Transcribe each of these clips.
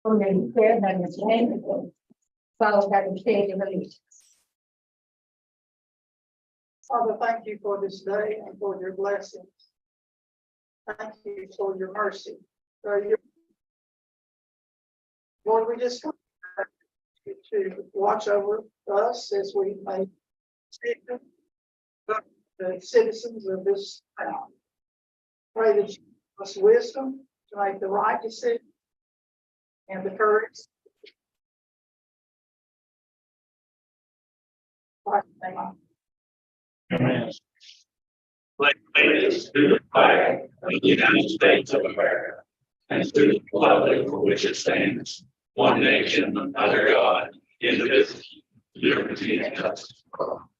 who may declare that his name is followed by the state of allegiance. Father, thank you for this day and for your blessings. Thank you for your mercy. Lord, we just come to watch over us as we make decisions, the citizens of this town. Pray that you give us wisdom to make the right decision and the courage. Amen. Pledge allegiance to the flag of the United States of America and to the republic for which it stands, one nation under God, indivisible, with liberty and justice for all.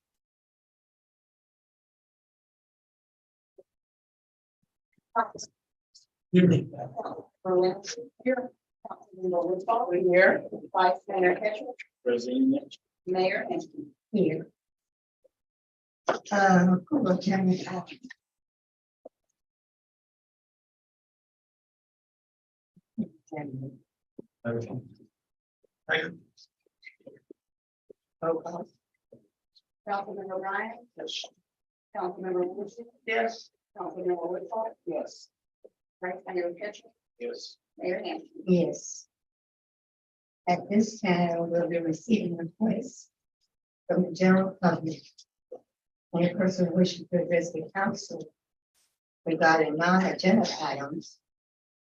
Here. Here. Vice Mayor Ketchum. President. Mayor Anthony. Here. Google Camera. Roll call. Councilmember Ryan. Yes. Councilmember Wilson. Yes. Councilmember Woodfall. Yes. Vice Mayor Ketchum. Yes. Mayor Anthony. Yes. At this time, we'll be receiving requests from the general public. Any person wishing to address the council regarding non-agenda items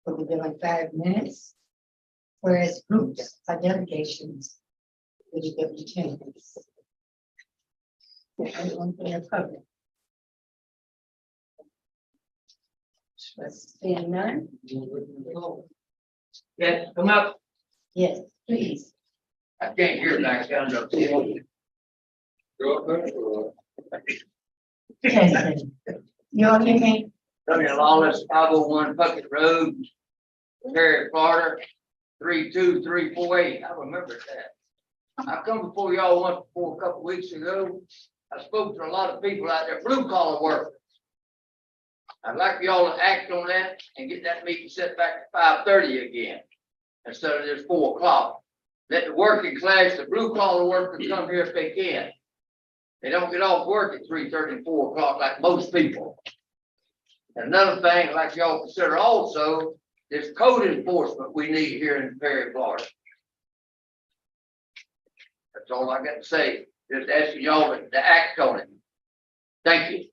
will be given 5 minutes, whereas groups or delegations will be given 10 minutes. Anyone from the public? Seeing none? Yes, come up. Yes, please. I can't hear back down there. Yes, you all hear me? Coming along this 501 Puckett Road, Perry, Florida, 32348. I remember that. I come before y'all once before a couple weeks ago. I spoke to a lot of people out there, blue collar workers. I'd like y'all to act on that and get that meeting set back to 5:30 again, instead of this 4 o'clock. Let the working class, the blue collar workers come here if they can. They don't get off work at 3:30 and 4 o'clock like most people. And another thing, like y'all consider also, is code enforcement we need here in Perry, Florida. That's all I got to say. Just asking y'all to act on it. Thank you.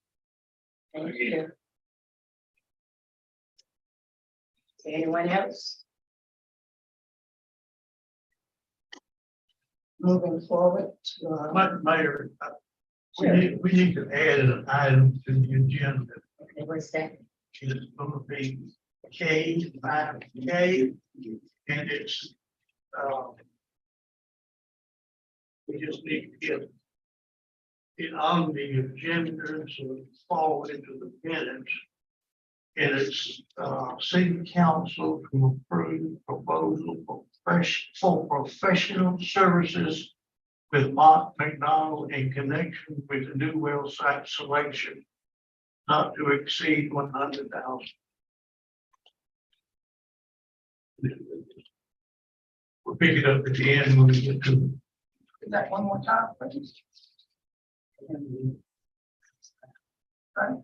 Thank you. Anyone else? Moving forward to, Mayor, we need to add an item to the agenda. okay, what's that? It's going to be K5K, and it's, we just need to get it on the agenda so it falls into the minutes. And it's, city council to approve proposal for professional services with Mott McDonald in connection with the new well site selection, not to exceed 100,000. We'll pick it up at the end when we get to it. Is that one more time, please? Right.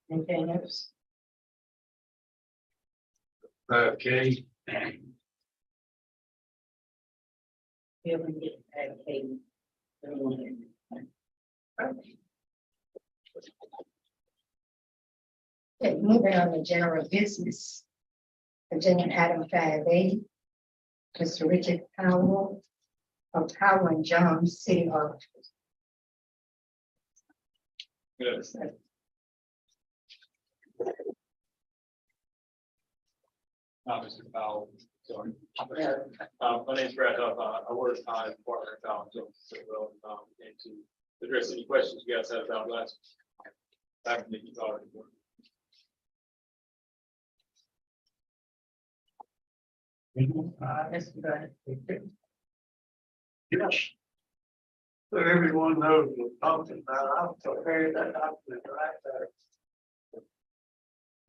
Anything else? Okay. Here we get advocating. Okay, moving on to general business. Agenda item 5A. Mr. Richard Powell of Powell and Jones City Hall. Good. Mr. Powell, sorry. My name's Brad Huff. I work on partner in Powell, so well, and to address any questions you guys had about last back in the already. Mr. Burnett. Yes. So everyone knows we're talking about, I'll prepare that document right there.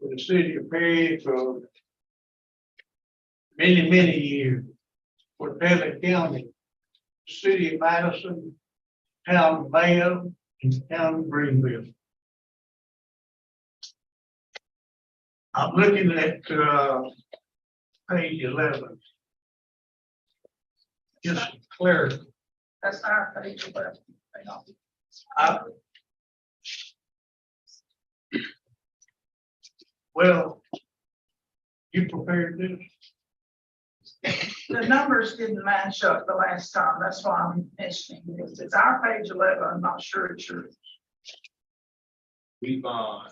for the city of Perry for many, many years. For Taylor County, city of Madison, town of Mayo, and town of Greenville. I'm looking at, page 11. Just clarity. That's our page, but I- Well, you prepared this? the numbers didn't match up the last time. That's why I'm mentioning this. It's our page 11. I'm not sure it's yours. We've, I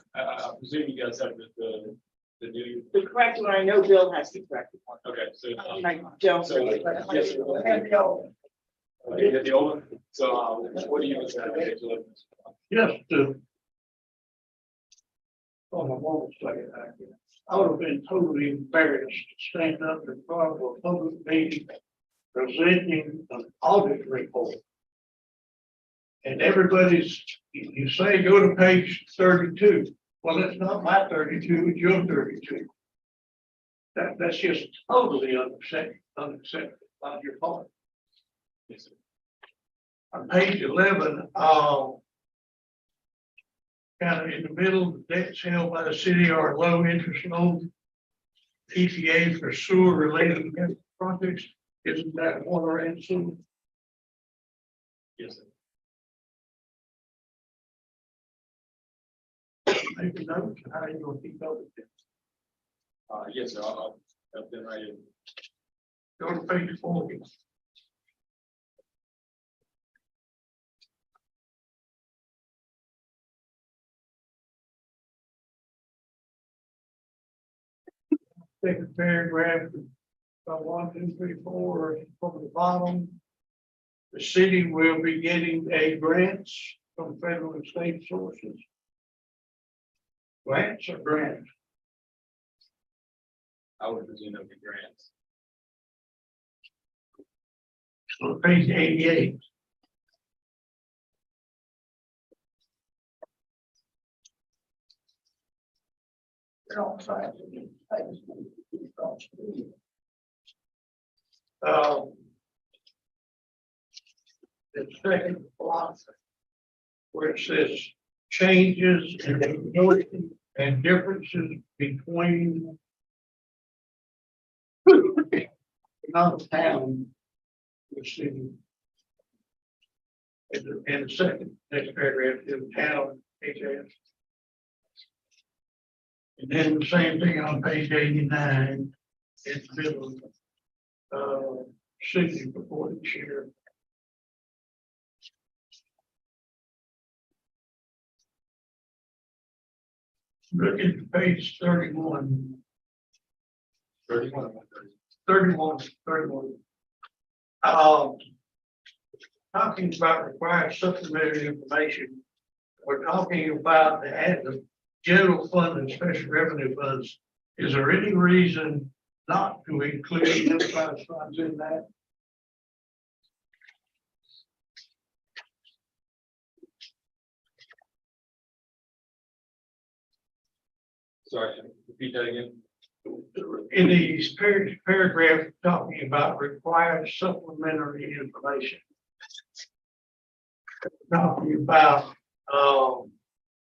presume you guys have the new, The correct one, I know Bill has the correct one. okay, so. I don't. So, yes, And the old one. you get the old one, so, what do you? Just to. Oh, I won't say it like that. I would have been totally embarrassed to stand up in front of a public meeting presenting an audit report. And everybody's, you say, go to page 32. Well, it's not my 32, it's your 32. That's just totally unacceptable on your part. Yes, sir. On page 11, kind of in the middle, the debts held by the city are low interest loan. PPA for sewer related projects, isn't that water and sewer? Yes, sir. Maybe notes, how you gonna keep up with it? Yes, sir, I've been right in. Go to page 40. Second paragraph, 1, 2, 3, 4, from the bottom. The city will be getting a grants from federal and state sources. Grants or grants? I would presume there'll be grants. On page 88. They're on track. The second block, where it says changes and differences between not town, the city. And the second, next paragraph, is town, HS. And then the same thing on page 89, it's middle, city reporting share. Look at page 31. 31. 31. Talking about required supplementary information, we're talking about the add of general fund and special revenue funds. Is there any reason not to include enterprise funds in that? Sorry, repeat that again. In these paragraph talking about required supplementary information. Talking about,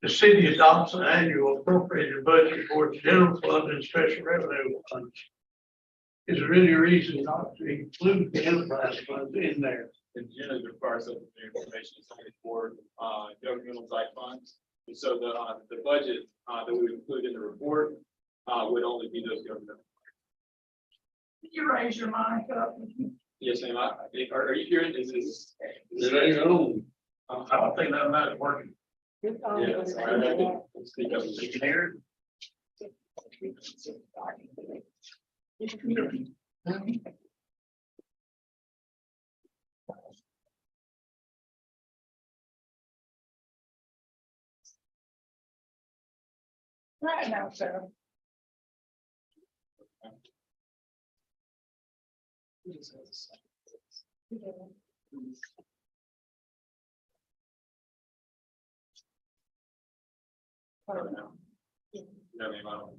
the city adopts an annual appropriated budget for its general fund and special revenue funds. Is there any reason not to include the enterprise funds in there? And generally requires some information is only for, governmental type funds. And so the budget, that we would include in the report, would only be those governmental. Can you raise your mic up? Yes, ma'am, are you hearing, is this? It ain't on. I don't think that matters working. Yes, Yes, I can speak up. You can hear Right now, Sarah. I mean, I don't.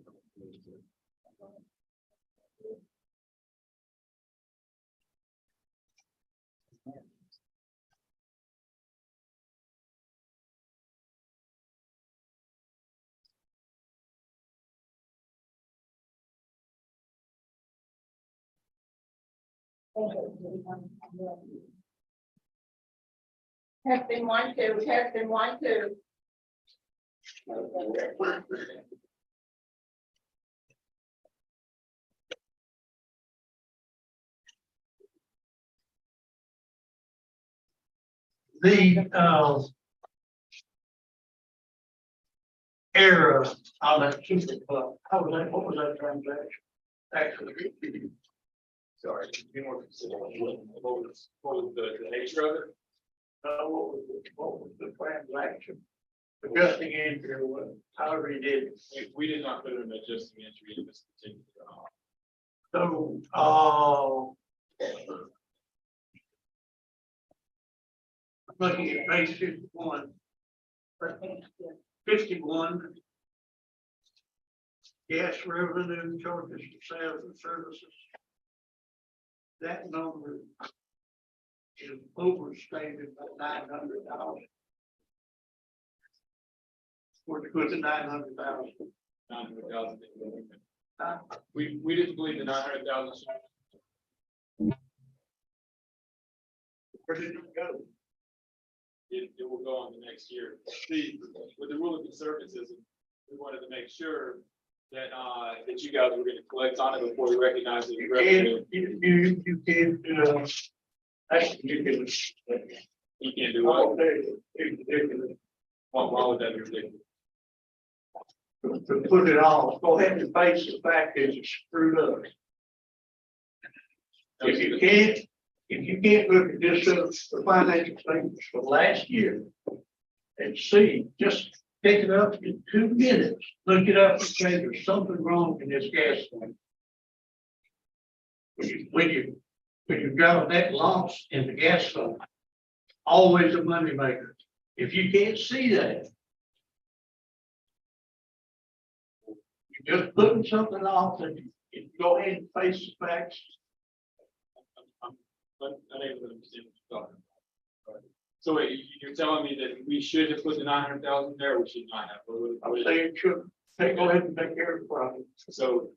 Testing 1, 2, testing 1, 2. The, error on that super club, how was that, what was that transaction? Actually, Sorry, be more specific. What was the nature of it? what was the transaction? Adjusting entry or what, however you did it. We did not put an adjusting entry in this particular. So, looking at page 51. 51. Gas revenue charges for sales and services. That number is overstated by $900. Where'd you put the 900,000? 900,000. We didn't believe the 900,000. Where did it go? It will go on the next year. See, with the rule of conservatism, we wanted to make sure that, that you guys were gonna collect on it before we recognize the revenue. You can't, that's ridiculous. You can't do what? It's ridiculous. Why would that be ridiculous? To put it all, go ahead and face the fact that it's screwed up. If you can't look at this, the financial statements for last year and see, just pick it up in 2 minutes, look it up and say there's something wrong in this gas line. When you got a net loss in the gas fund, always a moneymaker. If you can't see that, you're just putting something off and you go ahead and face the facts. I'm unable to understand what you're talking about. So wait, you're telling me that we should have put the 900,000 there, or we should not have? I'm saying, sure, go ahead and take care of the problem. So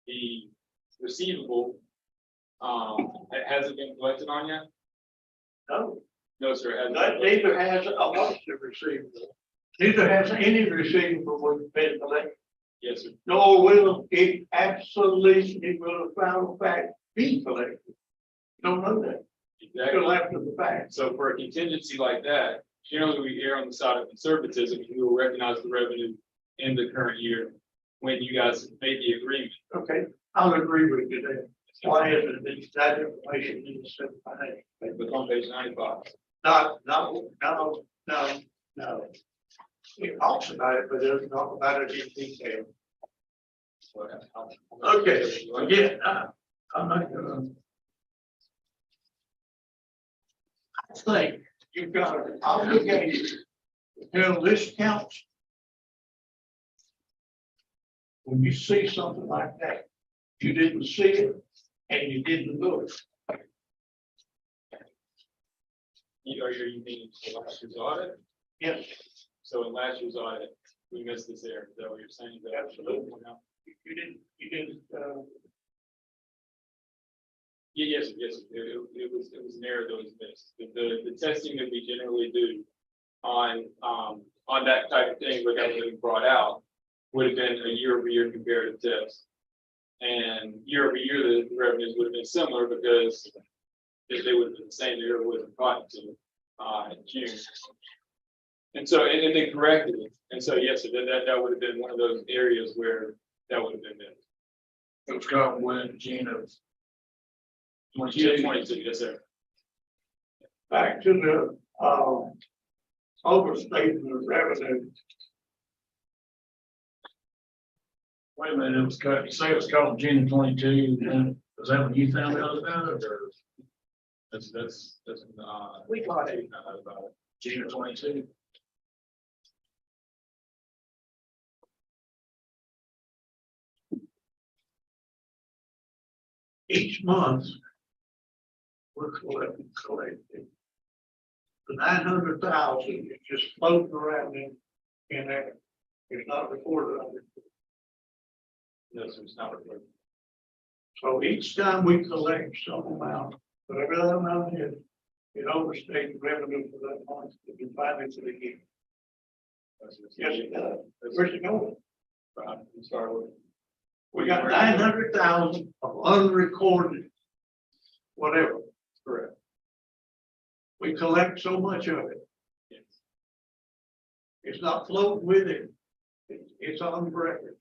the receivable, it hasn't been collected on yet? No, No, sir, it hasn't. been collected. neither has a lot to receive. Neither has any receivable with been collected. Yes, sir. Nor will it absolutely will the final fact be collected. Don't know that Exactly. until after the fact. So for a contingency like that, generally we err on the side of conservatism. We will recognize the revenue in the current year when you guys made the agreement. Okay, I'll agree with you there. Why is it that information in the financial? But on page 95. No. It talks about it, but it doesn't talk about it in detail. Okay, again, I'm not gonna. I think you've got an obligation to tell this council. When you see something like that, you didn't see it and you didn't look. Are you meaning for last year's audit? Yes, So in last year's audit, we missed this error. Is that what you're saying? Absolutely. you didn't, Yeah, yes, it was an error that was missed. The testing that we generally do on that type of thing, where that was brought out, would have been a year-over-year comparative test. And year-over-year, the revenues would have been similar because if they would have been the same, the error wasn't caught until in June. And so, and they corrected it. And so, yes, so that would have been one of those areas where that would have been missed. it was caught when Gene of. June 22, yes, sir. Back to the, overstatement of revenue. Wait a minute, it was cut, you say it was called June 22, and was that when you found out about it, or That's We got it. about it. June 22? each month, we're collecting. The 900,000 is just floating around in there. It's not recorded on it. No, so it's not recorded. So each time we collect some amount, whatever that amount is, it overstates the revenue for that month, if you find it to the year. Yes, it does. Where's it going? I'm sorry. We got 900,000 of unrecorded, whatever. Correct. We collect so much of it. Yes. It's not floating with it. It's on record.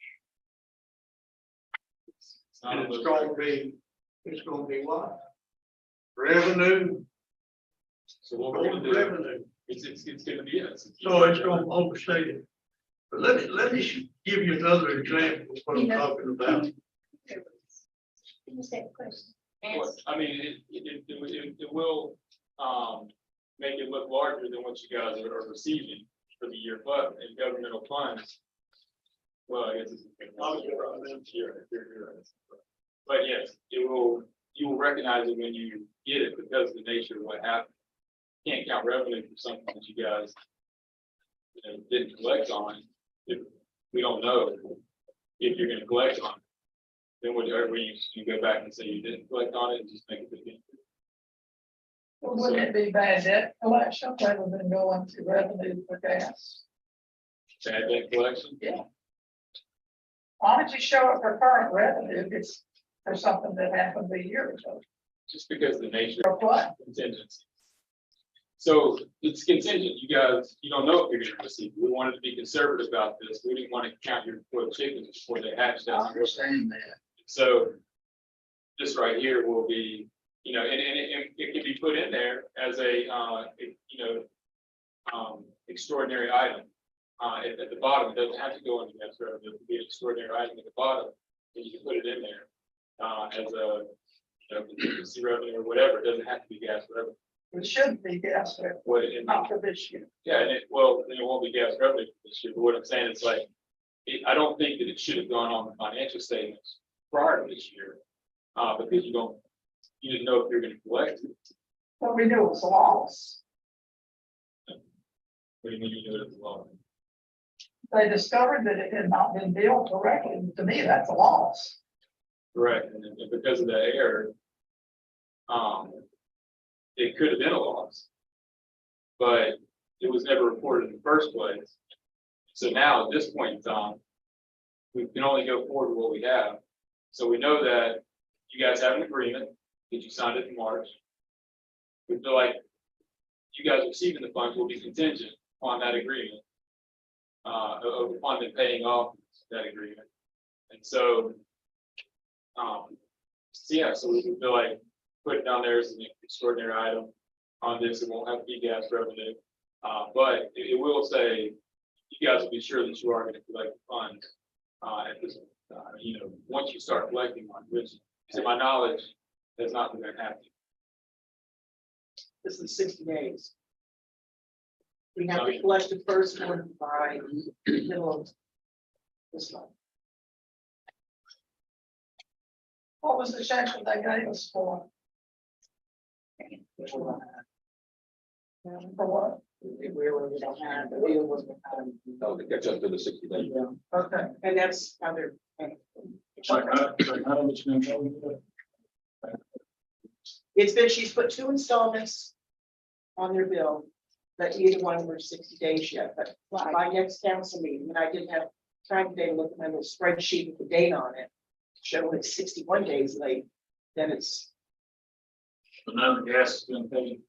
It's not And on those it's gonna be what? Revenue, So what we're gonna do, revenue. it's gonna be, yes. So it's gonna overstate it. But let me give you another example of what I'm talking about. Who's that question? Well, I mean, it will, make it look larger than what you guys are receiving for the year, but in governmental funds. Well, I guess it's. But yes, you will recognize it when you get it because of the nature of what happened. Can't count revenue for something that you guys, didn't collect on. If we don't know if you're gonna collect on it. Then whatever you go back and say you didn't collect on it and just make it big. Well, wouldn't it be bad debt collection rather than going to revenue for gas? Bad debt collection. Why don't you show it for current revenue if it's for something that happened a year ago? Just because of the nature Or what? of contingency. So it's contingent, you guys, you don't know if you're gonna receive. We wanted to be conservative about this. We didn't want to count your spoiled chickens before they hatched. I understand that. So this right here will be, and it can be put in there as a, extraordinary item. At the bottom, it doesn't have to go into gas revenue, it could be an extraordinary item at the bottom, and you can put it in there. As a, contingency revenue or whatever, it doesn't have to be gas revenue. It shouldn't be gas revenue, What it, not for this year. yeah, then it won't be gas revenue for this year, but what I'm saying is like, I don't think that it should have gone on the financial statements prior to this year. Because you didn't know if you're gonna collect it. But we knew it was a loss. What do you mean you knew it was wrong? They discovered that it had not been billed correctly. To me, that's a loss. Correct, and because of that error, it could have been a loss. But it was never reported in the first place. So now at this point in time, we can only go forward with what we have. So we know that you guys have an agreement that you signed it in March. We feel like you guys receiving the funds will be contingent on that agreement. Upon them paying off that agreement. And so, so we feel like put it down there as an extraordinary item on this. It won't have to be gas revenue. But it will say, you guys will be sure that you are going to collect the funds. At this, once you start collecting on, which to my knowledge, has not been happening. This is 60 days. We have to collect the first one by middle of this month. What was the check that they gave us for? For what? We really don't have, the deal was behind. No, to catch up to the 60 days. Okay. And that's how they're. It's been, she's put 2 installments on their bill, but neither one were 60 days yet, but by next council meeting, and I did have time today to look at my little spreadsheet with the date on it, showing it's 61 days late, then it's, But now the gas has been paid.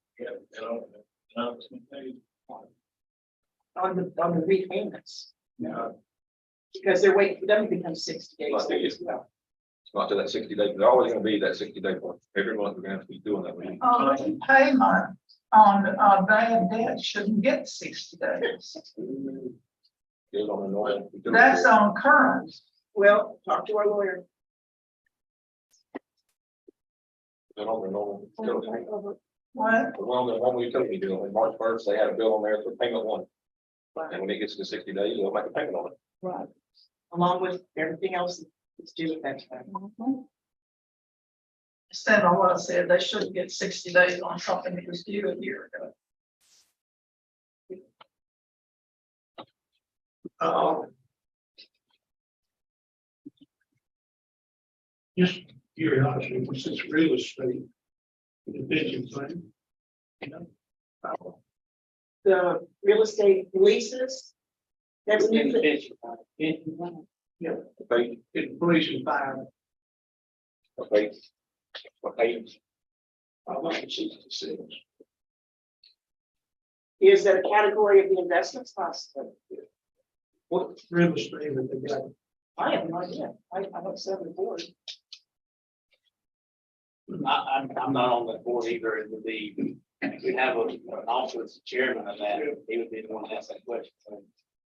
Now it's been paid. on the repayments, Yeah. because they're waiting for them to become 60 days. Well, I think late as well. It's not to that 60 days, there's always gonna be that 60-day point. Every month we're gonna have to be doing that. Payment on bad debt shouldn't get 60 days. Goes on the normal. That's on current. Well, talk to our lawyer. Goes on the normal utility. What? We're on the normal utility bill. In March 1st, they had a bill on there for payment 1. And when it gets to 60 days, they'll make a payment on it. Right. Along with everything else that's due at that time. stand on what I said, they shouldn't get 60 days on something that was due a year ago. Uh, Just curiosity, what's this real estate? The pension plan? You know? The real estate leases. That's new. Yeah, it's police and fire. Okay. Okay. I like to see the sales. Is that a category of the investments possibly? What real estate have they got? I have no idea. I don't serve the board. I'm not on that board either. It would be, we have an office chairman of that, he would be the one to ask that question.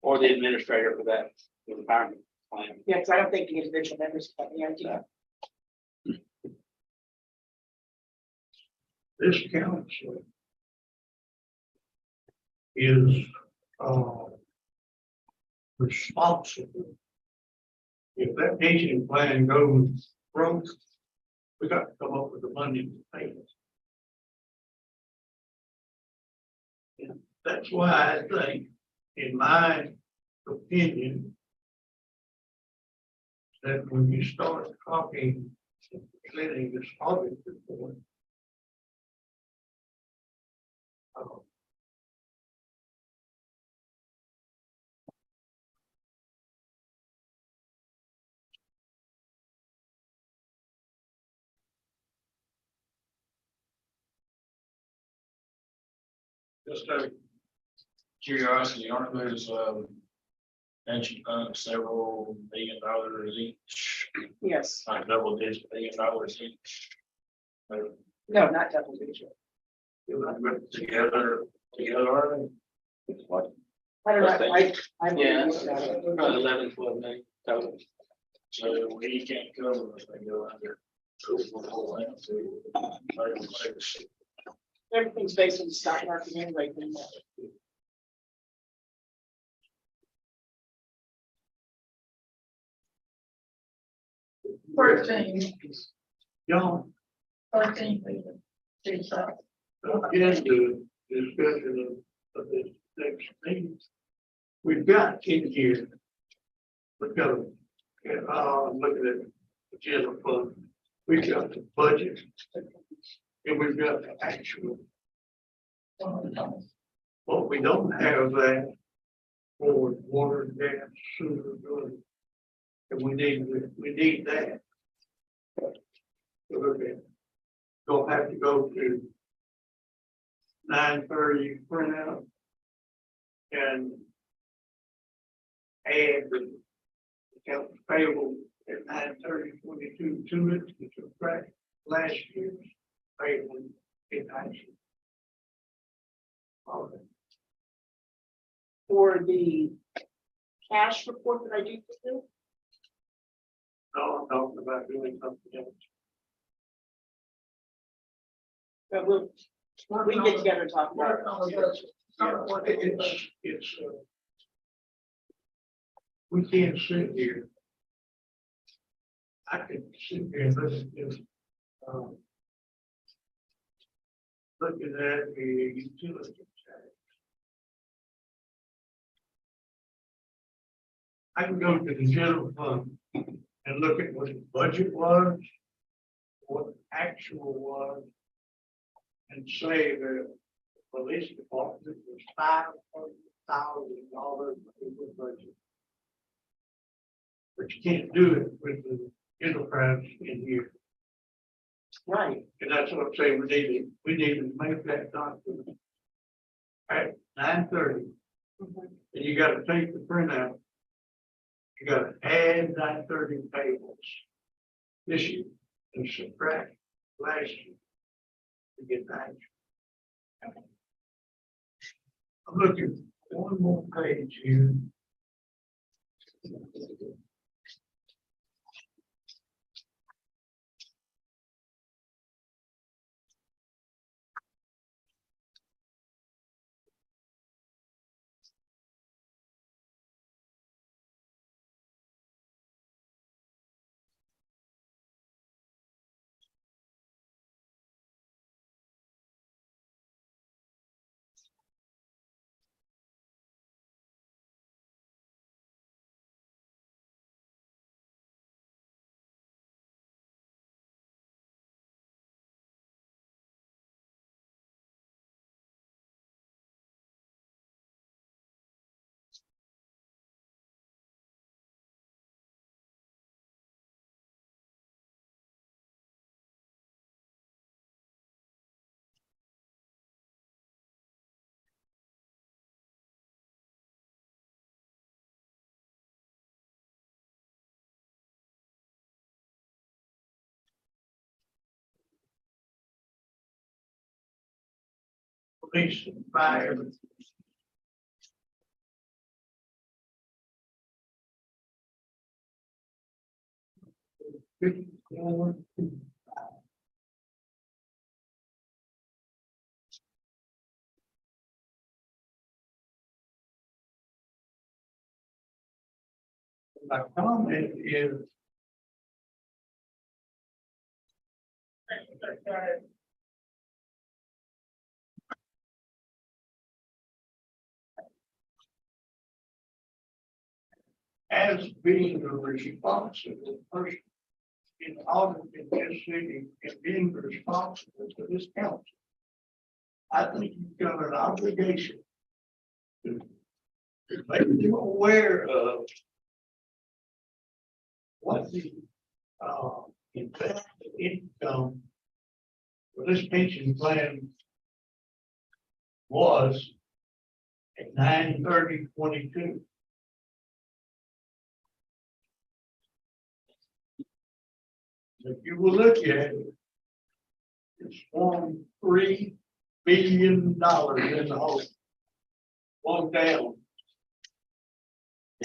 Or the administrator for that, the retirement plan. Yeah, because I don't think the individual members have any idea. This council is, responsible. If that pension plan goes broke, we got to come up with the money to pay it. And that's why I think, in my opinion, that when you start talking, presenting this audit report, Just out of curiosity, aren't those, pension funds several $1 billion each, Yes, like double digit $1 billion each? no, not double digit. Together, are they? What? I don't know. I don't Yeah, know. about 11, 12 million total. So we can't cover if they go under. Everything's based on the stock market anyway. John, 13 people. Geez, again, the discussion of this next meeting. We've got in here. We've got, looking at the general fund, we've got the budget. And we've got the actual. But we don't have that for water, gas, sewer, good. And we need that. Okay. Don't have to go to 9:30 printout. And add the accounts payable at 9:30 to it, to subtract last year's payable in action. All right. For the cash report that I do for you, No, I'm talking about doing something else. but we can get together and talk about it. It's, we can't sit here. I can sit here and listen to, looking at the utility tax. I can go to the general fund and look at what the budget was, what the actual was, and say that the police department was $500,000 over budget. But you can't do it with the enterprise in here. Right, And that's what I'm saying, we need to make that document. At 9:30, and you gotta take the printout. You gotta add 9:30 tables. This year, and subtract last year. To get back. I'm looking one more page here. police and fire. My comment is. As being a responsible person in all of this city and being responsible to this council. I think you've got an obligation to make you aware of what the investment income for this pension plan was at 9/30/22. If you will look at it, it's $3 billion in the hole. One down.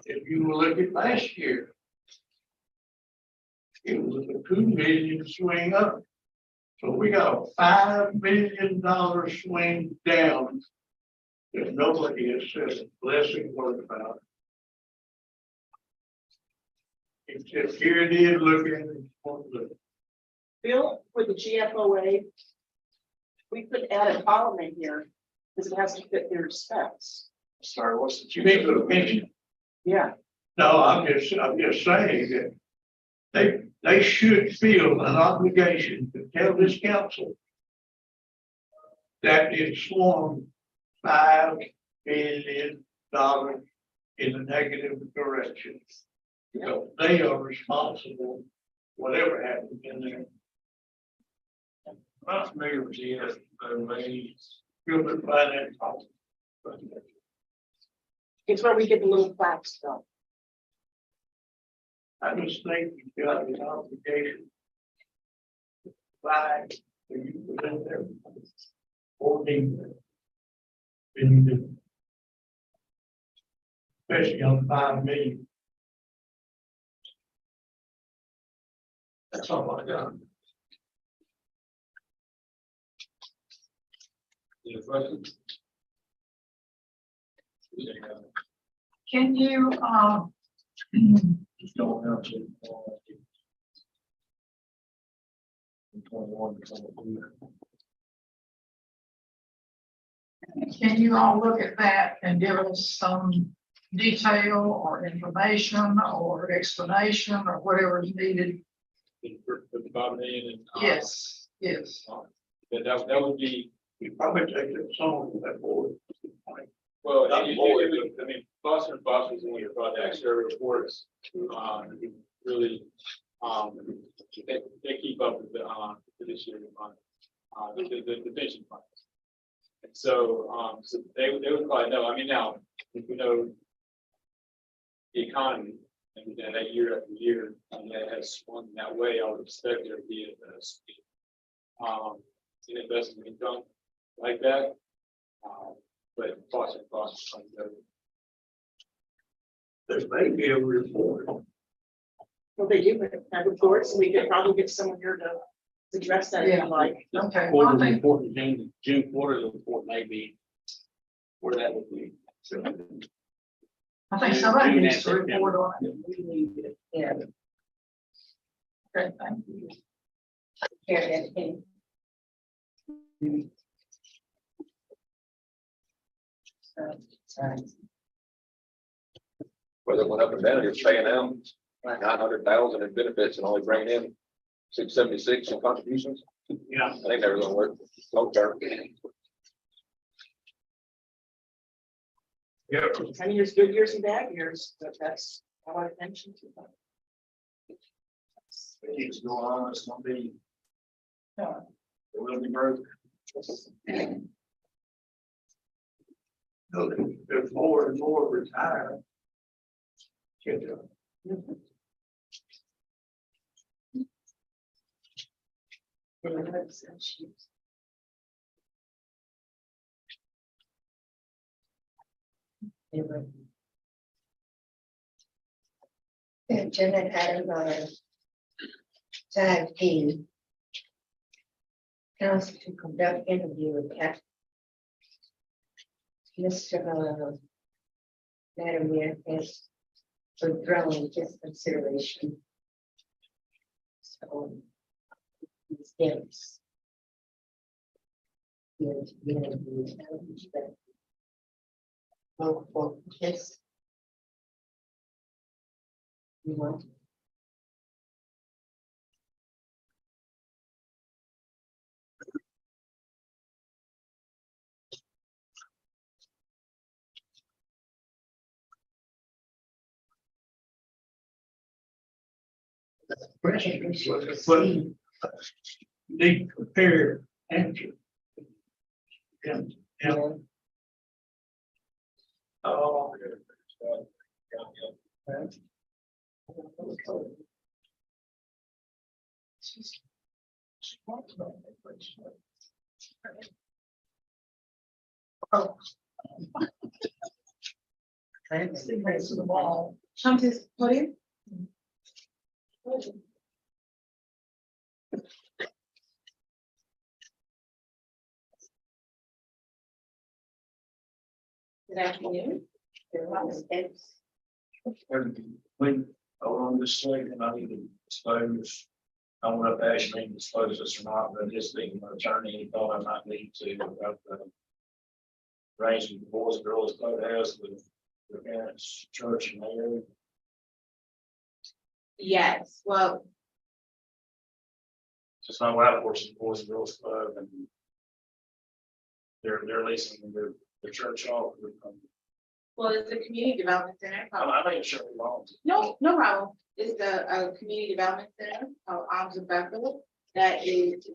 If you will look at last year, it was a $2 million swing up. So we got a $5 million swing down that nobody has said a blessing word about. It's just here it is, look at it. Bill, for the GFOA, we could add a column in here, because it has to fit their specs. Sorry, what's the? You mean for the pension? Yeah, No, I'm just saying that they should feel an obligation to tell this council that it swung $5 billion in a negative direction. Because they are responsible, whatever happens in there. I'm not familiar with GS, maybe. Human finance. it's where we get the little plaques from. I just think you've got an obligation. Why are you put in there? 14. And you do. Especially on 5 million. That's all I got. Any questions? Can you, Just don't have to. 21, 22. can you all look at that and give us some detail or information or explanation or whatever is needed? For the 5 million and. Yes, yes. That would be, You probably take it some of that board. well, Not more. I mean, Foster and Foster is one of your projects, their reports, really, they keep up with the fiduciary fund, the pension fund. And so, so they would probably know, I mean, now, if you know the economy, and then that year after year, and that has swung that way, I would expect there to be an investment income like that. But Foster and Foster. There may be a report. Well, they do have reports, and we could probably get someone here to address that if Yeah. you like. Okay. Quarter I think- report in June quarter report may be where that would be. I think somebody needs to report on it. We need it, yeah. Okay, thank you. Care that thing. Sorry. Whether it went up or down, you're paying out 900,000 in benefits and only bringing in 676 in contributions. Yeah. I think that was gonna work long term. Yeah. I mean, there's good years and bad years, but that's how I mentioned to them. It keeps going on, it's gonna be. Yeah. It will be broke. No, there's more and more retired. Catch up. Anyway. Agenda item 5D. Council to conduct interview with Mr. Madam has withdrawn his consideration. So. Yes. Yes, for this. You want? They prepare answer. And, oh. Oh. Next to the wall. Come to the podium. Good afternoon. When, on this second, I need to dispose. I want to actually dispose this or not, but this being an attorney, he thought I might need to about the arranging the Boys and Girls Clubhouse with the parents, church and area. Yes, well, Just my wife works at the Boys and Girls Club and they're leasing their church off. it's the Community Development Center. I think sure belongs. No problem. It's the Community Development Center of Arms of Bethel that is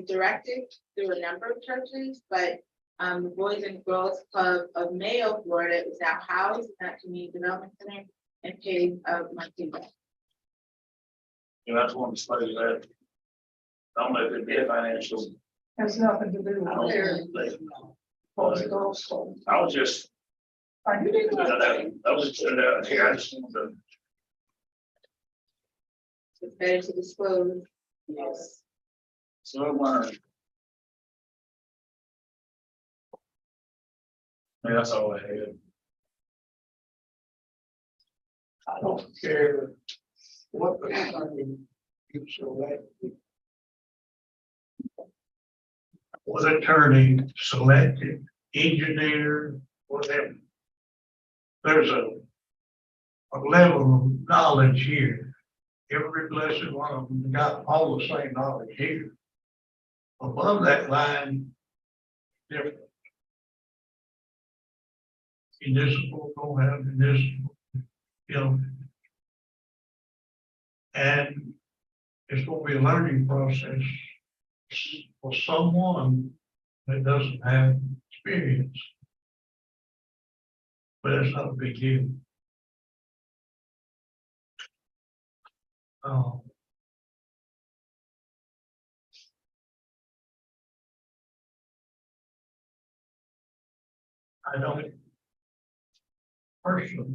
directed through a number of churches, but the Boys and Girls Club of Mayo, Florida is now housed in that Community Development Center and pays monthly rent. You know, I just want to dispose of that. I don't know if it'd be a financial. Has nothing to do I don't with their. think. Boys and Girls Club. I was just, Are you doing that? I was just here, I just wanted to. It's better to disclose. Yes. So I learned. Yeah, that's all I had. I don't care what the attorney you select. Was attorney selected, engineer, whatever. There's a level of knowledge here. Every blessed one of them got all the same knowledge here. Above that line, different. Municipal, don't have municipal, you know. And it's gonna be a learning process for someone that doesn't have experience. But it's not a big deal. I don't personally,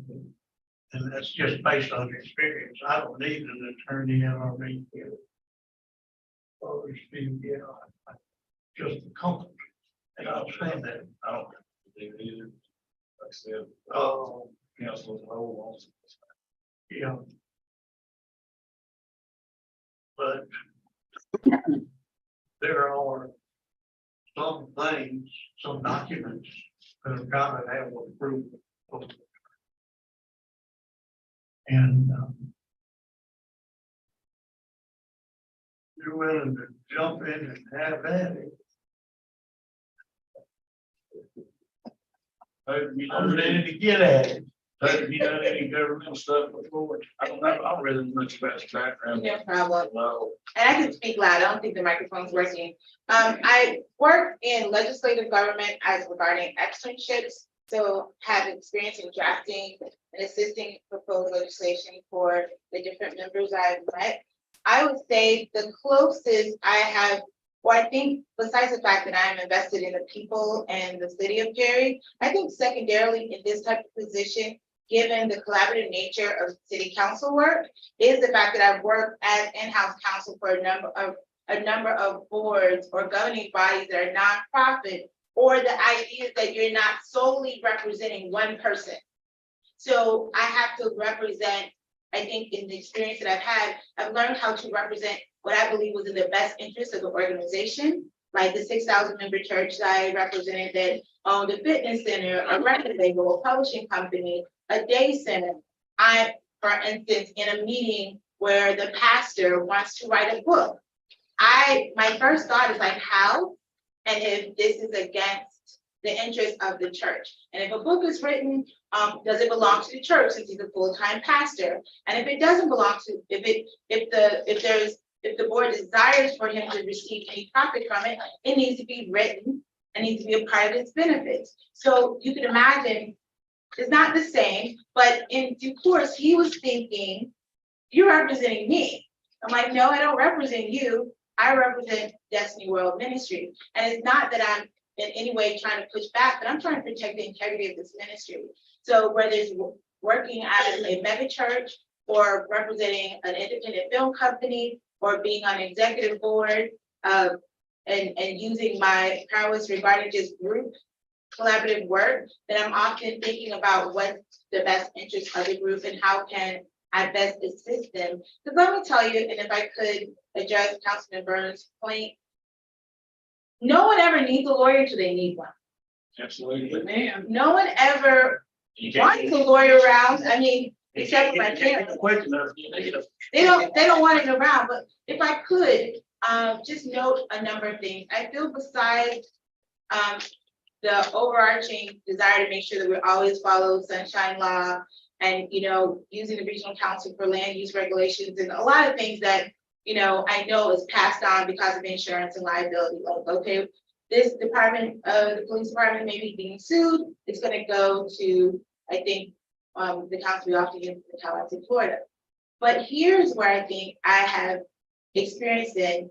and that's just based on experience. I don't need an attorney in our meeting. Or you know, just the company. And I'll say that. I don't think they do either. Like I said, council as a whole wants. You know. But there are some things, some documents that have got to have approval. And you're willing to jump in and have at it. Have you I'm done ready any, to get at it. have you done any governmental stuff before? I don't really know much about your background. No problem. No. And I can speak loud. I don't think the microphone's working. I work in legislative government as regarding externships. So have experience in drafting and assisting proposed legislation for the different members I've met. I would say the closest I have Or I think besides the fact that I am invested in the people and the city of Cary, I think secondarily in this type of position, given the collaborative nature of city council work, is the fact that I've worked as in-house counsel for a number of boards or governing bodies that are nonprofit, or the idea that you're not solely representing one person. So I have to represent, I think in the experience that I've had, I've learned how to represent what I believe was in the best interest of the organization, like the 6,000 member church that I represented that owned a fitness center, a record label, a publishing company, a day center. I, for instance, in a meeting where the pastor wants to write a book, my first thought is like, how? And if this is against the interest of the church. And if a book is written, does it belong to the church since he's a full-time pastor? And if it doesn't belong to, if the board desires for him to receive any profit from it, it needs to be written and needs to be a part of its benefits. So you can imagine it's not the same, but in due course, he was thinking, you're representing me. I'm like, no, I don't represent you. I represent Destiny World Ministry. And it's not that I'm in any way trying to push back, but I'm trying to protect the integrity of this ministry. So whether it's working at a mega church or representing an independent film company or being on an executive board and using my prowess regarding just group collaborative work, then I'm often thinking about what's the best interest of the group and how can I best assist them. Because let me tell you, and if I could address Councilman Burns' point, no one ever needs a lawyer until they need one. Absolutely. No one ever wants a lawyer around. I mean, except for my parents. They don't want it around, but if I could, just note a number of things. I feel besides the overarching desire to make sure that we always follow sunshine law and, using the regional council for land use regulations and a lot of things that, I know is passed on because of insurance and liability. Like, okay, this department, the police department may be being sued. It's going to go to, I think, the council we often get in Tallahassee, Florida. But here's where I think I have experienced it.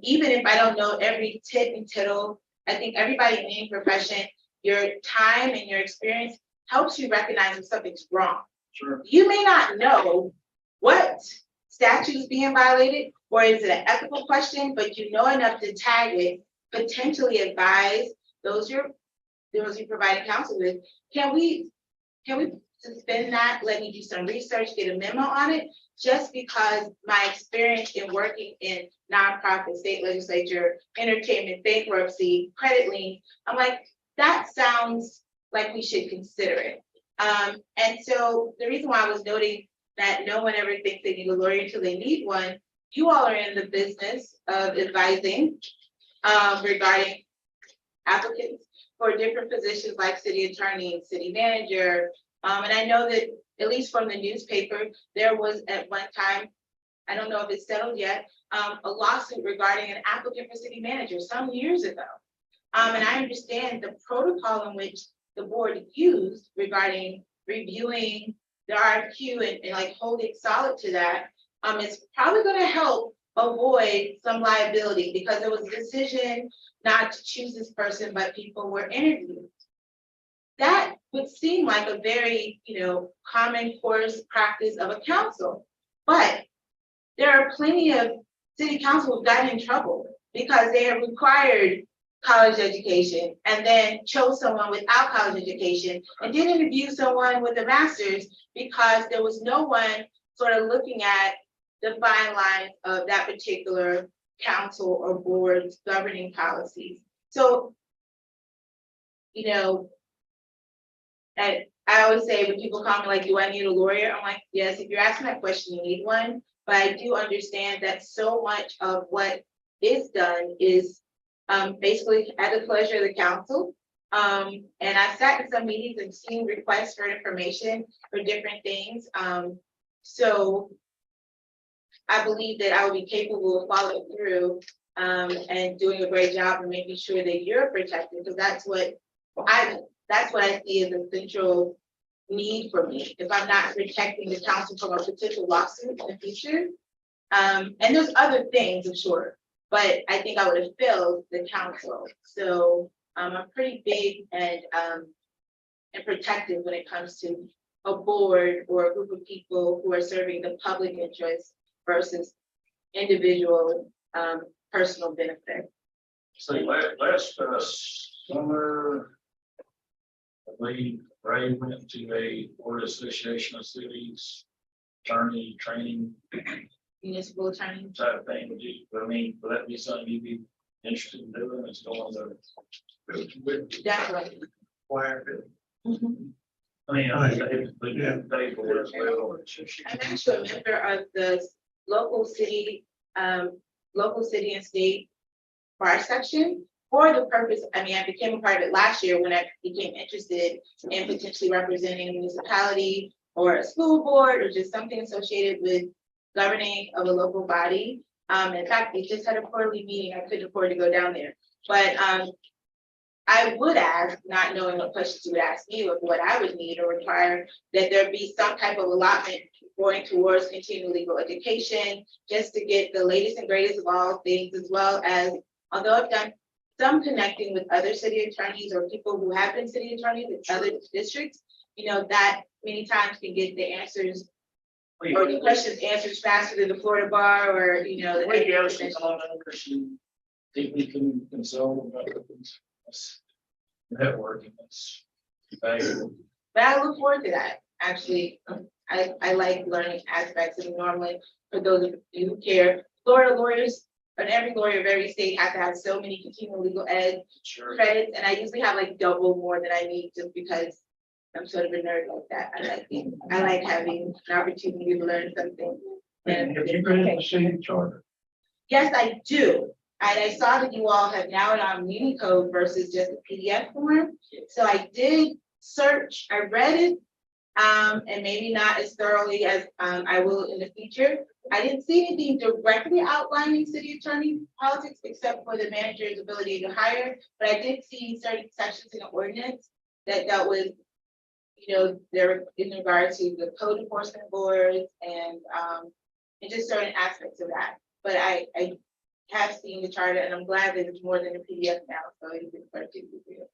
Even if I don't know every tit and tittle, I think everybody in any profession, your time and your experience helps you recognize if something's wrong. Sure. You may not know what statute is being violated, or is it an ethical question, but you know enough to tag it, potentially advise those you're providing counsel with. Can we suspend that? Let me do some research, get a memo on it, just because my experience in working in nonprofit, state legislature, entertainment, bankruptcy, credit lien, I'm like, that sounds like we should consider it. And so the reason why I was noting that no one ever thinks they need a lawyer until they need one, you all are in the business of advising regarding applicants for different positions like city attorney and city manager. And I know that, at least from the newspaper, there was at one time, I don't know if it's settled yet, a lawsuit regarding an applicant for city manager some years ago. And I understand the protocol in which the board used regarding reviewing the RFQ and like holding solid to that, is probably going to help avoid some liability because there was a decision not to choose this person, but people were interviewed. That would seem like a very, common course practice of a council, but there are plenty of city council who've gotten in trouble because they have required college education and then chose someone without college education and didn't interview someone with a master's because there was no one sort of looking at the fine lines of that particular council or board's governing policies. So, and I always say when people call me like, do I need a lawyer? I'm like, yes, if you're asking that question, you need one. But I do understand that so much of what is done is basically at the pleasure of the council. And I've sat in some meetings and seen requests for information for different things. So I believe that I will be capable of following through and doing a great job of making sure that you're protected, because that's what I see as a central need for me. If I'm not protecting the council from a potential lawsuit in the future, and there's other things, I'm sure, but I think I would have failed the council. So I'm pretty big and protective when it comes to a board or a group of people who are serving the public interest versus individual personal benefit. So last summer, I believe Ray went to a Board Association of Cities attorney training Municipal attorney. type thing. I mean, would that be something you'd be interested in doing? It's going to. Definitely. Wire it. I mean, they board as well. I'm actually a member of the local city and state bar section for the purpose, I mean, I became a part of it last year when I became interested in potentially representing a municipality or a school board or just something associated with governing of a local body. In fact, we just had a quarterly meeting. I couldn't afford to go down there, but I would ask, not knowing what questions you would ask me or what I would need or require, that there be some type of allotment going towards continuing legal education, just to get the latest and greatest of all things, as well as, although I've done some connecting with other city attorneys or people who have been city attorneys in other districts, you know, that many times can get the answers or the questions answered faster than the Florida bar or, you know. We go some numbers and think we can consult about networking. That's valuable. But I look forward to that, actually. I like learning aspects, and normally, for those of you who care, Florida lawyers, and every lawyer of every state has to have so many continuing legal ed Sure. credits, and I usually have like double more than I need just because I'm sort of a nerd like that. I like having an opportunity to learn something. And have you read the city charter? Yes, I do. And I saw that you all have now it on Unicode versus just a PDF form. So I did search, I read it, and maybe not as thoroughly as I will in the future. I didn't see anything directly outlining city attorney politics except for the manager's ability to hire, but I did see certain sections in the ordinance that dealt with, you know, there in regard to the code enforcement boards and just certain aspects of that. But I have seen the charter, and I'm glad that it's more than a PDF now, so you can start to do it.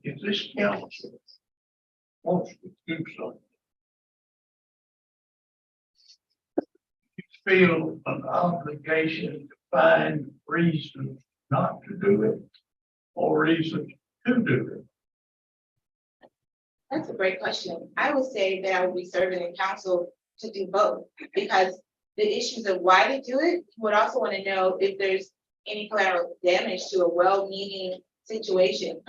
If this council wants to do something, you feel an obligation to find reasons not to do it or reasons to do it. That's a great question. I would say that I would be serving in council to do both, because the issues of why to do it, would also want to know if there's any collateral damage to a well-meaning situation.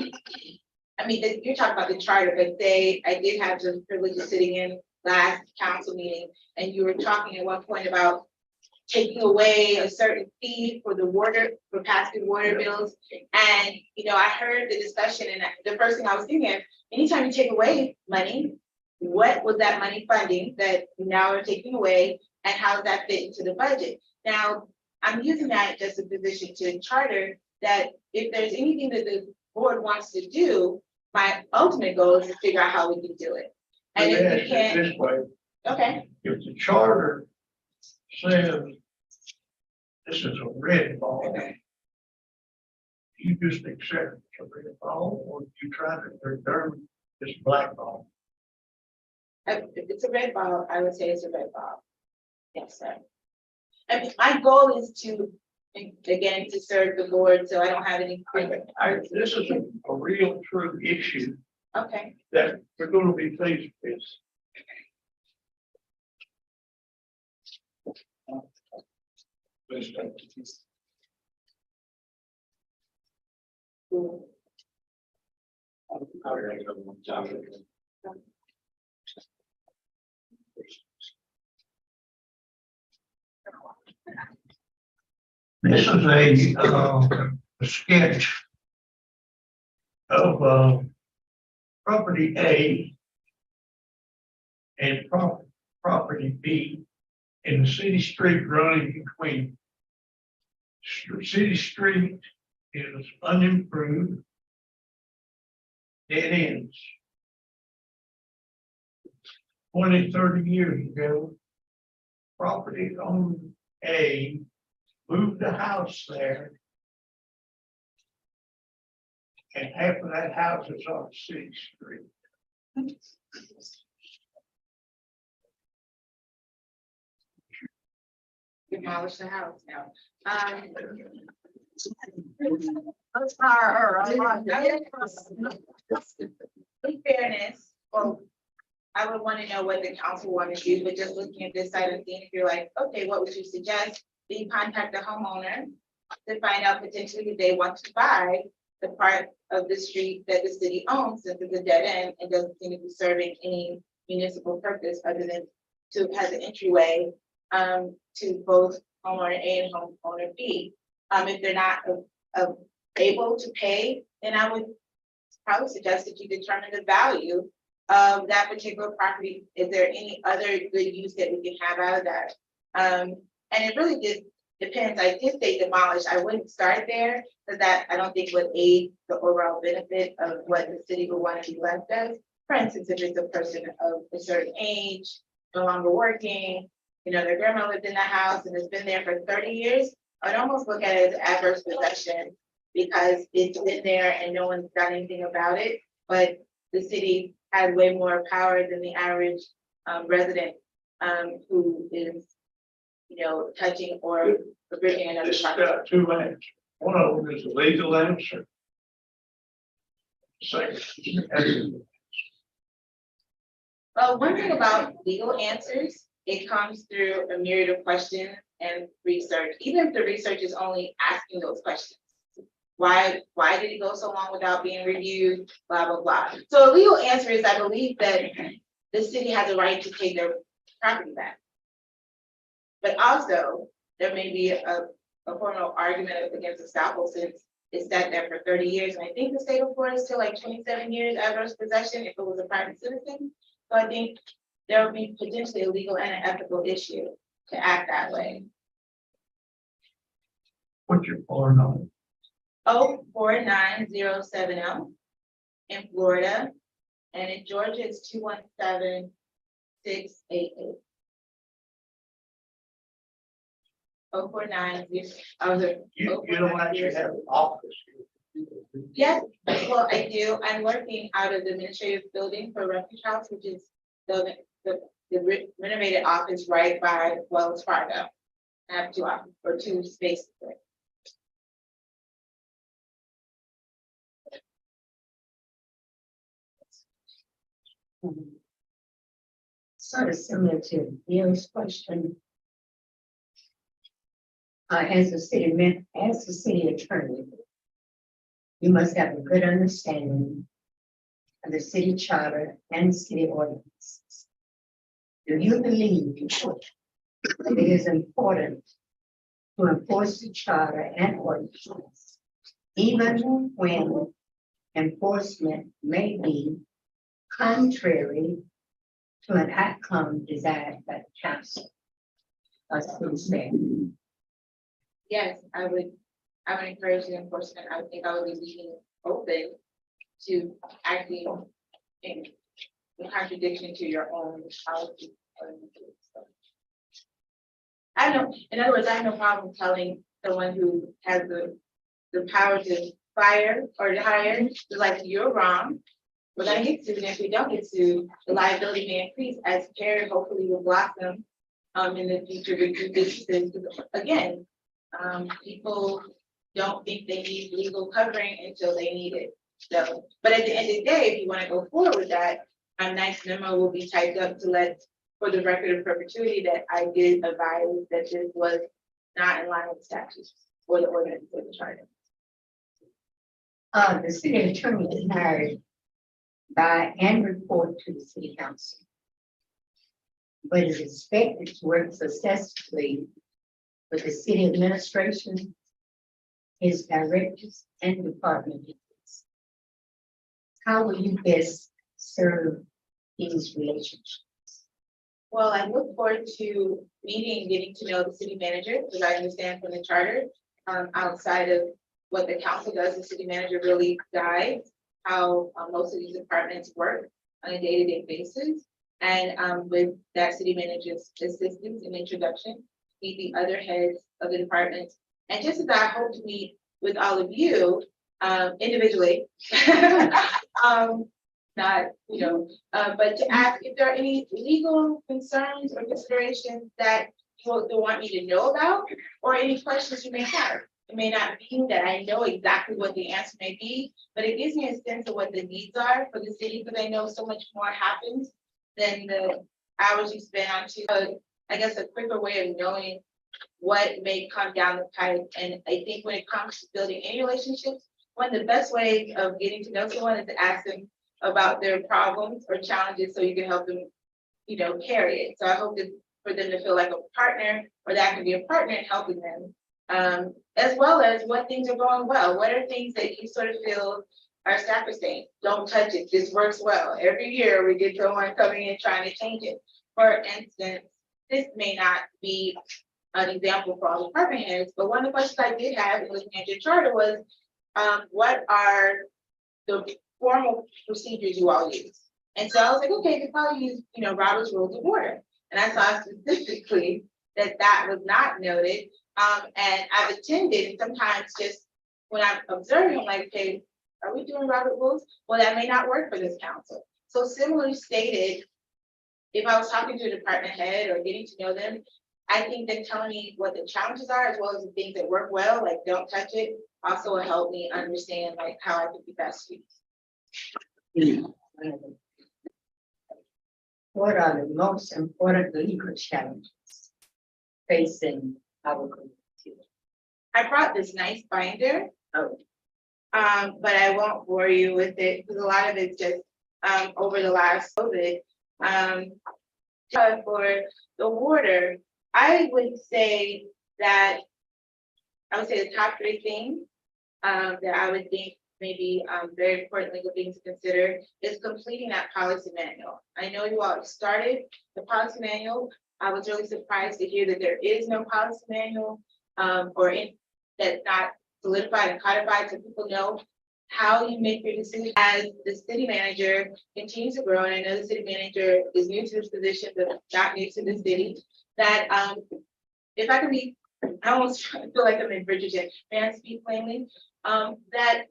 I mean, you're talking about the charter, but say I did have the privilege of sitting in last council meeting, and you were talking at one point about taking away a certain fee for the water, for passing water bills. And, you know, I heard the discussion, and the first thing I was thinking, anytime you take away money, what was that money funding that you now are taking away, and how does that fit into the budget? Now, I'm using that just a position to charter that if there's anything that the board wants to do, my ultimate goal is to figure out how we can do it. And if we can, This way, okay, if the charter says this is a red ball, you just accept it's a red ball, or you try to determine this black ball. if it's a red ball, I would say it's a red ball. Yes, sir. I mean, my goal is to, again, to serve the board, so I don't have any. This is a real true issue Okay, that we're gonna be faced with. cool. This is a sketch of property A and property B in the city street running between. City street is unimproved, dead ends. 20, 30 years ago, property owned A, move the house there. And half of that house is on City Street. Demolish the house now. Let's hire her. I like that. In fairness, well, I would want to know what the council wanted to do, but just looking at this side of things, if you're like, okay, what would you suggest? Then you contact the homeowner to find out potentially if they want to buy the part of the street that the city owns, since it's a dead end and doesn't seem to be serving any municipal purpose other than to has an entryway to both homeowner A and homeowner B. If they're not able to pay, then I would probably suggest that you determine the value of that particular property. Is there any other good use that we can have out of that? And it really just depends. I did say demolish. I wouldn't start there because that I don't think would aid the overall benefit of what the city would want to be left as. For instance, if it's a person of a certain age, no longer working, you know, their grandma lived in the house and has been there for 30 years, I'd almost look at it as adverse possession because it's been there and no one's done anything about it. But the city has way more power than the average resident who is, you know, touching or breaking another This property. got two answers. One of them is a legal answer. Second. Well, one thing about legal answers, it comes through a myriad of questions and research, even if the research is only asking those questions. Why did it go so long without being reviewed? Blah, blah, blah. So a legal answer is, I believe that the city has a right to take their property back. But also, there may be a formal argument against estoppel since it sat there for 30 years. And I think the state of Florida is still like 27 years adverse possession if it was a private citizen. So I think there would be potentially a legal and an ethical issue to act that way. What's your phone number? 049070 in Florida, and in Georgia it's 217688. 0490. You don't actually have an office. Yes, well, I do. I'm working out of the administrative building for Refuge House, which is the renovated office right by Wells Fargo. I have two offices or two spaces there. Sort of similar to Neil's question. As a city attorney, you must have a good understanding of the city charter and city ordinances. Do you believe that it is important to enforce the charter and ordinances, even when enforcement may be contrary to an outcome desired by the council? Yes, I would encourage the enforcement. I would think I would be leaving open to acting in contradiction to your own policy. I know, in other words, I have no problem telling someone who has the power to fire or to hire, like, you're wrong. We're gonna get sued, and if we don't get sued, the liability may increase as Perry hopefully will blossom in the future with new businesses. Again, people don't think they need legal covering until they need it. So, but at the end of the day, if you want to go forward with that, a nice memo will be typed up to let, for the record of perpetuity, that I did advise that this was not in line with statutes or the ordinance or the charter. The city attorney is hired by and report to the city council, but is expected to work successfully with the city administration, his directors, and department heads. How will you best serve these relationships? Well, I look forward to meeting and getting to know the city manager, because I understand from the charter, outside of what the council does, the city manager really guides how most of these departments work on a day-to-day basis. And with that city manager's assistance and introduction, meet the other heads of the departments. And just as I hope to meet with all of you, individually. Not, but to ask if there are any legal concerns or considerations that you want me to know about, or any questions you may have. It may not be that I know exactly what the answer may be, but it gives me a sense of what the needs are for the city, because I know so much more happens than the hours you spend on I guess a quicker way of knowing what may come down the pipe. And I think when it comes to building any relationships, one of the best ways of getting to know someone is to ask them about their problems or challenges so you can help them, carry it. So I hope that for them to feel like a partner, or that can be a partner in helping them. As well as what things are going well. What are things that you sort of feel our staff is saying, don't touch it, this works well. Every year we get someone coming in trying to change it. For instance, this may not be an example for all department heads, but one of the questions I did have in looking at your charter was, what are the formal procedures you all use? And so I was like, okay, they probably use, Robert's Rules of Order. And I saw specifically that was not noted. And I've attended, and sometimes just when I'm observing, I'm like, okay, are we doing Robert rules? Well, that may not work for this council. So similarly stated, if I was talking to a department head or getting to know them, I think that telling me what the challenges are, as well as the things that work well, like don't touch it, also will help me understand like how I could be best used. What are the most important legal challenges facing our community? I brought this nice binder. Oh. But I won't bore you with it because a lot of it's just over the last COVID. For the water, I would say the top 3 things that I would think maybe very important legal things to consider is completing that policy manual. I know you all have started the policy manual. I was really surprised to hear that there is no policy manual that's not solidified and codified, so people know how you make your decision. As the city manager continues to grow, and I know the city manager is new to this position, but not new to the city, that if I can be, I almost feel like I'm in Bridgerton, may I speak plainly? That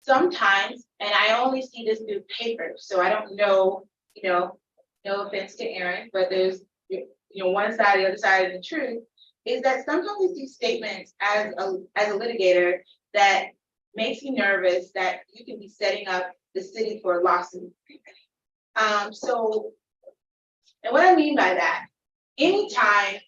sometimes, and I only see this through paper, so I don't know, no offense to Aaron, but there's, one side, the other side of the truth, is that sometimes we see statements as a litigator that makes me nervous that you can be setting up the city for a lawsuit. So, and what I mean by that, anytime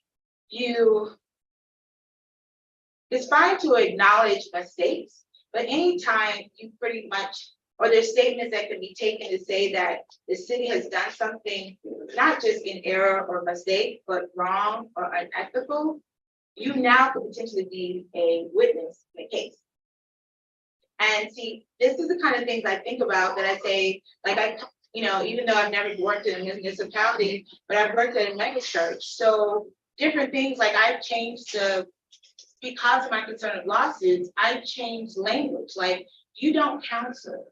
it's fine to acknowledge mistakes, but anytime you pretty much, or there's statements that can be taken to say that the city has done something, not just in error or mistake, but wrong or unethical, you now could potentially be a witness in a case. And see, this is the kind of things I think about that I say, like even though I've never worked in a municipality, but I've worked at a mega church. So different things, like I've changed because of my concern of lawsuits, I've changed language. Like, you don't counsel,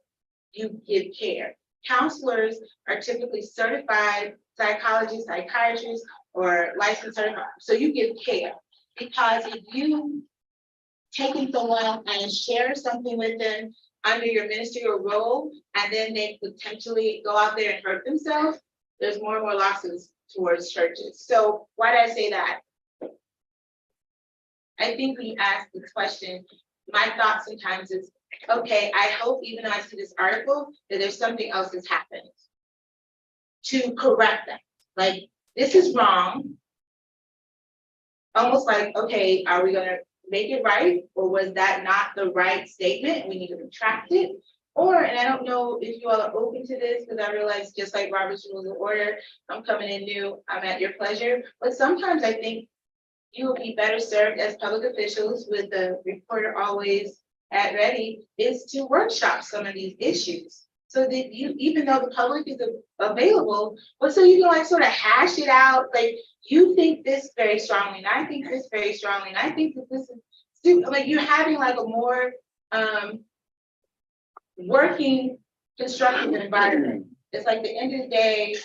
you give care. Counselors are typically certified psychologists, psychiatrists, or licensed certified. So you give care, because if you taking someone and share something with them under your ministerial role, and then they potentially go out there and hurt themselves, there's more and more lawsuits towards churches. So why did I say that? I think when you ask this question, my thought sometimes is, okay, I hope even though I see this article, that there's something else that's happened to correct that. Like, this is wrong. Almost like, okay, are we gonna make it right? Or was that not the right statement? We need to retract it. Or, and I don't know if you all are open to this, because I realize just like Robert's Rules of Order, I'm coming in new, I'm at your pleasure. But sometimes I think you will be better served as public officials, with the reporter always at ready, is to workshop some of these issues. So that you, even though the public is available, but so you can like sort of hash it out, like you think this very strongly, and I think this very strongly, and I think that this is stupid. Like, you're having like a more working, constructive environment. It's like, the end of the day,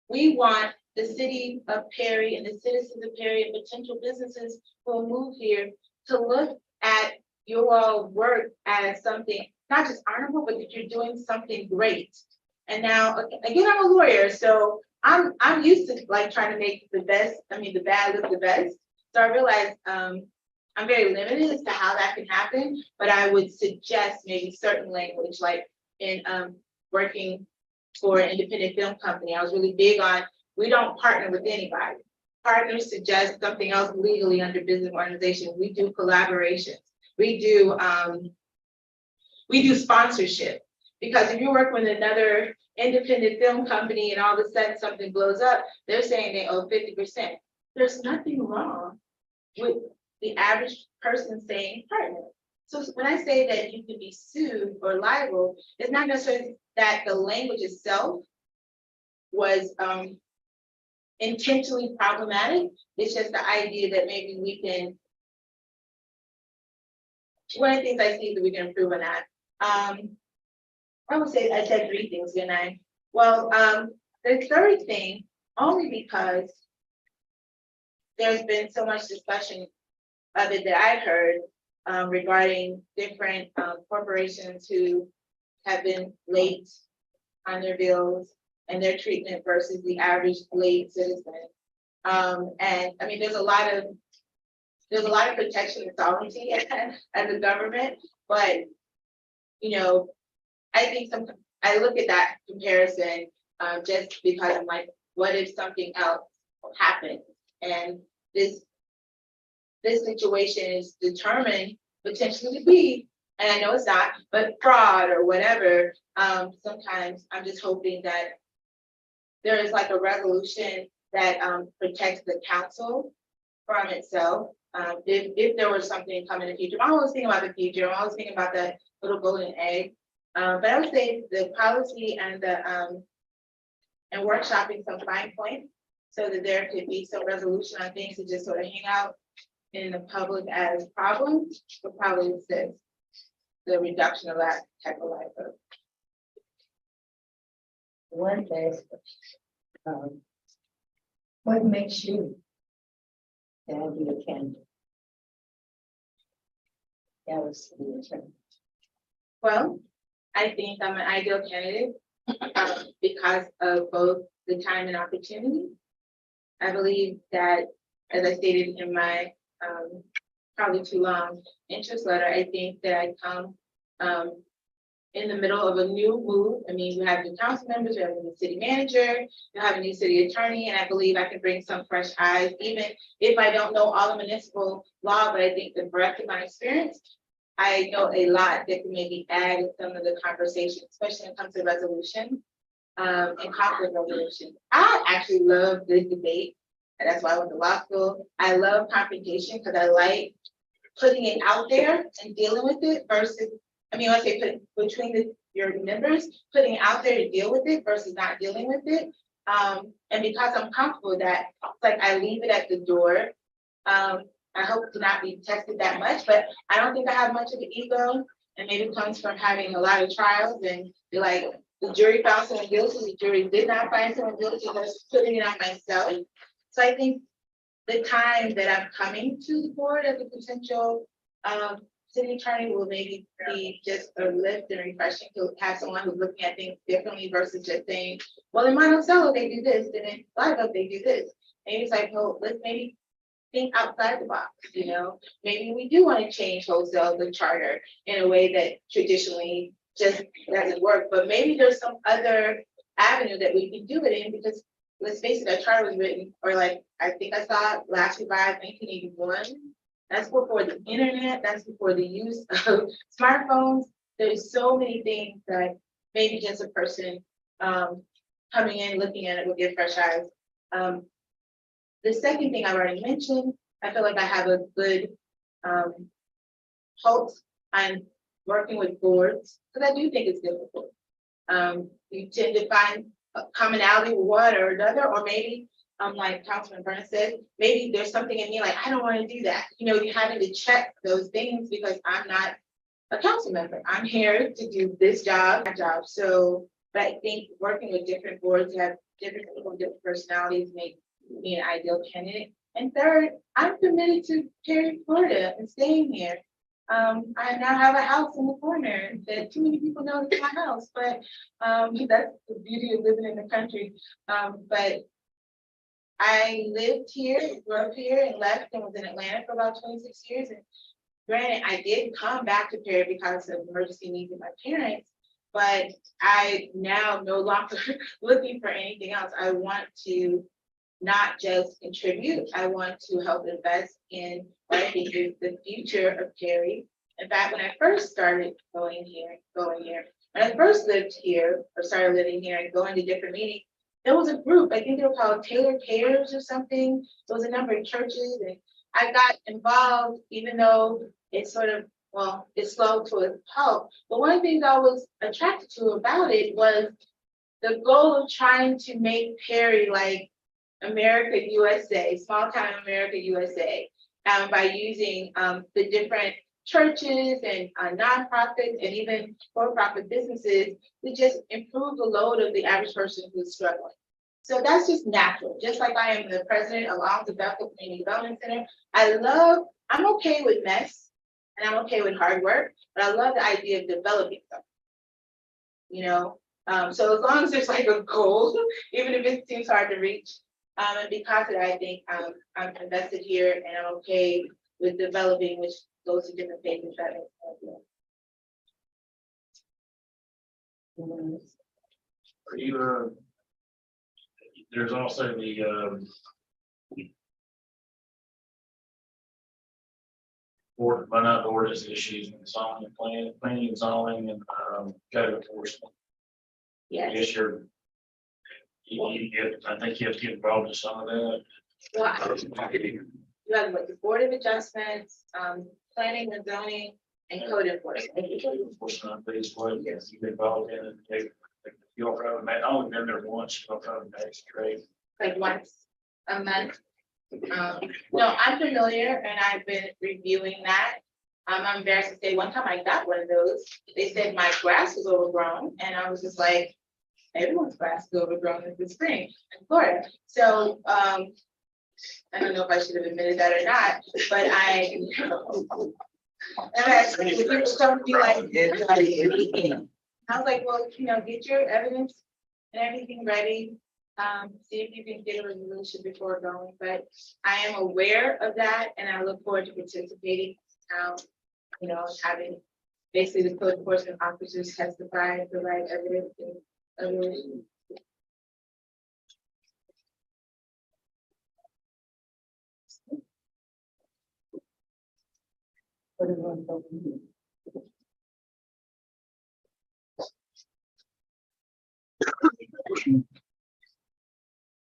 we want the city of Perry and the citizens of Perry and potential businesses who will move here to look at your all work as something, not just honorable, but that you're doing something great. And now, again, I'm a lawyer, so I'm used to like trying to make the best, the bad look the best. So I realized, I'm very limited as to how that can happen, but I would suggest maybe certain language, like in, working for an independent film company. I was really big on, we don't partner with anybody. Partners suggest something else legally under business organization. We do collaborations. We do sponsorship. Because if you work with another independent film company and all of a sudden something blows up, they're saying they owe 50%. There's nothing wrong with the average person saying partner. So when I say that you can be sued or liable, it's not necessarily that the language itself was intentionally problematic. It's just the idea that maybe we can, one of the things I see that we can improve on that. I would say I said 3 things, didn't I? Well, the third thing, only because there's been so much discussion of it that I've heard regarding different corporations who have been late on their bills and their treatment versus the average late citizen. And I mean, there's a lot of protection and sovereignty as a government, but you know, I think I look at that comparison just because I'm like, what if something else happened and this situation is determined potentially to be, and I know it's not, but fraud or whatever. Sometimes I'm just hoping that there is like a resolution that protects the council from itself. If there was something coming in the future, I'm always thinking about the future. I'm always thinking about that little golden egg. But I would say the policy and the and workshopping some fine points so that there could be some resolution on things to just sort of hang out in the public as problems, but probably assist the reduction of that type of life. One last question. What makes you the ideal candidate? That was the attorney. Well, I think I'm an ideal candidate because of both the time and opportunity. I believe that, as I stated in my probably too long interest letter, I think that I come in the middle of a new move. I mean, we have new council members, we have a new city manager, we have a new city attorney, and I believe I can bring some fresh eyes, even if I don't know all the municipal law, but I think the breadth of my experience, I know a lot that can maybe add in some of the conversation, especially when it comes to resolution and conflict resolution. I actually love this debate, and that's why I went to law school. I love confrontation because I like putting it out there and dealing with it versus, I mean, let's say put between your members, putting it out there to deal with it versus not dealing with it. And because I'm comfortable with that, it's like I leave it at the door. I hope to not be tested that much, but I don't think I have much of an ego, and maybe it comes from having a lot of trials and be like, the jury found someone guilty, the jury did not find someone guilty, just putting it on myself. So I think the time that I'm coming to the board as a potential city attorney will maybe be just a lift and refreshing to have someone who's looking at things differently versus just saying, well, in Monticello they do this, and in Live Oak they do this. Maybe it's like, well, let's maybe think outside the box, you know? Maybe we do want to change wholesale the charter in a way that traditionally just doesn't work, but maybe there's some other avenue that we can do it in, because let's face it, our charter was written, or like, I think I saw it last revised 1981. That's before the internet, that's before the use of smartphones. There's so many things that maybe just a person coming in, looking at it will get fresh eyes. The second thing I've already mentioned, I feel like I have a good hope on working with boards, because I do think it's difficult. You tend to find a commonality with one or another, or maybe, like Councilman Burns said, maybe there's something in me like, I don't want to do that. You know, you're having to check those things because I'm not a council member. I'm here to do this job, my job. So But I think working with different boards, have different people, different personalities, make me an ideal candidate. And third, I'm committed to Perry, Florida and staying here. I now have a house in the corner that too many people know it's my house, but that's the beauty of living in the country. But I lived here, grew up here and left and was in Atlanta for about 26 years. And granted, I did come back to Perry because of emergency needs of my parents, but I now no longer looking for anything else. I want to not just contribute, I want to help invest in what I think is the future of Perry. In fact, when I first started going here, when I first lived here or started living here and going to different meetings, there was a group, I think they were called Taylor Cares or something. There was a number of churches and I got involved, even though it's sort of, well, it's slow to a halt. But one of the things I was attracted to about it was the goal of trying to make Perry like America USA, small town America USA, by using the different churches and nonprofits and even for-profit businesses to just improve the load of the average person who's struggling. So that's just natural. Just like I am the president along the Bethel Community Development Center, I'm okay with mess and I'm okay with hard work, but I love the idea of developing something. You know, so as long as there's like a goal, even if it seems hard to reach, and because of that, I think I'm invested here and I'm okay with developing, which goes to different phases. That Are you, there's also the, not ordinance issues and zoning, planning and zoning and, code enforcement. I yes. guess I think you have to get involved in some of that. Well, you have the Board of Adjustments, planning and zoning, and code enforcement. Code enforcement, is what you get involved in, and you'll probably, I only been there once, you'll probably magistrate. Like once a month. No, I'm familiar and I've been reviewing that. I'm embarrassed to say one time I got one of those. They said my grass was overgrown and I was just like, everyone's grass is overgrown in the spring in Florida. So I don't know if I should have admitted that or not, but I was like, well, you know, get your evidence and everything ready. See if you can get a resolution before going, but I am aware of that and I look forward to participating. You know, having basically the code enforcement officers testify, provide evidence and other issues.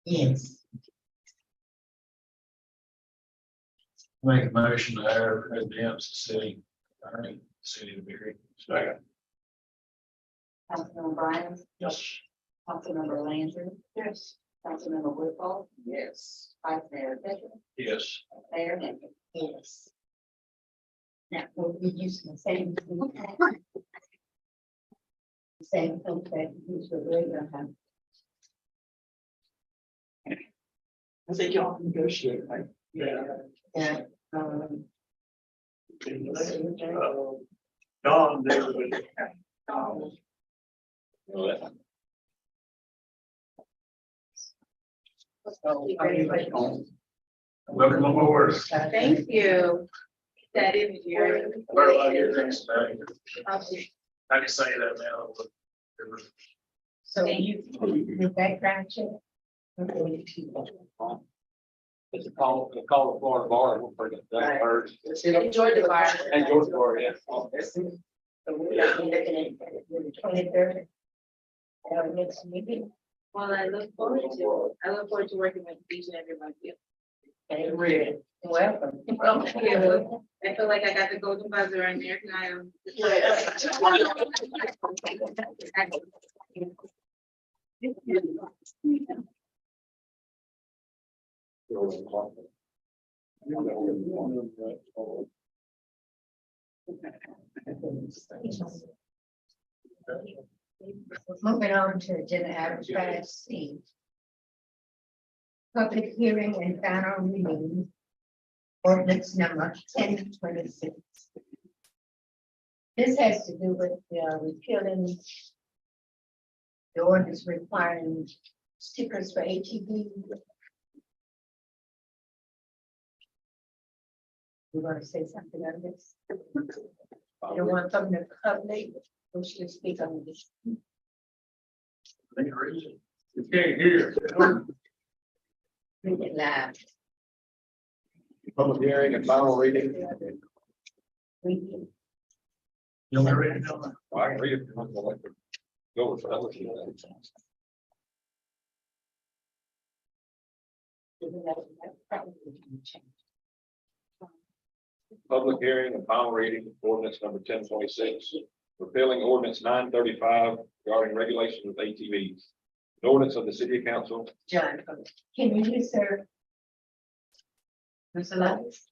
Yes. Make a motion to hire President City Attorney, City of Berry. Second. Councilmember Bryan, Yes. Councilmember Landry, Yes. Councilmember Woodhull, Yes. Vice Mayor Becker, Yes. Mayor Henry. Yes. Now, we'll be using the same. Same thing that you should really have. I think y'all can negotiate, right? Yeah. Yeah. Don there, but Welcome aboard. Thank you. That is your. Where do I get things today? Okay. I can say that now. So you, the background check. Okay. It's a call the Florida bar. We'll bring it down first. Enjoy the bar. And George Bar, yeah. So we are looking at the 23rd. Our next meeting. Well, I look forward to working with each and every one of you. And we're welcome. Thank you. I feel like I got the golden buzzer on American Idol. Moving on to agenda item 5C. Public hearing and final reading. Ordinance number 1026. This has to do with repealing the ordinance requiring stickers for ATV. You want to say something on this? You don't want something to public, we should speak on this. You can't hear. Read it loud. Public hearing and final reading. Read it. You want me to read it? Don't Well, I can read it. Go with that. Public hearing and final reading, ordinance number 1026, repealing ordinance 935 regarding regulations of ATVs. An ordinance of the city council. John, can you hear, sir? Mr. Lewis?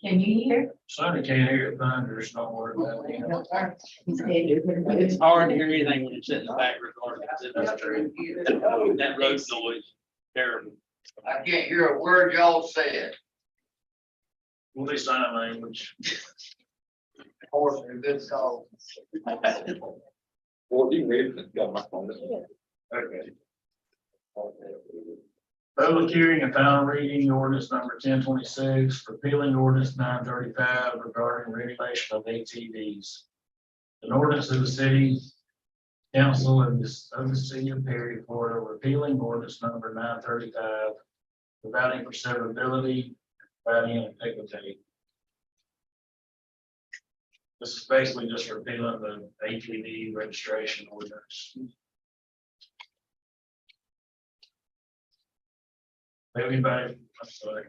Can you hear? Sonny can't hear it, thunders, don't worry about it. He said you're gonna do It's it. hard to hear anything when it's in the back regardless. That's true. That road noise, terrible. I can't hear a word y'all said. We'll do sign language. Horse and good call. Well, you can read it. It's got my phone. Okay. Public hearing and final reading ordinance number 1026, repealing ordinance 935 regarding regulation of ATVs. An ordinance of the city council of the city of Perry, Florida, repealing ordinance number 935, providing for severability, providing an equity. This is basically just repealing the ATV registration ordinance. Anybody, I'm sorry.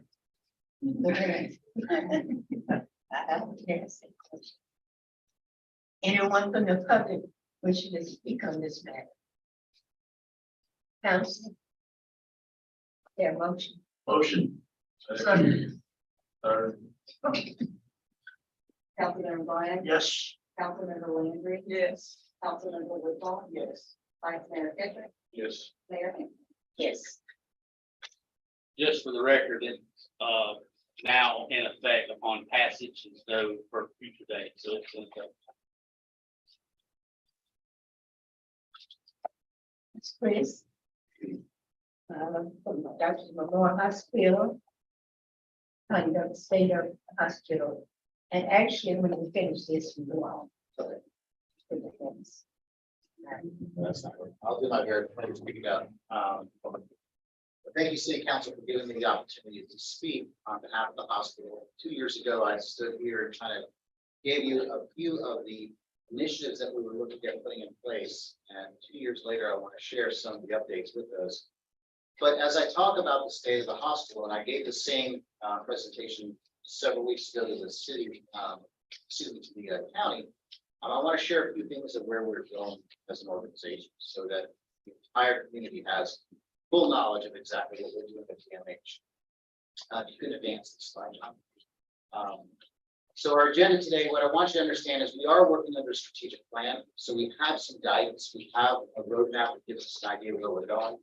Yes. Anyone from the public wishing to speak on this matter? Council? Their motion. Motion. Second. Third. Councilmember Bryant? Yes. Councilmember Landry? Yes. Councilmember Woodall? Yes. Vice Mayor Fisher? Yes. Mayor Hill? Yes. Just for the record, it's now in effect upon passage and so for future dates. So it's in effect. It's Chris. From Dr. Memorial Hospital. Kind of state of hospital. And actually, when we finish this, we go on. For the things. That's not right. I'll do my very best to speak it up. But thank you, City Council, for giving me the opportunity to speak on behalf of the hospital. 2 years ago, I stood here and kind of gave you a few of the initiatives that we were looking at putting in place. And 2 years later, I want to share some of the updates with those. But as I talk about the state of the hospital, and I gave the same presentation several weeks ago to the city, to the county, I want to share a few things of where we're going as an organization so that the entire community has full knowledge of exactly what we're doing at TMH. You can advance this slide, John. So our agenda today, what I want you to understand is we are working under a strategic plan. So we have some guidance. We have a roadmap that gives us an idea where we're going.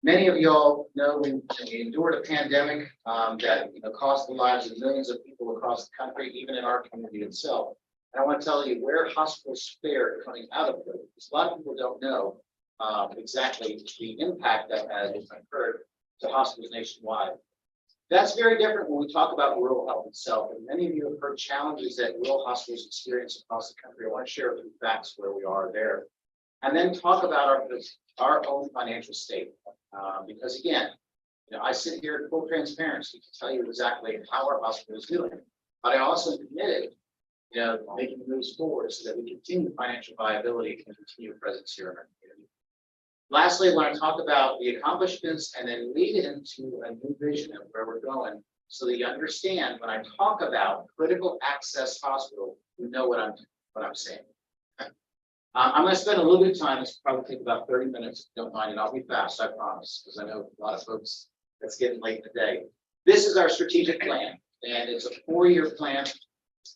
Many of y'all know we endured a pandemic that cost the lives of millions of people across the country, even in our community itself. And I want to tell you where hospitals fared coming out of it. Because a lot of people don't know exactly the impact that has occurred to hospitals nationwide. That's very different when we talk about rural health itself. And many of you have heard challenges that rural hospitals experience across the country. I want to share a few facts where we are there. And then talk about our own financial state. Because again, I sit here in full transparency to tell you exactly how our hospital is doing. But I also committed, making moves forward so that we continue financial viability and continue presence here in our community. Lastly, I want to talk about the accomplishments and then lead into a new vision of where we're going so that you understand when I talk about critical access hospital, you know what I'm saying. I'm going to spend a little bit of time. This will probably take about 30 minutes, if you don't mind, and I'll be fast, I promise, because I know a lot of folks, it's getting late in the day. This is our strategic plan, and it's a 4-year plan.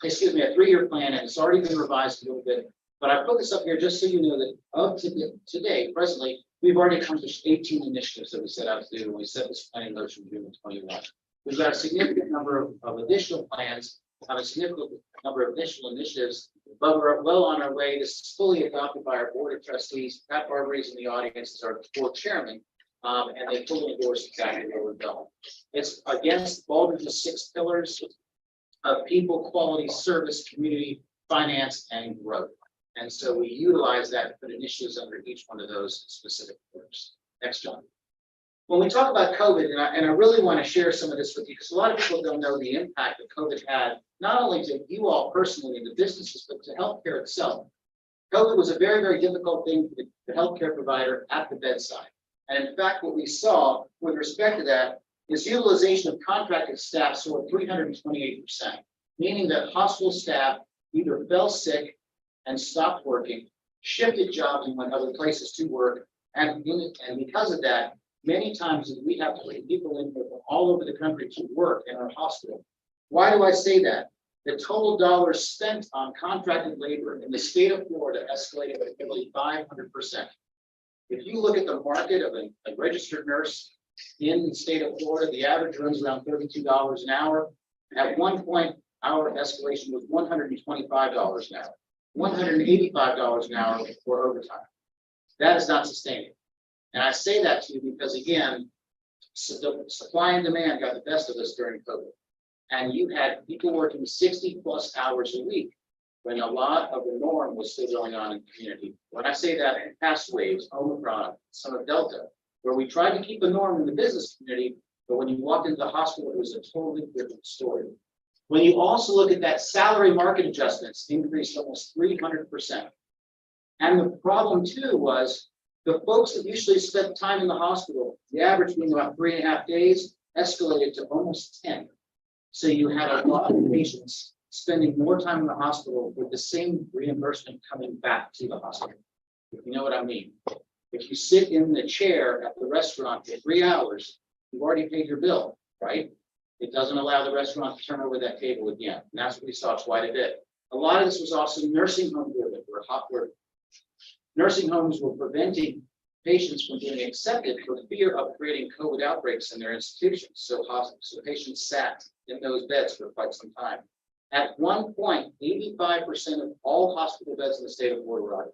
excuse me, a 3-year plan, and it's already been revised a little bit. But I put this up here just so you know that today, presently, we've already accomplished 18 initiatives that we set out to do when we set this planning motion in June of 21. We've got a significant number of additional plans, have a significant number of additional initiatives, but we're well on our way. This is fully adopted by our board of trustees. Pat Barber is in the audience as our board chairman, and they fully endorse exactly where we're going. It's against Baldridge's 6 pillars of people, quality, service, community, finance, and growth. And so we utilize that to put initiatives under each one of those specific pillars. Next, John. When we talk about COVID, and I really want to share some of this with you, because a lot of people don't know the impact that COVID had, not only to you all personally in the businesses, but to healthcare itself. COVID was a very, very difficult thing for the healthcare provider at the bedside. And in fact, what we saw with respect to that is utilization of contracted staff soared 328%, meaning that hospital staff either fell sick and stopped working, shifted jobs and went other places to work. And because of that, many times we have to bring people in from all over the country to work in our hospital. Why do I say that? The total dollars spent on contracted labor in the state of Florida escalated by nearly 500%. If you look at the market of a registered nurse in the state of Florida, the average runs around $32 an hour. At one point, our escalation was $125 an hour, $185 an hour for overtime. That is not sustainable. And I say that to you because, again, supply and demand got the best of us during COVID. And you had people working 60+ hours a week when a lot of the norm was still going on in the community. When I say that, in past waves, Omicron, some of Delta, where we tried to keep a norm in the business community, but when you walked into the hospital, it was a totally different story. When you also look at that, salary market adjustments increased almost 300%. And the problem too was the folks that usually spent time in the hospital, the average being about 3.5 days, escalated to almost 10. So you had a lot of patients spending more time in the hospital with the same reimbursement coming back to the hospital. If you know what I mean. If you sit in the chair at the restaurant for 3 hours, you've already paid your bill, right? It doesn't allow the restaurant to turn over that table again. And that's what we saw quite a bit. A lot of this was also nursing home driven, where nursing homes were preventing patients from being accepted for fear of creating COVID outbreaks in their institutions. So patients sat in those beds for quite some time. At one point, 85% of all hospital beds in the state of Florida were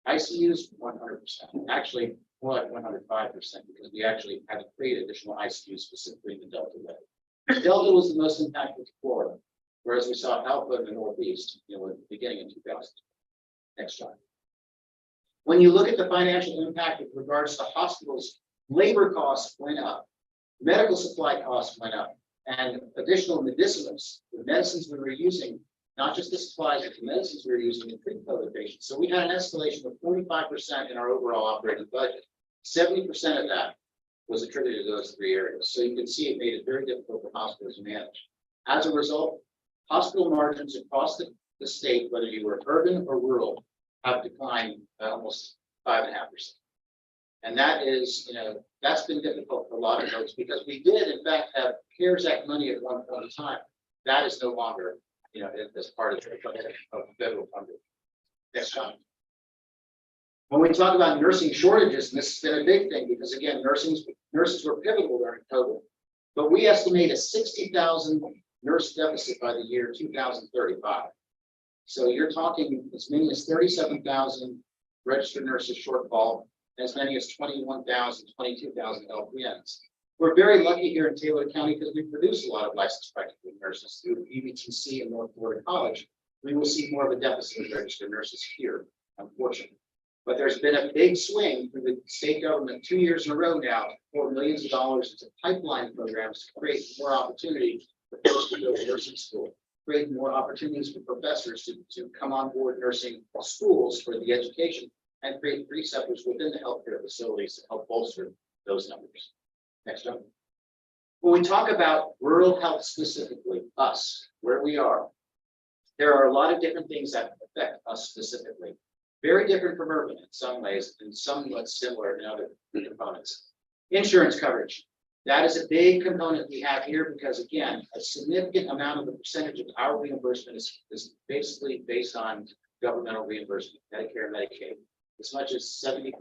ICUs, 100%. Actually, more like 105%, because we actually had to create additional ICUs specifically in the Delta bed. Delta was the most impacted to Florida, whereas we saw Alpha in the Northeast, at the beginning of 2000. Next slide. When you look at the financial impact with regards to hospitals, labor costs went up, medical supply costs went up, and additional medicinals, the medicines we were using, not just the supplies, but the medicines we were using to treat COVID patients. So we had an escalation of 45% in our overall operating budget. 70% of that was attributed to those 3 areas. So you can see it made it very difficult for hospitals to manage. As a result, hospital margins across the state, whether you were urban or rural, have declined by almost 5.5%. And that is, that's been difficult for a lot of folks because we did, in fact, have CARES Act money at one point in time. That is no longer, as part of federal funding. Next slide. When we talk about nursing shortages, and this has been a big thing because, again, nurses were pivotal during COVID, but we estimate a 60,000 nurse deficit by the year 2035. So you're talking as many as 37,000 registered nurses shortfall, as many as 21,000, 22,000 LPNs. We're very lucky here in Taylor County because we produce a lot of licensed practicing nurses through EVTC and North Florida College. We will see more of a deficit of registered nurses here, unfortunately. But there's been a big swing through the state government 2 years in a row now to pour millions of dollars into pipeline programs to create more opportunity for folks to go to nursing school, create more opportunities for professors to come on board nursing schools for the education, and create preceptors within the healthcare facilities to help bolster those numbers. Next one. When we talk about rural health specifically, us, where we are, there are a lot of different things that affect us specifically. Very different from urban in some ways, and somewhat similar in other components. Insurance coverage. That is a big component we have here because again, a significant amount of the percentage of our reimbursement is basically based on governmental reimbursement, Medicare and Medicaid, as much as 70%.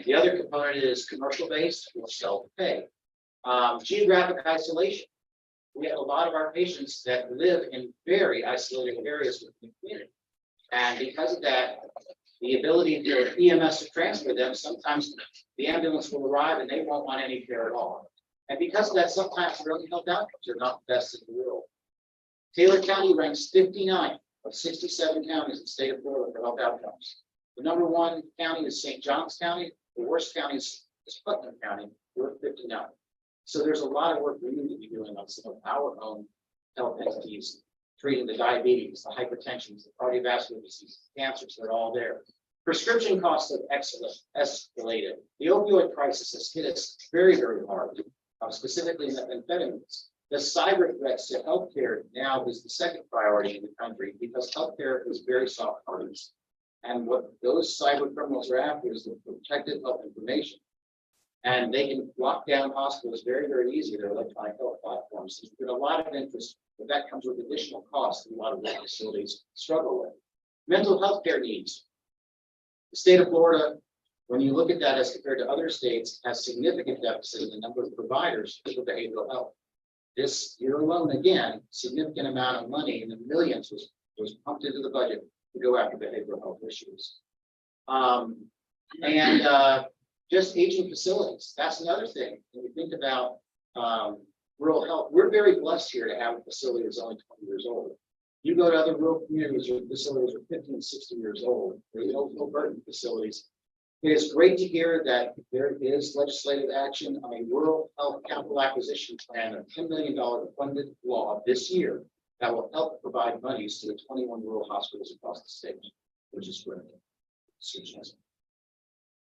The other component is commercial based or self-pay. Geographic isolation. We have a lot of our patients that live in very isolated areas within the community. And because of that, the ability for EMS to transfer them, sometimes the ambulance will arrive and they won't want any care at all. And because of that, sometimes early health outcomes are not the best in the world. Taylor County ranks 59 of 67 counties in the state of Florida for health outcomes. The number one county is St. Johns County. The worst county is Putnam County. We're 59. So there's a lot of work we need to be doing on some of our own health entities, treating the diabetes, the hypertension, the cardiovascular disease, cancers, they're all there. Prescription costs have escalated. The opioid crisis has hit us very, very hard, specifically methamphetamines. The cyber threats to healthcare now is the second priority in the country because healthcare is very soft targets. And what those cyber criminals are after is the protected health information. And they can lock down hospitals very, very easy. They're electronic health platforms. There's been a lot of interest, but that comes with additional costs that a lot of the facilities struggle with. Mental health care needs. The state of Florida, when you look at that as compared to other states, has significant deficit in the number of providers for behavioral health. This year alone, again, significant amount of money in the millions was pumped into the budget to go after behavioral health issues. Just aging facilities, that's another thing. When we think about rural health, we're very blessed here to have a facility that's only 20 years old. You go to other rural communities or facilities are 50 60 years old, or low burden facilities. It is great to hear that there is legislative action on a rural health capital acquisition plan of $10 million funded law this year that will help provide monies to the 21 rural hospitals across the state, which is great.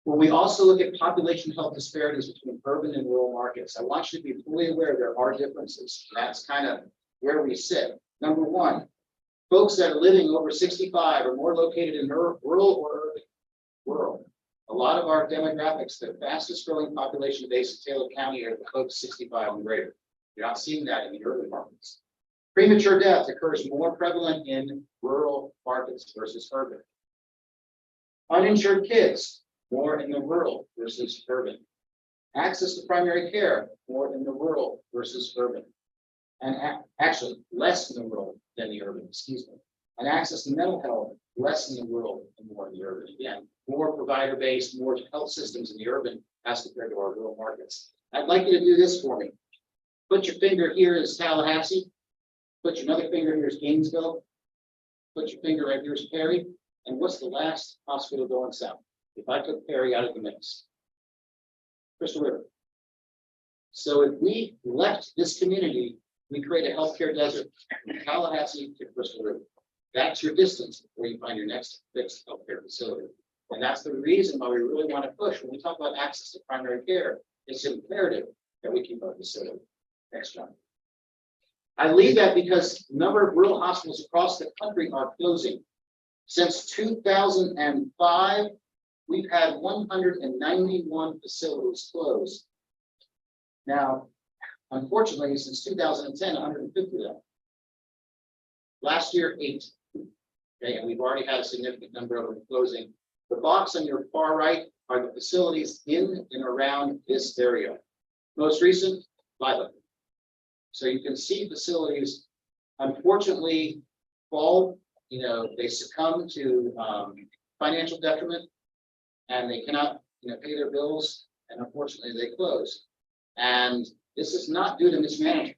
When we also look at population health disparities between urban and rural markets, I want you to be fully aware there are differences. That's kind of where we sit. Number one, folks that are living over 65 are more located in rural or urban. Rural. A lot of our demographics, the fastest growing population base in Taylor County are the folks 65 and greater. You're not seeing that in the urban markets. Premature death occurs more prevalent in rural markets versus urban. Uninsured kids, more in the rural versus urban. Access to primary care, more in the rural versus urban. And actually less in the rural than the urban, excuse me. And access to mental health, less in the rural and more in the urban. Again, more provider-based, more health systems in the urban as compared to our rural markets. I'd like you to do this for me. Put your finger here is Tallahassee. Put your other finger here is Gainesville. Put your finger right here is Perry. And what's the last hospital going south? If I took Perry out of the mix, Crystal River. So if we left this community, we create a healthcare desert from Tallahassee to Crystal River. That's your distance before you find your next fixed healthcare facility. And that's the reason why we really want to push when we talk about access to primary care. It's imperative that we keep our facility. Next one. I leave that because a number of rural hospitals across the country are closing. Since 2005, we've had 191 facilities closed. Now, unfortunately, since 2010, 150 of them. Last year, 8. Okay, and we've already had a significant number of them closing. The box on your far right are the facilities in and around this area. Most recent, Lilac. So you can see facilities, unfortunately, fall. They succumb to financial detriment, and they cannot, pay their bills, and unfortunately, they close. And this is not due to mismanagement.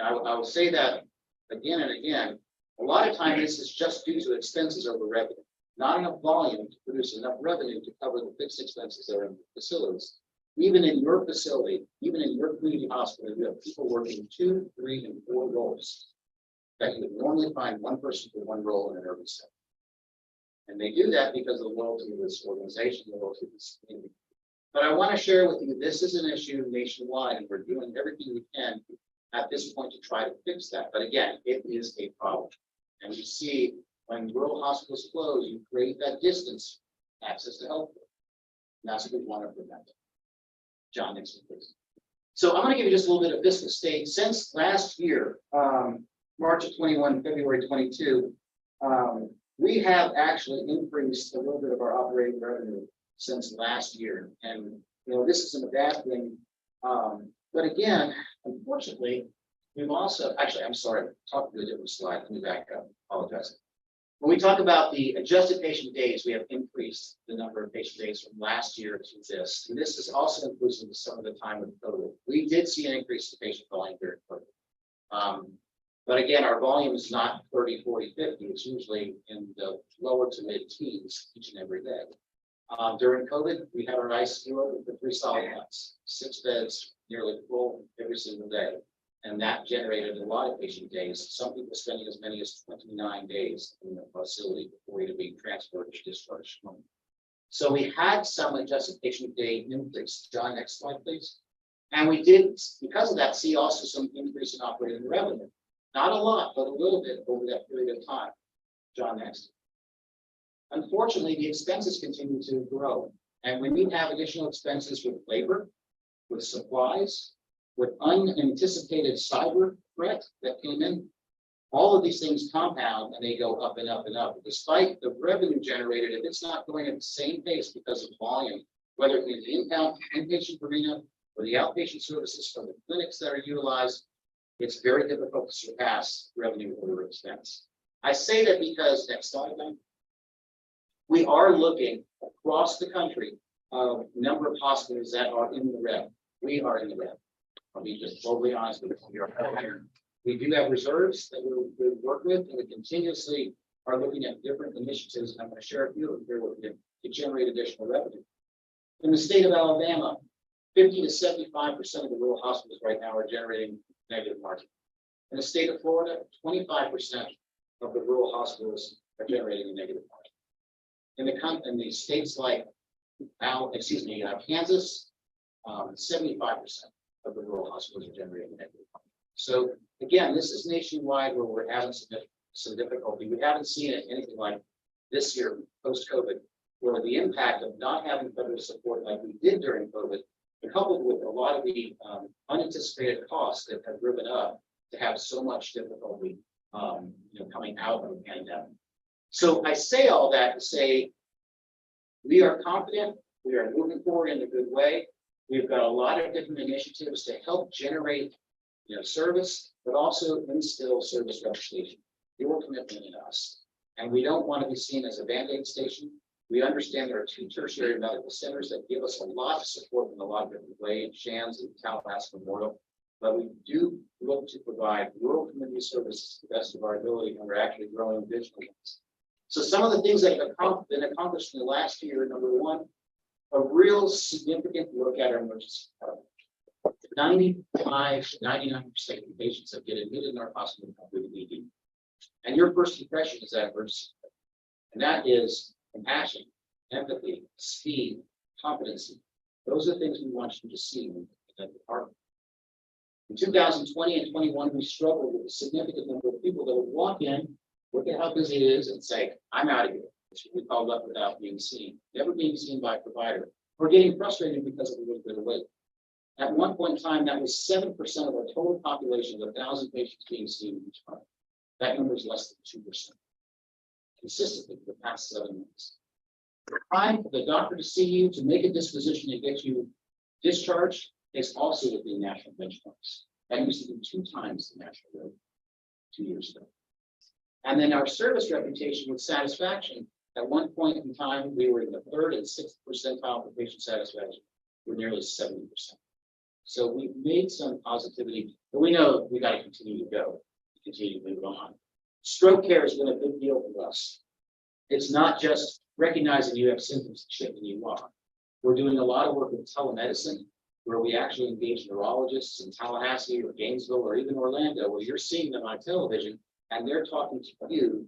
I will say that again and again. A lot of times, this is just due to expenses over revenue. Not enough volume to produce enough revenue to cover the fixed expenses that are in the facilities. Even in your facility, even in your community hospital, you have people working 2, 3, and 4 roles that you would normally find one person for one role in an urban setting. And they do that because of the loyalty of this organization, the loyalty of this community. But I want to share with you, this is an issue nationwide, and we're doing everything we can at this point to try to fix that. But again, it is a problem. And you see, when rural hospitals close, you create that distance, access to health care. And that's what we want to prevent. John, next one, please. So I'm gonna give you just a little bit of fiscal state. Since last year, March of 21, February 22, we have actually increased a little bit of our operating revenue since last year. And, this isn't a bad thing. But again, unfortunately, we've also, actually, I'm sorry, talk to a different slide. Let me back up. Apologize. When we talk about the adjusted patient days, we have increased the number of patient days from last year to this. And this is also inclusive of some of the time with COVID. We did see an increase in patient volume during COVID. But again, our volume is not 30, 40, 50. It's usually in the lower to mid teens each and every day. During COVID, we had our ICU open for 3 solid months, 6 beds, nearly full every single day. And that generated a lot of patient days. Some people spending as many as 29 days in the facility before either being transferred or discharged home. So we had some adjusted patient day increase. John, next slide, please. And we did, because of that, see also some increase in operating revenue. Not a lot, but a little bit over that period of time. John, next. Unfortunately, the expenses continue to grow, and when we have additional expenses with labor, with supplies, with unanticipated cyber threat that came in, all of these things compound and they go up and up and up. Despite the revenue generated, if it's not going at the same pace because of volume, whether it be the inpatient arena or the outpatient services from the clinics that are utilized, it's very difficult to surpass revenue over expense. I say that because, next slide, then, we are looking across the country of number of hospitals that are in the red. We are in the red. I'll be just totally honest with you. We do have reserves that we work with, and we continuously are looking at different initiatives. And I'm going to share a few of them here with you to generate additional revenue. In the state of Alabama, 50 to 75% of the rural hospitals right now are generating negative margin. In the state of Florida, 25% of the rural hospitals are generating a negative margin. In the states like Kansas, 75% of the rural hospitals are generating a negative margin. So again, this is nationwide where we're having some difficulty. We haven't seen anything like this year post-COVID, where the impact of not having federal support like we did during COVID, coupled with a lot of the unanticipated costs that have driven up to have so much difficulty, coming out of the pandemic. So I say all that to say we are confident, we are moving forward in a good way. We've got a lot of different initiatives to help generate, service, but also instill service reputation, your commitment in us. And we don't want to be seen as a Band-Aid station. We understand there are 2 tertiary medical centers that give us a lot of support in a lot of different ways, Shands and Tallahassee Memorial. But we do look to provide rural community services to the best of our ability, and we're actually growing digitally. So some of the things that have been accomplished in the last year, number one, a real significant look at our emergency department. 95 to 99% of patients that get admitted in our hospital with ED. And your first impression is that emergency. And that is compassion, empathy, speed, competency. Those are things we want you to see in that department. In 2020 and 21, we struggled with a significant number of people that would walk in, look at how busy it is, and say, I'm out of here. It's what we called up without being seen, never being seen by a provider, or getting frustrated because of a little bit of wait. At one point in time, that was 7% of our total population of 1,000 patients being seen each month. That number is less than 2%. Consistently for the past 7 months. The time for the doctor to see you, to make a disposition and get you discharged, is also within national benchmarks. That used to be 2 times the national rate 2 years ago. And then our service reputation with satisfaction, at one point in time, we were in the 3rd and 6th percentile for patient satisfaction. We're nearly 70%. So we've made some positivity, but we know we got to continue to go, continue to move on. Stroke care has been a big deal for us. It's not just recognizing you have symptoms and shifting you off. We're doing a lot of work with telemedicine, where we actually engage neurologists in Tallahassee or Gainesville or even Orlando, where you're seeing them on television and they're talking to you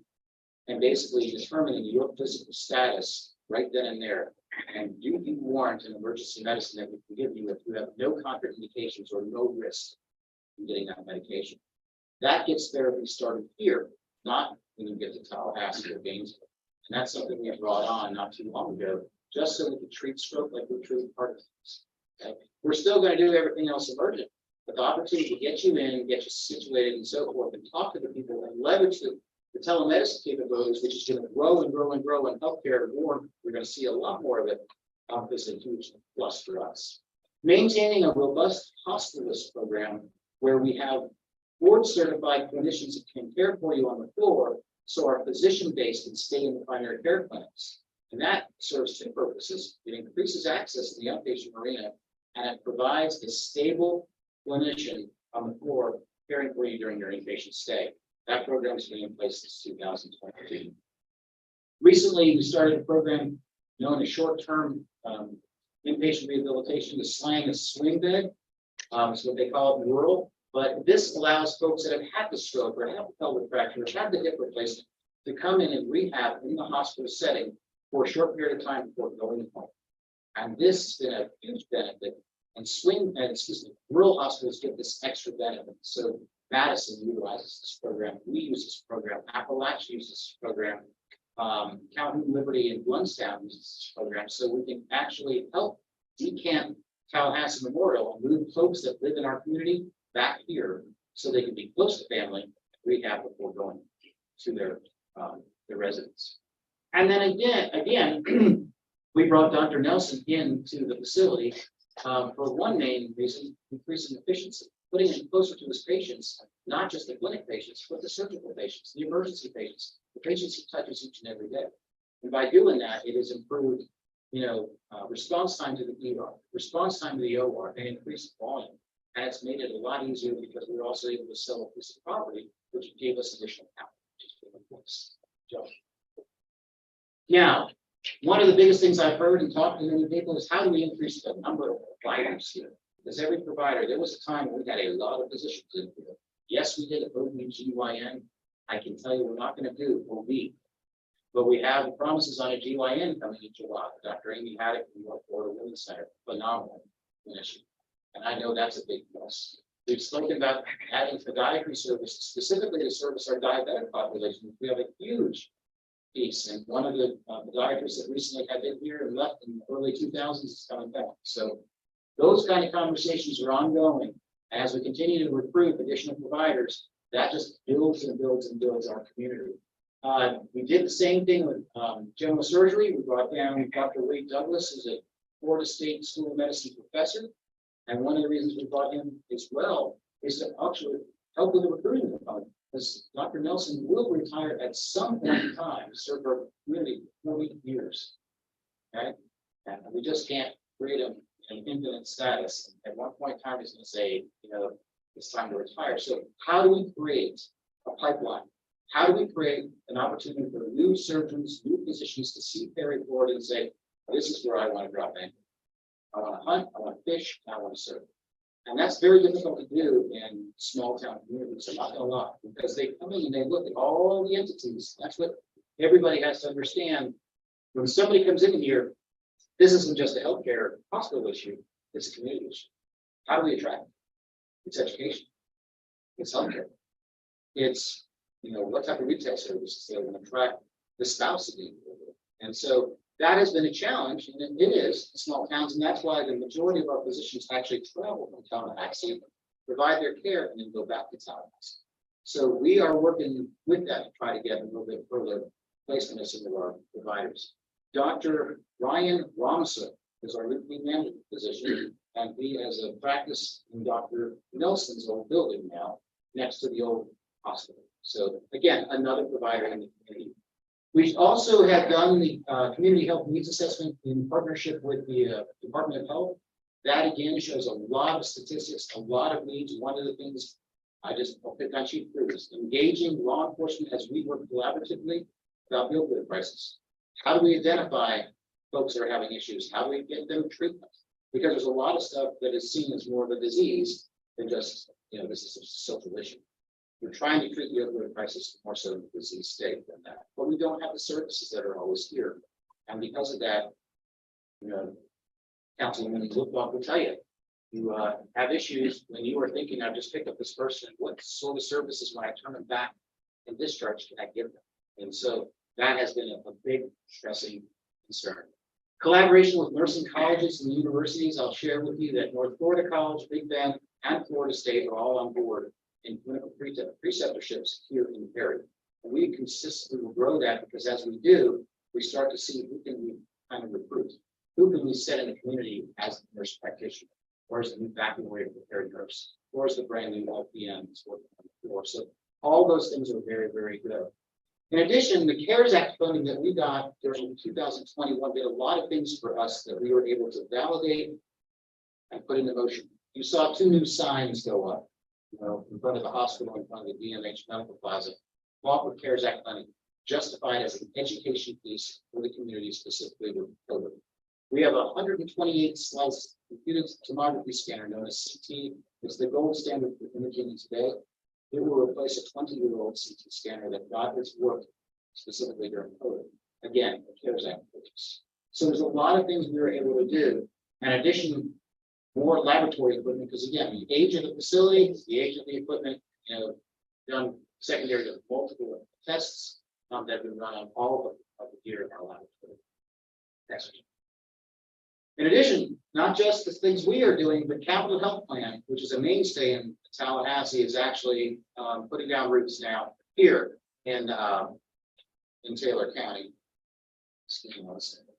and basically determining your physical status right then and there. And you can warrant an emergency medicine that we can give you if you have no contraindications or no risk in getting that medication. That gets therapy started here, not when you get to Tallahassee or Gainesville. And that's something we brought on not too long ago, just so we could treat stroke like we treat Parkinson's. Okay? We're still gonna do everything else emergent, but the opportunity to get you in, get you situated and so forth, and talk to the people and leverage the telemedicine capabilities, which is gonna grow and grow and grow in healthcare more, we're gonna see a lot more of it. This is a huge plus for us. Maintaining a robust hospitalist program where we have board certified clinicians that can care for you on the floor, so our physician base can stay in the primary care clinics. And that serves two purposes. It increases access to the outpatient arena, and it provides a stable clinician on the floor caring for you during your inpatient stay. That program has been in place since 2022. Recently, we started a program known as short-term inpatient rehabilitation. The slang is swing bed. It's what they call it in rural. But this allows folks that have had the stroke or have the pelvic fracture or had the hip replacement to come in and rehab in the hospital setting for a short period of time before going home. And this has been a huge benefit. And rural hospitals get this extra benefit. So Madison utilizes this program. We use this program. Appalachia uses this program. Calhoun, Liberty, and Bluntstown uses this program. So we can actually help decamp Tallahassee Memorial and move folks that live in our community back here so they can be close to family, rehab before going to their residence. And then again, we brought Dr. Nelson into the facility for one main reason, increasing efficiency, putting him closer to his patients, not just the clinic patients, but the surgical patients, the emergency patients, the patients he touches each and every day. And by doing that, it has improved, response time to the ER, response time to the OR, and increased volume. And it's made it a lot easier because we were also able to sell a piece of property, which gave us additional capital, which is really nice. Now, one of the biggest things I've heard and talked to many people is how do we increase the number of providers here? Because every provider, there was a time when we had a lot of physicians in here. Yes, we did an OB/GYN. I can tell you we're not going to do OB, but we have promises on a GYN coming in July. Dr. Amy Haddock from North Florida Women's Center, phenomenal clinician. And I know that's a big plus. We've spoken about adding podiatry services specifically to service our diabetic population. We have a huge piece, and one of the podiatrists that recently had been here and left in the early 2000s is coming back. So those kind of conversations are ongoing. As we continue to recruit additional providers, that just builds and builds and builds our community. We did the same thing with general surgery. We brought down Dr. Wade Douglas, who's a Florida State School of Medicine professor. And one of the reasons we brought him as well is to actually help with the recruiting component. Because Dr. Nelson will retire at some point in time, serve our community 40 years. Okay? And we just can't create him in infinite status. At one point in time, he's going to say, it's time to retire. So how do we create a pipeline? How do we create an opportunity for new surgeons, new physicians to see Perry, Florida and say, this is where I want to drop in. I want to hunt, I want to fish, I want to serve. And that's very difficult to do in small town communities, I'm not gonna lie, because they come in and they look at all the entities. That's what everybody has to understand. When somebody comes in here, this isn't just a healthcare hospital issue, it's a community issue. How do we attract them? It's education. It's healthcare. It's, what type of retail services they want to attract the spouse of the individual. And so that has been a challenge, and it is in small towns, and that's why the majority of our physicians actually travel from Tallahassee, provide their care, and then go back to Tallahassee. So we are working with that to try to get a little bit further placement of some of our providers. Dr. Ryan Romson is our lead manager physician, and he has a practice in Dr. Nelson's old building now, next to the old hospital. So again, another provider in the community. We also have done the community health needs assessment in partnership with the Department of Health. That again shows a lot of statistics, a lot of needs. One of the things I'll pick on Chief Cruz, engaging law enforcement as we work collaboratively about the opioid crisis. How do we identify folks that are having issues? How do we get them treatment? Because there's a lot of stuff that is seen as more of a disease than just, this is a social issue. We're trying to treat the opioid crisis more so in the disease state than that, but we don't have the services that are always here. And because of that, Councilwoman Lukebaugh will tell you, you have issues when you are thinking, I've just picked up this person, what sort of services when I turn them back and discharge can I give them? And so that has been a big stressing concern. Collaboration with nursing colleges and universities, I'll share with you that North Florida College, Big Bend, and Florida State are all on board in clinical preceptorships here in Perry. And we consistently will grow that because as we do, we start to see who can we kind of recruit. Who can we set in the community as a nurse practitioner? Or is the new baccalaureate prepared nurse? Or is the brand new LPN that's working on the floor? So all those things are very, very good. In addition, the CARES Act funding that we got during 2021 did a lot of things for us that we were able to validate and put into motion. You saw 2 new signs go up, in front of the hospital, in front of the DMH Medical Plaza, bought with CARES Act funding, justified as an education piece for the community, specifically with COVID. We have a 128 slice computed tomography scanner known as CT. It's the gold standard for imaging today. It will replace a 20-year-old CT scanner that got its work specifically during COVID. Again, the CARES Act purchase. So there's a lot of things we were able to do. In addition, more laboratory equipment, because again, the age of the facility, the age of the equipment, done secondary to multiple tests that have been run on all of the gear in our laboratory. Next. In addition, not just the things we are doing, but Capital Health Plan, which is a mainstay in Tallahassee, is actually putting down roots now here in Taylor County. Excuse me one second.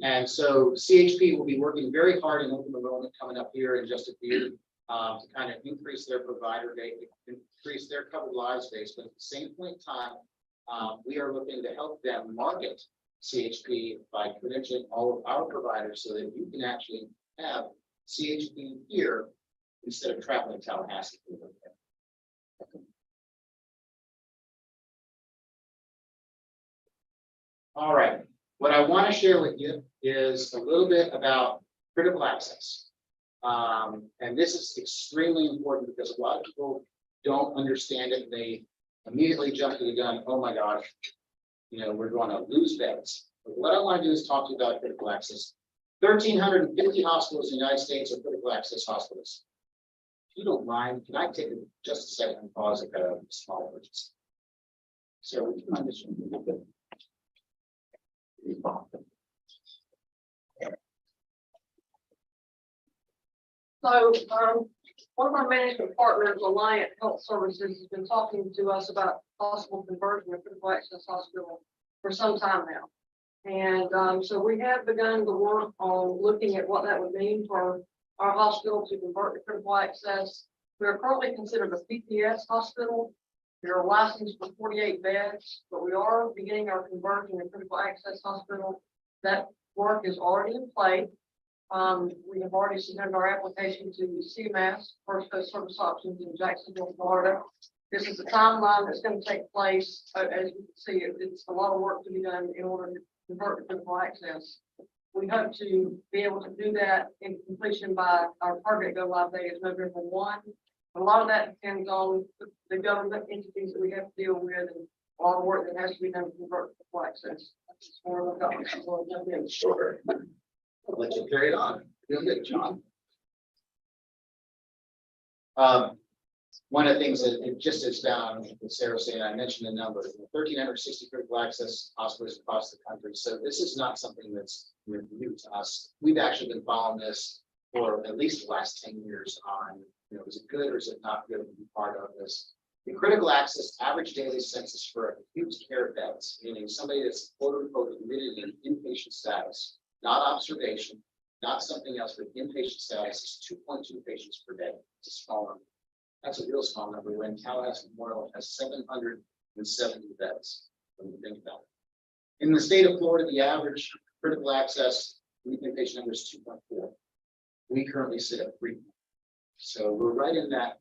And so CHP will be working very hard in open enrollment coming up here in just a few to kind of increase their provider base, increase their covered lives base. But at the same point in time, we are looking to help them market CHP by credentialing all of our providers so that you can actually have CHP here instead of traveling to Tallahassee. All right. What I want to share with you is a little bit about critical access. And this is extremely important because a lot of people don't understand it. They immediately jump to the gun. Oh my gosh, we're going to lose beds. But what I want to do is talk to you about critical access. 1,350 hospitals in the United States are critical access hospitals. If you don't mind, can I take just a second and pause at a small emergency? So would you mind just a little bit? So, one of our management partners, Alliant Health Services, has been talking to us about possible conversion of critical access hospital for some time now. And so we have begun to work on looking at what that would mean for our hospital to convert to critical access. We are currently considered a PPS hospital. We are licensed for 48 beds, but we are beginning our conversion to critical access hospital. That work is already in play. We have already submitted our application to CMAS, First Coast Service Options in Jacksonville, Florida. This is the timeline that's going to take place. As you can see, it's a lot of work to be done in order to convert to critical access. We hope to be able to do that in completion by our target go live date is November 1. A lot of that depends on the government entities that we have to deal with and a lot of work that has to be done to convert to critical access. Sure. I'll let you carry it on. You're good, John. One of the things that it just is found with Sarah saying, I mentioned the number, 1,360 critical access hospitals across the country. So this is not something that's new to us. We've actually been following this for at least the last 10 years on, is it good or is it not good to be part of this? The critical access average daily census for acute care beds, meaning somebody that's quote unquote admitted in inpatient status, not observation, not something else, but inpatient status is 2.2 patients per day. It's a small number. That's a real small number when Tallahassee Memorial has 770 beds. When you think about it. In the state of Florida, the average critical access inpatient number is 2.4. We currently sit at 3. So we're right in that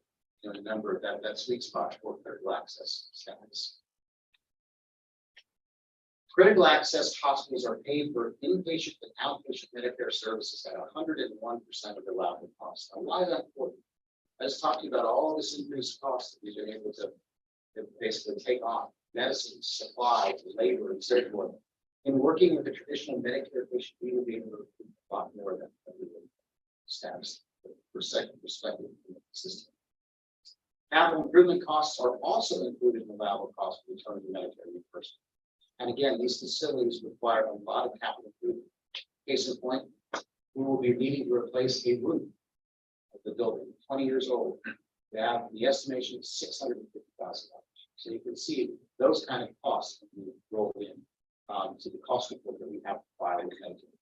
number, that sweet spot for critical access status. Critical access hospitals are paid for inpatient and outpatient Medicare services at 101% of the allowable cost. Now, why is that important? Let's talk to you about all this increased costs that we've been able to basically take on: medicines, supplies, labor, and so forth. In working with the traditional Medicare patient, we will be able to do a lot more than we would status perspective in the system. Capital improvement costs are also included in allowable costs for return to Medicare reimbursement. And again, these facilities require a lot of capital improvement. Case in point, we will be needing to replace a roof of the building, 20 years old. The estimation is $650,000. So you can see those kind of costs can be rolled in to the cost report that we have to file with Medicaid.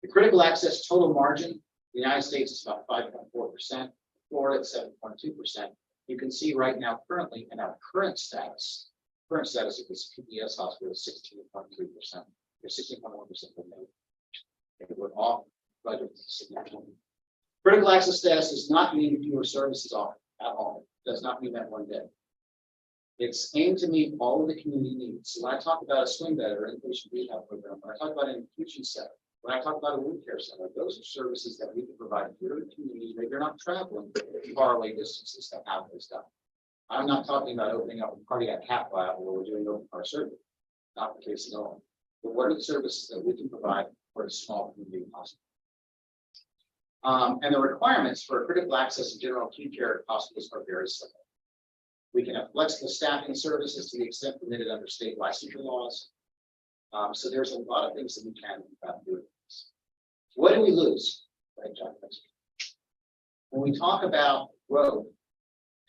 The critical access total margin, the United States is about 5.4%, Florida at 7.2%. You can see right now, currently in our current status of this PPS hospital is 16.3%, or 16.1% of the we're off budget significantly. Critical access status does not mean fewer services offered at all. It does not mean that one bit. It's aimed to meet all of the community needs. So when I talk about a swing bed or inpatient rehab program, when I talk about an infusion center, when I talk about a wound care center, those are services that we can provide to the community. Maybe they're not traveling far away distances to have this done. I'm not talking about opening up a cardiac cath lab where we're doing open heart surgery, not the case at all. But what are the services that we can provide for a small community hospital? And the requirements for critical access and general acute care hospitals are very similar. We can have flexible staffing services to the extent permitted under state licensure laws. So there's a lot of things that we can do with this. What do we lose? Right, John? When we talk about growth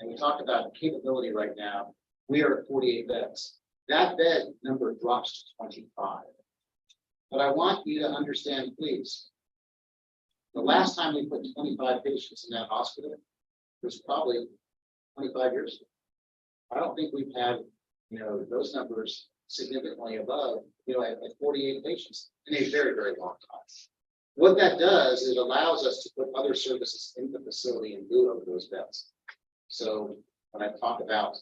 and we talk about capability right now, we are at 48 beds. That bed number drops to 25. But I want you to understand, please, the last time we put 25 patients in that hospital was probably 25 years ago. I don't think we've had, those numbers significantly above, at 48 patients in a very, very long time. What that does is it allows us to put other services in the facility in lieu of those beds. So when I talk about,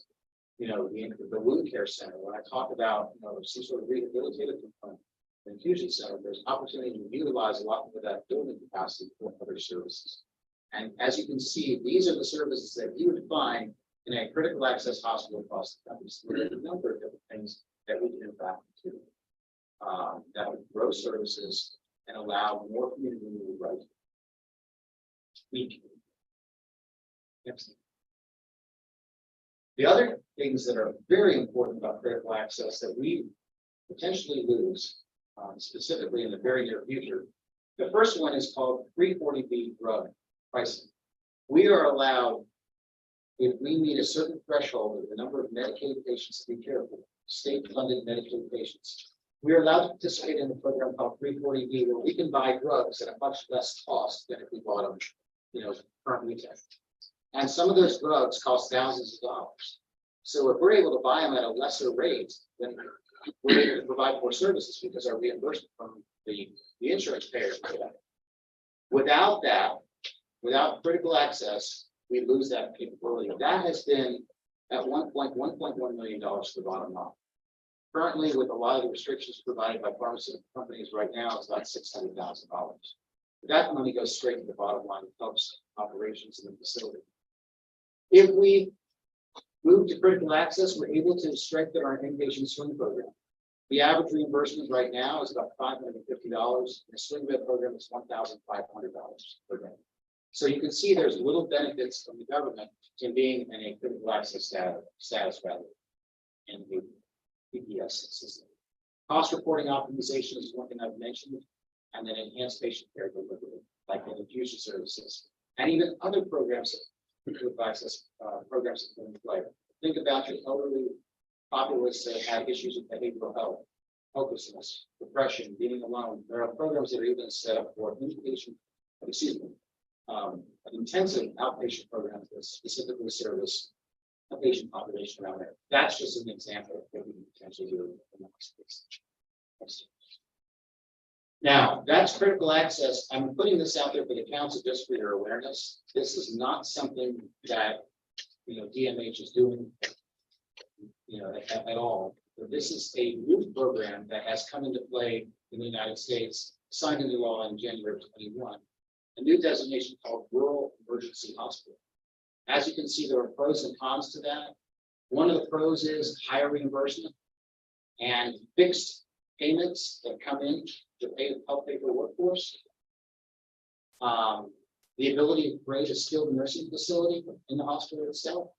the wound care center, when I talk about, some sort of rehabilitative component, infusion center, there's opportunity to utilize a lot of that building capacity for other services. And as you can see, these are the services that you would find in a critical access hospital across the country. So there's a number of different things that we can impact to that would grow services and allow more community to move right. Next. The other things that are very important about critical access that we potentially lose, specifically in the very near future. The first one is called 340B drug pricing. We are allowed, if we meet a certain threshold of the number of Medicaid patients to be cared for, state-funded Medicaid patients, we are allowed to participate in a program called 340B, where we can buy drugs at a much less cost than if we bought them, current retail. And some of those drugs cost thousands of dollars. So if we're able to buy them at a lesser rate, then we're able to provide more services because our reimbursement from the insurance payers. Without that, without critical access, we lose that capability. That has been at one point $1.1 million to the bottom line. Currently, with a lot of the restrictions provided by pharmaceutical companies right now, it's about $600,000. That money goes straight to the bottom line and helps operations in the facility. If we move to critical access, we're able to strengthen our inpatient swing program. The average reimbursement right now is about $550. The swing bed program is $1,500 per day. So you can see there's little benefits from the government in being in a critical access status rather in the PPS system. Cost reporting optimization is one thing I've mentioned, and then enhanced patient care delivery, like the infusion services, and even other programs, critical access programs that are in play. Think about your elderly populace that have issues with behavioral health, hopelessness, depression, being alone. There are programs that are even set up for an intensive outpatient program that specifically service a patient population around there. That's just an example of what we can potentially do in the next space. Now, that's critical access. I'm putting this out there for the council just for your awareness. This is not something that DMH is doing at all. But this is a new program that has come into play in the United States, signed into law in January of 2021. A new designation called Rural Emergency Hospital. As you can see, there are pros and cons to that. One of the pros is higher reimbursement and fixed payments that come in to help pay for the workforce. The ability to create a skilled nursing facility in the hospital itself.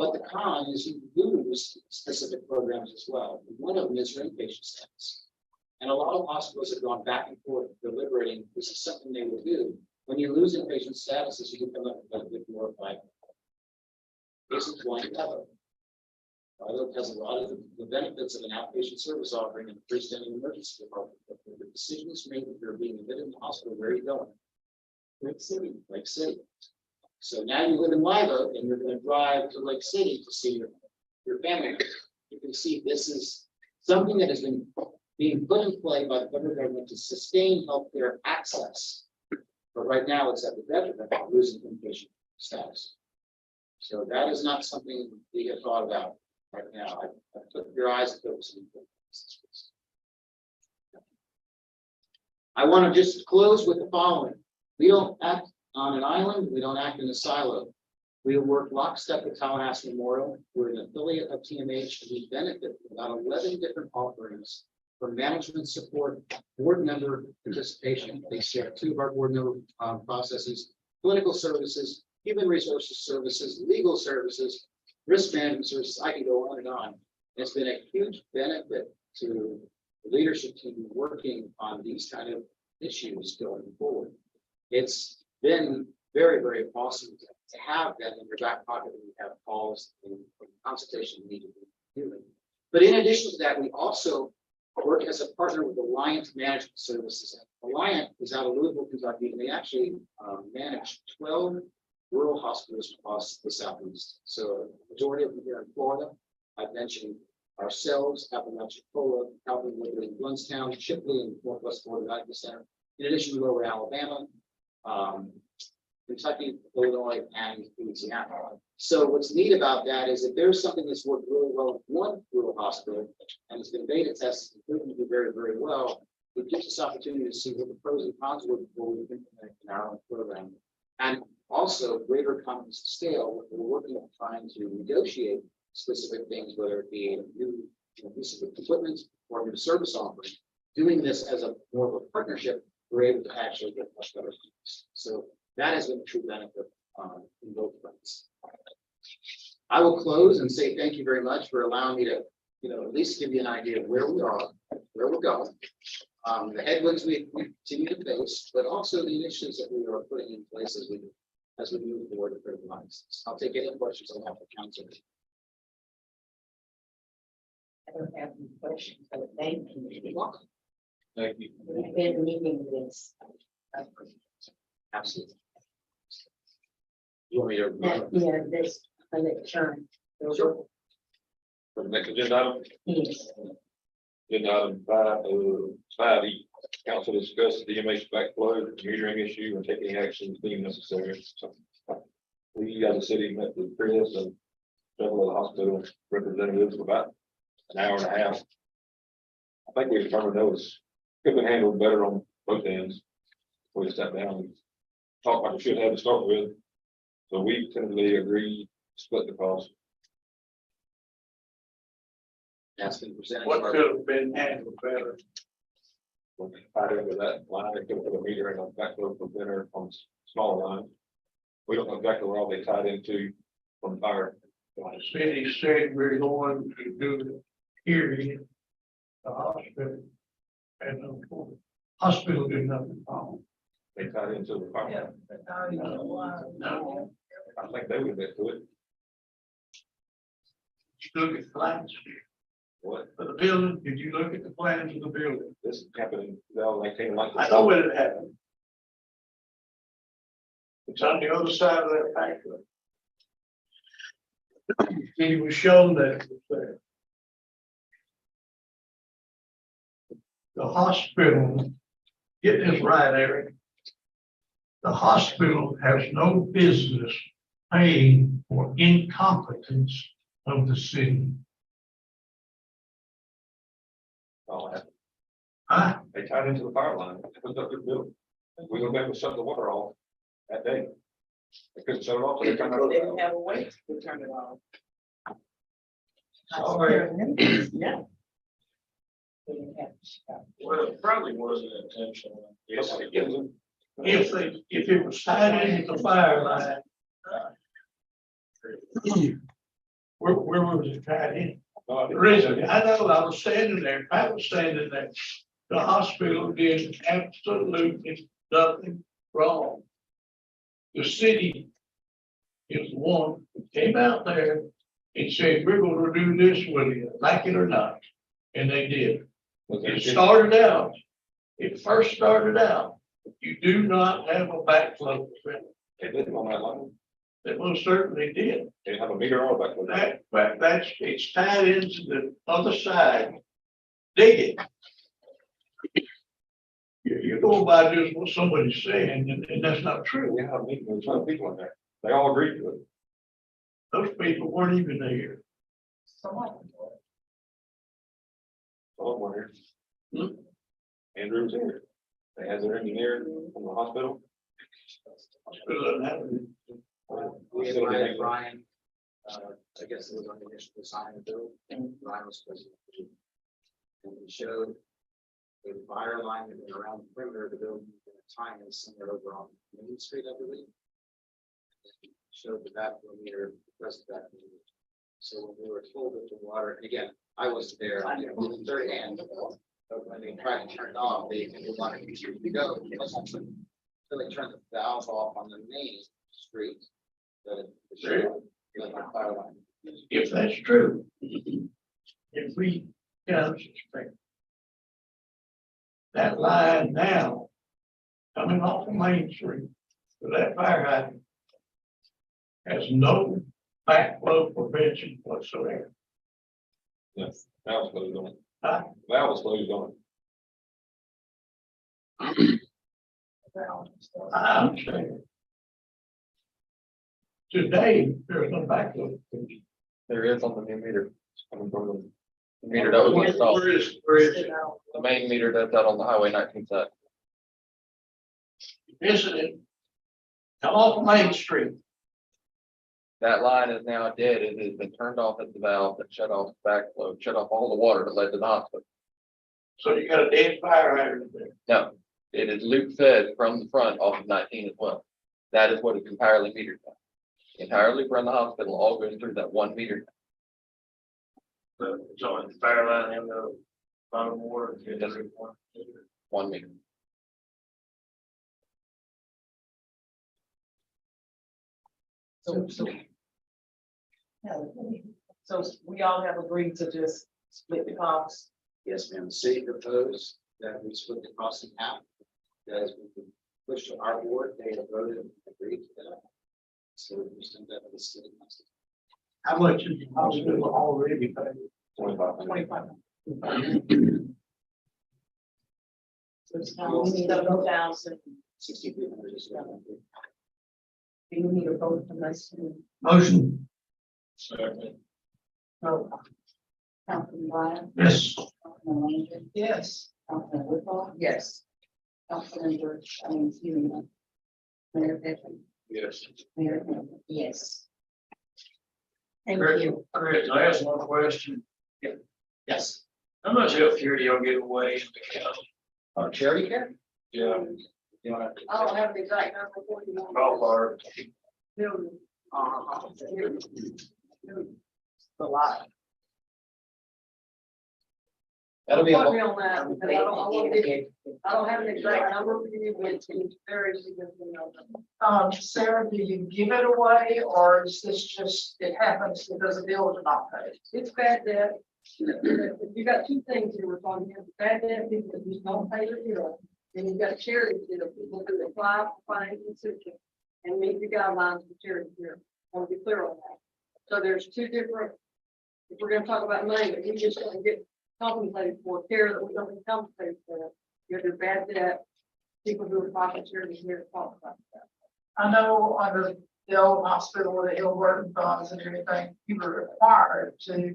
But the con is you lose specific programs as well. One of them is your inpatient status. And a lot of hospitals have gone back and forth deliberating, this is something they will do. When you lose inpatient statuses, you can come up with more of like. This is one level. It has a lot of the benefits of an outpatient service offering and freestanding emergency department. But the decision is made that you're being admitted in the hospital, where are you going? Lake City, Lake City. So now you live in Live Oak and you're going to drive to Lake City to see your family members. You can see this is something that has been being put in play by the federal government to sustain healthcare access. But right now it's at the detriment of losing inpatient status. So that is not something we have thought about right now. I put your eyes focused on this. I want to just close with the following. We don't act on an island. We don't act in a silo. We work lockstep with Tallahassee Memorial. We're an affiliate of TMH, and we benefit from about 11 different offerings for management support, board member participation. They share 2 of our board member processes, clinical services, human resources services, legal services, risk management services. I can go on and on. It's been a huge benefit to the leadership team working on these kind of issues going forward. It's been very, very awesome to have that in your back pocket when you have calls and consultation needed. But in addition to that, we also work as a partner with Alliant Management Services. Alliant is out of Louisville, Kentucky, and they actually manage 12 rural hospitals across the Southeast. So majority of them here in Florida. I've mentioned ourselves, Apalachicola, Calvin, Liberty, Bluntstown, Shipley, and Northwest Florida Medical Center. In addition to Lower Alabama, Kentucky, Illinois, and Louisiana. So what's neat about that is if there's something that's worked really well in one rural hospital and it's been beta tested and proven to do very, very well, it gives us opportunity to see what the pros and cons would before we implement in our own program. And also greater economies of scale, we're working on trying to negotiate specific things, whether it be a new piece of equipment or a new service offering. Doing this as a more of a partnership, we're able to actually get much better things. So that has been a true benefit in both fronts. I will close and say thank you very much for allowing me to, at least give you an idea of where we are, where we're going, the headwinds we continue to face, but also the initiatives that we are putting in place as we move forward to critical license. I'll take any questions on that for council. I don't have any questions, but thank you. You're welcome. Thank you. We've been meeting this. Absolutely. You want me to? Yeah, this, turn. Sure. For the next agenda item, Yes. agenda item 5E, council discuss the DMH backflow metering issue and taking actions deemed necessary. So, we as a city met with Chris and several of the hospital representatives for about an hour and a half. I think we determined those could have been handled better on both ends. We just sat down and talked like we should have to start with. So we tentatively agreed to split the cost. That's been presented. What could have been handled better? We'll tie into that line, they could put a meter in on backflow preventer on smaller line. We don't know exactly where all they tied into from fire. The city said we're going to do the hearing. The hospital. And the hospital did nothing wrong. They tied into the fire. No. I think they would get to it. Did you look at plans What, for the building? Did you look at the plans of the building? this happened in 2019, like. I know where it happened. It's on the other side of that factory. He was shown that it was there. The hospital, get this right, Eric. The hospital has no business paying for incompetence of the city. All that. Huh? They tied into the fire line, they hooked up their building. We were able to shut the water off that day. They couldn't shut it off, so they turned They didn't it have a way to turn it off. Yeah. Well, it probably wasn't intentional. Yes, it was. If it was tied into the fire line, Where was it tied in? No, The reason, I know, I was standing there, Pat was standing there. The hospital did absolutely nothing wrong. The city is the one who came out there and said, we're gonna do this with you, like it or not. And they did. It first started out, you do not have a backflow preventer. They didn't on that line. That most certainly did. They have a meter on back. It's tied into the other side. Dig it. You're going by just what somebody's saying, and that's not true. We have a meeting with some people in there. They all agreed to it. Those people weren't even there. Someone here. Hmm? Andrew's here. They have their engineer from the hospital. Hospital doesn't have it. We invited Brian, I guess it was on the initial design of the bill, and Brian was supposed to. And he showed a wire line that went around the perimeter of the building, and a tie in somewhere over on Main Street, I believe. And showed the backflow meter, the rest of that. Meter. So when we were told that the water, and again, I wasn't there, you know, moving third hand, but when they tried to turn it off, they wanted to go. So they turned the valve off on the main street. If that's true, if we can suspect that line now coming off of Main Street to that fire hydrant has no backflow prevention whatsoever. Yes, that was closed on it. Huh? That was closed on it. I understand. Today, there's no backflow prevention. There is on the new meter. Coming from the meter that was installed, Where is it? the main meter that's out on the highway 19 side. Isn't it? Come off of Main Street. That line is now dead. It has been turned off at the valve that shut off backflow, shut off all the water that led to the hospital. So you got a dead fire hydrant there. No, it is loop fed from the front off of 19 as well. That is what is entirely metered now. Entirely from the hospital, all goes through that one meter. It's on the fire line and the bottom water. It doesn't want. 1 meter. So we all have agreed to just split the cost. Yes, ma'am, the city proposed that we split the cost in half. As we could push to our board, they have voted and agreed to that. So we sent that to the city. How much is the hospital already paid? 25. So it's kind of, we need to go down to. 6,300 is what I think. We need a vote from us. Motion, No. Councilman Ryan. yes. Councilman Ranger. Yes. Councilman Whipple. Yes. Councilman, excuse me. Mayor Beckman. Yes. Mayor Campbell. Yes. Thank Chris, you. Chris, I asked one question. Yes, How much health care do y'all give away in the county? charity care? Yeah. You wanna? I don't have the exact number for you. Ballpark. A lot. That'll be. Quote me on that, because I don't have an exact number for you, but it's very significant. Sarah, do you give it away or is this just, it happens because the bills are not paid? It's bad debt. You got two things here we're talking about, bad debt, people that just don't pay their bill. Then you've got charity, people who apply for financial assistance and meet the guidelines for charity here. I want to be clear on that. So there's two different, if we're gonna talk about money, but we just don't get compensated for care that we don't get compensated for. You have your bad debt, people who apply for charity here to talk about that. I know under the old hospital with the ill working funds and everything, you were required to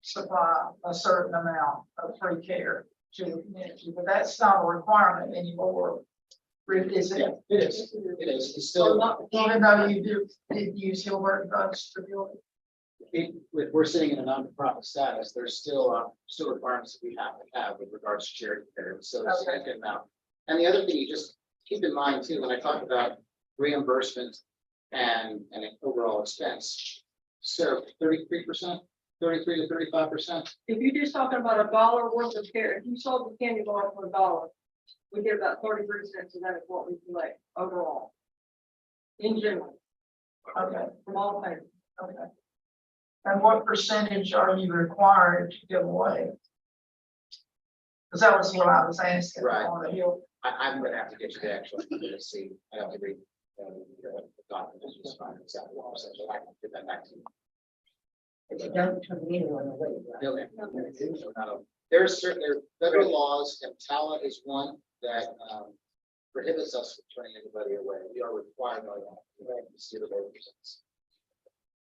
supply a certain amount of free care to the community, but that's not a requirement anymore. Is it? It is, it's So still, even though you did use ill working funds to build it. if we're sitting in a non-profit status, there's still requirements that we have to have with regards to charity care, so it's a significant amount. And the other thing you just keep in mind too, when I talk about reimbursement and an overall expense, Sarah, 33%, 33 to 35%. If you're just talking about $1 worth of care, if you sold the candy bar for $1, we get about 33 cents of that is what we collect overall. In general. Okay, from all payments, okay. And what percentage are you required to give away? Because that was what I was asking Right. on the Hill. I'm gonna have to get you the actual, let's see, I have to read. The document, just find exactly what I'm saying, so I can get that back to you. But you don't turn anyone away, right? Okay. There's certain, there are federal laws, and TALA is one that prohibits us from turning anybody away. We are required by law to see the represents.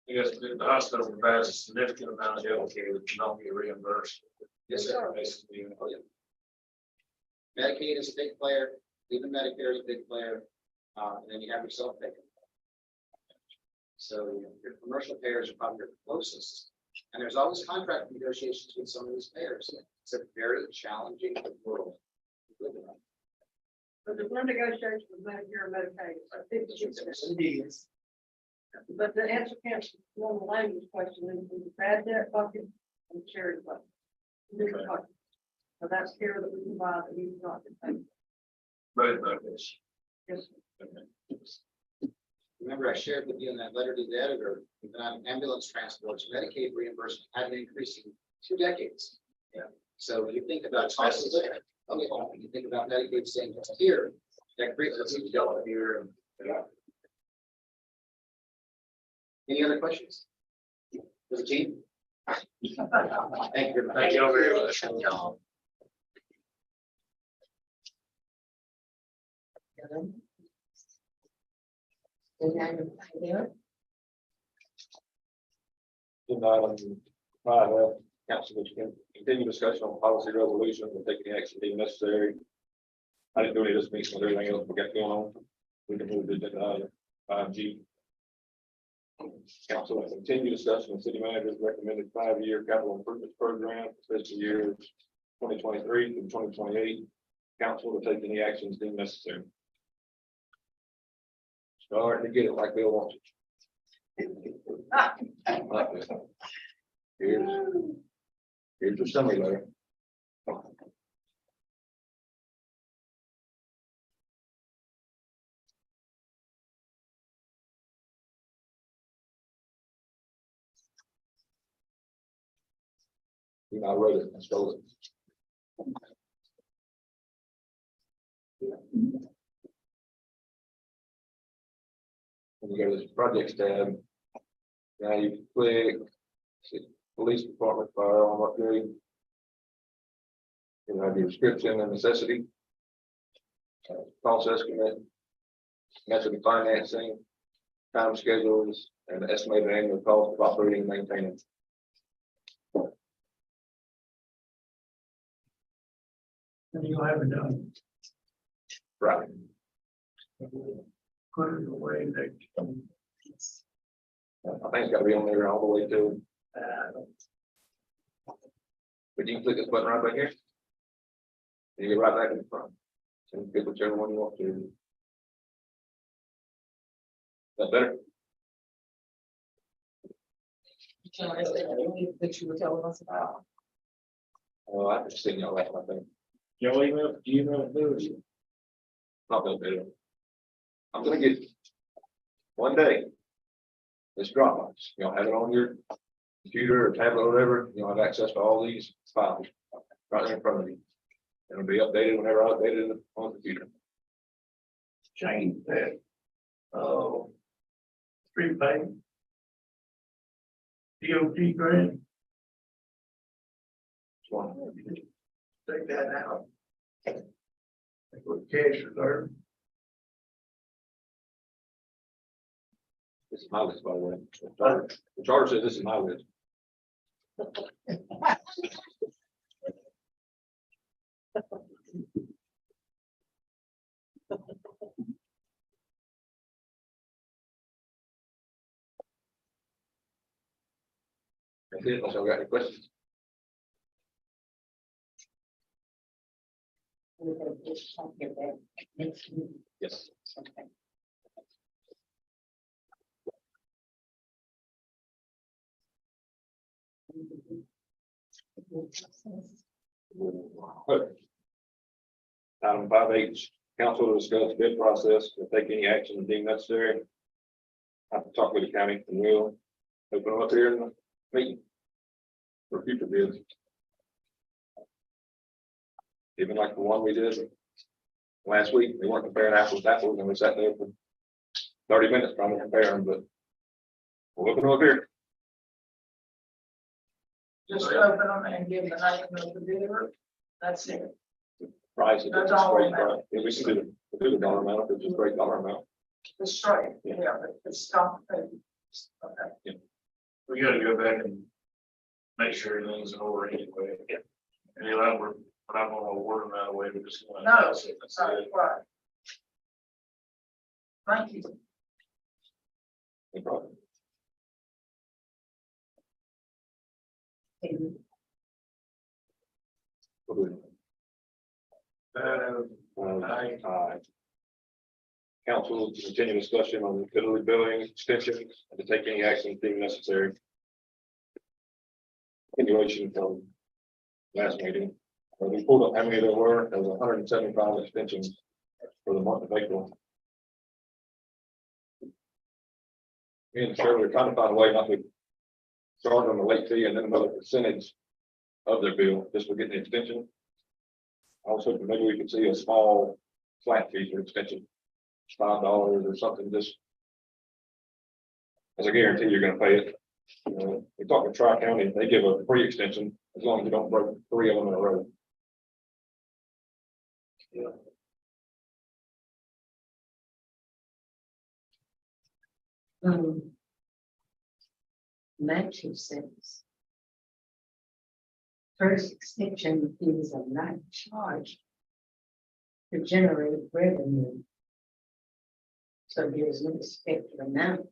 Yes, the hospital provides a significant amount of health care that cannot be reimbursed. Yes, sir. Basically, Oh, yeah. Medicaid is a big player, even Medicare is a big player, and then you have your self-pay. So your commercial payers are probably your closest, and there's always contract negotiations with some of these payers. It's a very challenging world. to live in. But there's no negotiation with Medicare and Medicaid, so 50%. Yes. But the answer can't, one of the language question is the bad debt bucket and charity bucket. Different buckets. So that's care that we provide that he's not getting paid. both of us. Yes. Remember, I shared with you in that letter to the editor, that on ambulance transports, Medicaid reimbursement had been increasing 2 decades. Yeah. So you think about cost of living, okay, you think about Medicaid staying here, that creates a huge delta here. Any other questions? For the team? Thank you. Thank you all very much. And then, there, Agenda item 5F, council to continue discussion on policy resolution and take any action deemed necessary. I didn't do any of this meeting with everything else we got going on. We can move to agenda item 5G. Council will continue discussion of city manager's recommended 5-year capital improvement program for fiscal years 2023 through 2028. Council will take any actions deemed necessary. Starting to get it like Bill wants it. Like this. Here's your summary letter. You know, I wrote it, I stole it. When you go to this projects tab, now you click see, police department firearm upgrade. You have your description and necessity. Cost estimate. Method of financing. Time schedules and the estimated annual cost of operating and maintaining. And you haven't done. Right. Put it away that. I think it's gotta be on there all the way to, but you can click this button right back here. And you get right back in the front. So you pick whichever one you want to. Is that better? that you were telling us about. Oh, I just seen y'all last, I think. Your email, do you know who? Not that bad. I'm gonna get one day. This Dropbox, you'll have it on your computer or tablet or whatever, you'll have access to all these files right there in front of you. It'll be updated whenever I update it on the computer. Change that. Oh. Street pay. DOT grant, take that out. With cash reserve. This is my list, by the way. The charter says this is my list. That's it, unless y'all got any questions. We're gonna just talk about that next week. Yes. Okay. Item 5H, council to discuss bid process and take any action deemed necessary. I have to talk with the county and we'll open them up here in the meeting for future bids. Even like the one we did last week, they weren't comparing apples to apples, and we sat there for 30 minutes trying to compare them, but we'll open them up here. Just open them and give the name of the bidder. That's it. Price, if That's it's a all straight I know. price. If we can do the dollar amount, if it's a straight dollar amount. The straight, yeah, but the stock. Okay. We gotta go back and make sure everything's in order anyway. And you know, we're not gonna award them that way, we're just gonna. No, That's it. that's right. Thank you. No problem. Aye. Council to continue discussion on utility billing extensions and to take any action deemed necessary. Continuation from last meeting. We pulled up how many there were. There was 175 extensions for the month of April. Me and Shirley are trying to find a way not to charge them a late fee and then another percentage of their bill just for getting the extension. Also, maybe we could see a small flat fee for extension, $5 or something, just as a guarantee you're gonna pay it. We're talking Tri-County, they give a free extension as long as you don't break 3 of them in a row. My 2 cents. First extension fees are not charged to generate revenue. So there's no expected amount.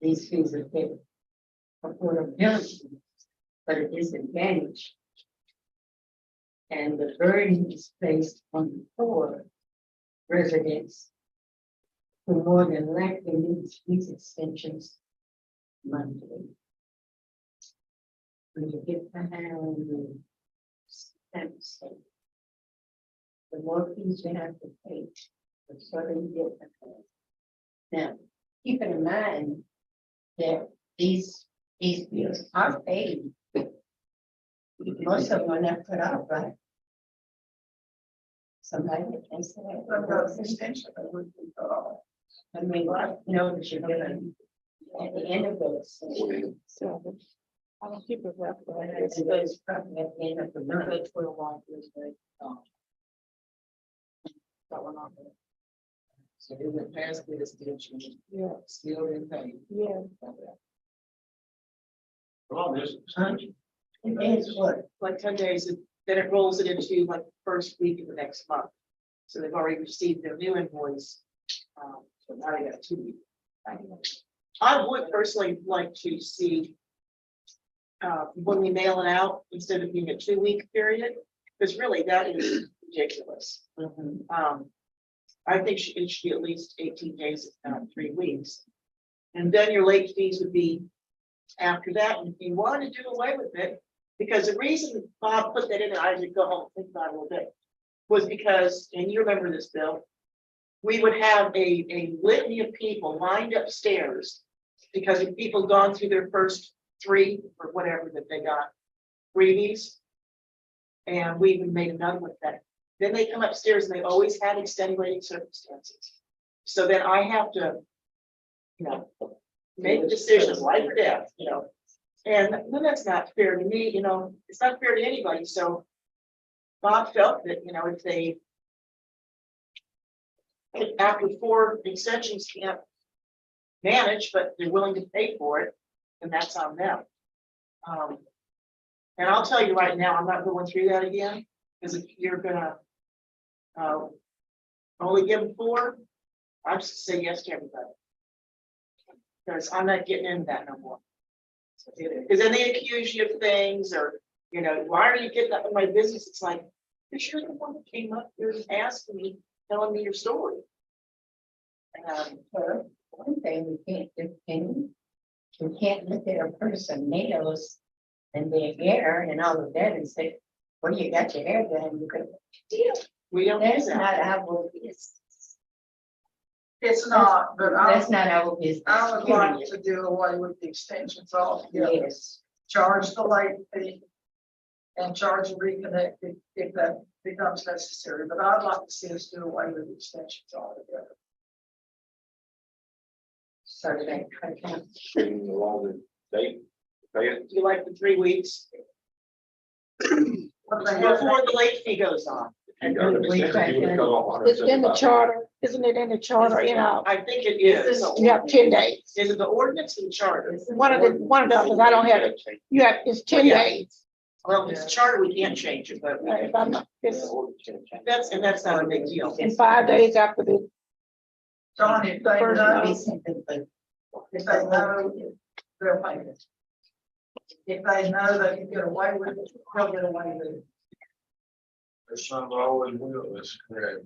These fees are paid affordability, but a disadvantage. And the burden is placed on the poor residents who more than likely need these extensions monthly. When you get behind the stamps, the more fees you have to pay, the further you get behind. Now, keep in mind that these bills are paid. Most of them are not put out, right? Somebody can say Extension, that would be, I mean, know that you're gonna, at the end of those. So, I don't keep it up. It's those probably at the end of the month. That one on there. So it went past the extension, Yeah, still in pay. yeah. Well, this, It is what, Like 10 days, and then it rolls it into like the first week of the next month. So they've already received their new invoice. So now they got 2 weeks. I would personally like to see when we mail it out, instead of being a 2-week period, because really that is ridiculous. I think it should be at least 18 days, if not 3 weeks. And then your late fees would be after that, and if you want to do away with it, because the reason Bob put that in, I had to go home and think about it a little bit, was because, and you remember this, Bill, we would have a litany of people lined upstairs because if people had gone through their first 3 or whatever that they got freebies, and we even made another with that. Then they come upstairs and they always had extenuating circumstances. So then I have to, make a decision, life or death, and then that's not fair to me, it's not fair to anybody, so. Bob felt that, if they. After 4 extensions can't manage, but they're willing to pay for it, then that's on them. And I'll tell you right now, I'm not going through that again, because if you're gonna. Only give them 4, I just say yes to everybody. Because I'm not getting into that no more. Because then they accuse you of things, or, why are you getting up in my business? It's like, you're sure the one that came up here and asked me, telling me your story. one thing we can't do, can We can't look at a person nails and their hair and all of that and say, well, you got your hair done, you could. We don't do That's that. not our business. It's not, but That's not our business. I would like period. to do away with the extensions altogether. Yes, Charge the late fee. And charge a reconnect if that becomes necessary, but I'd like to see us do away with the extensions altogether. so that I can. Shouldn't the longer date, pay it. You like the 3 weeks What they have- before the late fee goes on. If you got an extension, you would cut off It's in the $175. charter, isn't it in the charter, you know, I think it is. you have 10 days. Is it the ordinance and the charter? One of the, because I don't have it, you have, it's 10 Yeah. days. Well, it's charter, we can't change it, but If I'm not, it's that's not a big deal. in 5 days after the, John, if they First know, Be something, but if they know, they'll pay it. If they know they can get away with it, they'll get away with it. There's some always will, that's correct.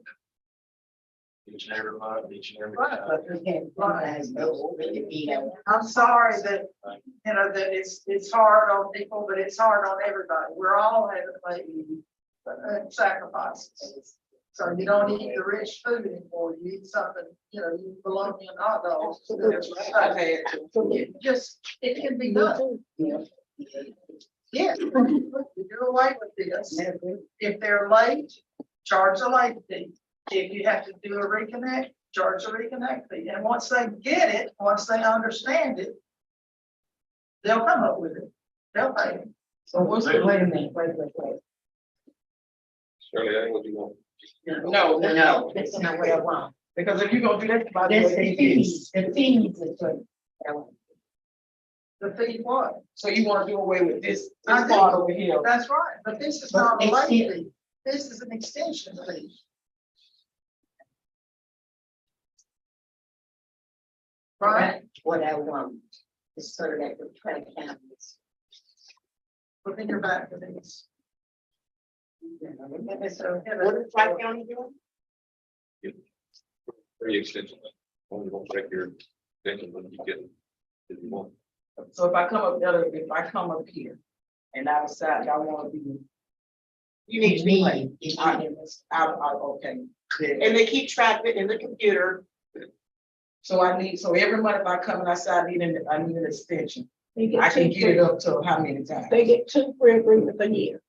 Each and every month, each and every Right, time. but we can't realize those really be that. I'm sorry that, you know, that it's hard on people, but it's hard on everybody. We're all having to make sacrifices. So you don't eat the rich food anymore. You eat something, you know, you bologna and hot dogs. I've had it too. It just, it can be done. You Yeah. You do away with this. know, If they're late, charge a late fee. If you have to do a reconnect, charge a reconnect fee. And once they get it, once they understand it, they'll come up with it. They'll pay it. So what's the, wait a minute, wait. Shirley, that ain't what you want. No, That's not what I want. because if you're gonna do that, by the That's way, the fees, the fees is what I want. The fee what? so you wanna do away with this I do. part over here. That's right, but this is But not a late extend- fee. This is an extension fee. Right? What I want is sort of like the try counties. Put in your back for these. So, What is Tri-County doing? Free extension. Only gonna check your extension when you get it. If you want. So if I come up there, if I come up here and I decide I wanna be. You need to be late. Okay. And they keep track of it in the computer. So so every month if I come and I say I need an extension, they I get can two, get it up to how many times? they get 2 free agreements a year.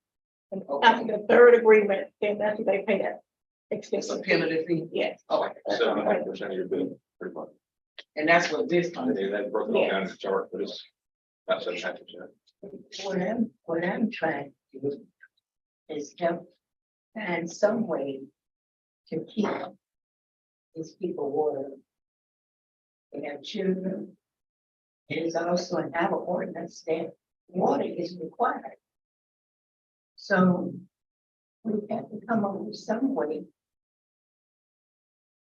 And Okay. after the 3rd agreement, then that's what they pay that It's a extension. penalty fee. Yes. Oh, 75% of your bill, pretty much. and that's what this And comes. then that broken down in the chart, but it's about 75%. What I'm trying to do is help find some way to keep these people water. They have children. It is also in our ordinance that water is required. So we have to come up with some way.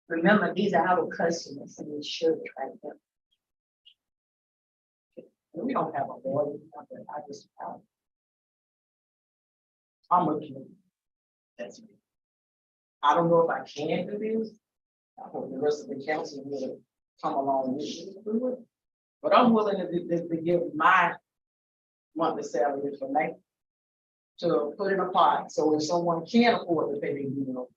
Remember, these are our customers and we should try them. We don't have a board. I just. I'm looking. That's me. I don't know if I can do this. I hope the rest of the council will come along with me to do it. But I'm willing to give my monthly salary for me. To put in a pot, so if someone can't afford to pay their bill,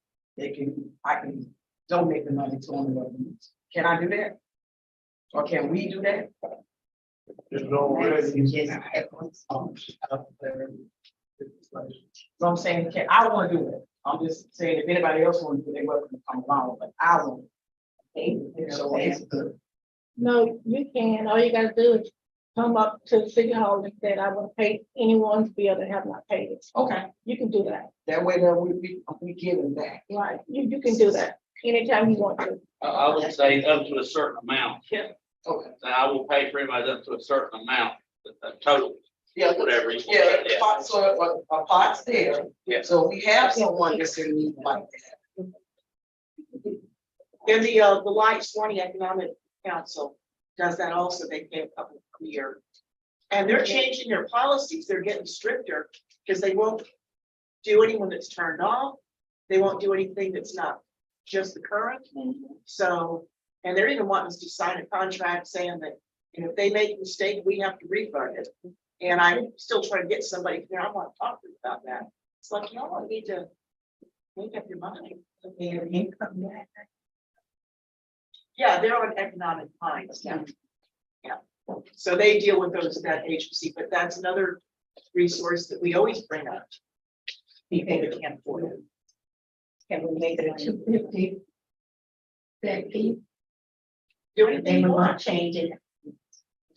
I can donate the money to them. Can I do that? Or can we do that? There's already. Just everyone's Out there. So I'm saying, I wanna do it. I'm just saying, if anybody else wanna do it, they're welcome to come along, but I want. So it's good. No, you can, all you gotta do is come up to the city hall and say, I will pay anyone's bill that have not paid it. Okay, You can do that, that way that we give them back. right? You can do that anytime you want to. I would say up to a certain amount. Okay. And I will pay for anybody up to a certain amount, total, Yeah, whatever. you want. yeah, the pot, so a pot's there. Yeah. So we have someone that's in need like that. And the Light Swanee Economic Council does that also. They pay a couple a year. And they're changing their policies. They're getting stricter because they won't do anyone that's turned off. They won't do anything that's not just the current. So, and they're even wanting us to sign a contract saying that And if they make a mistake, we have to refund it. And I'm still trying to get somebody here. I want to talk to you about that. It's like, y'all need to make up your mind. Their income, Yeah, they're on economic fines. Yeah. So they deal with those, that agency, but that's another resource that we always bring up. People that can't afford it. can we make it a 250? That fee, Do they anything will more? not change it.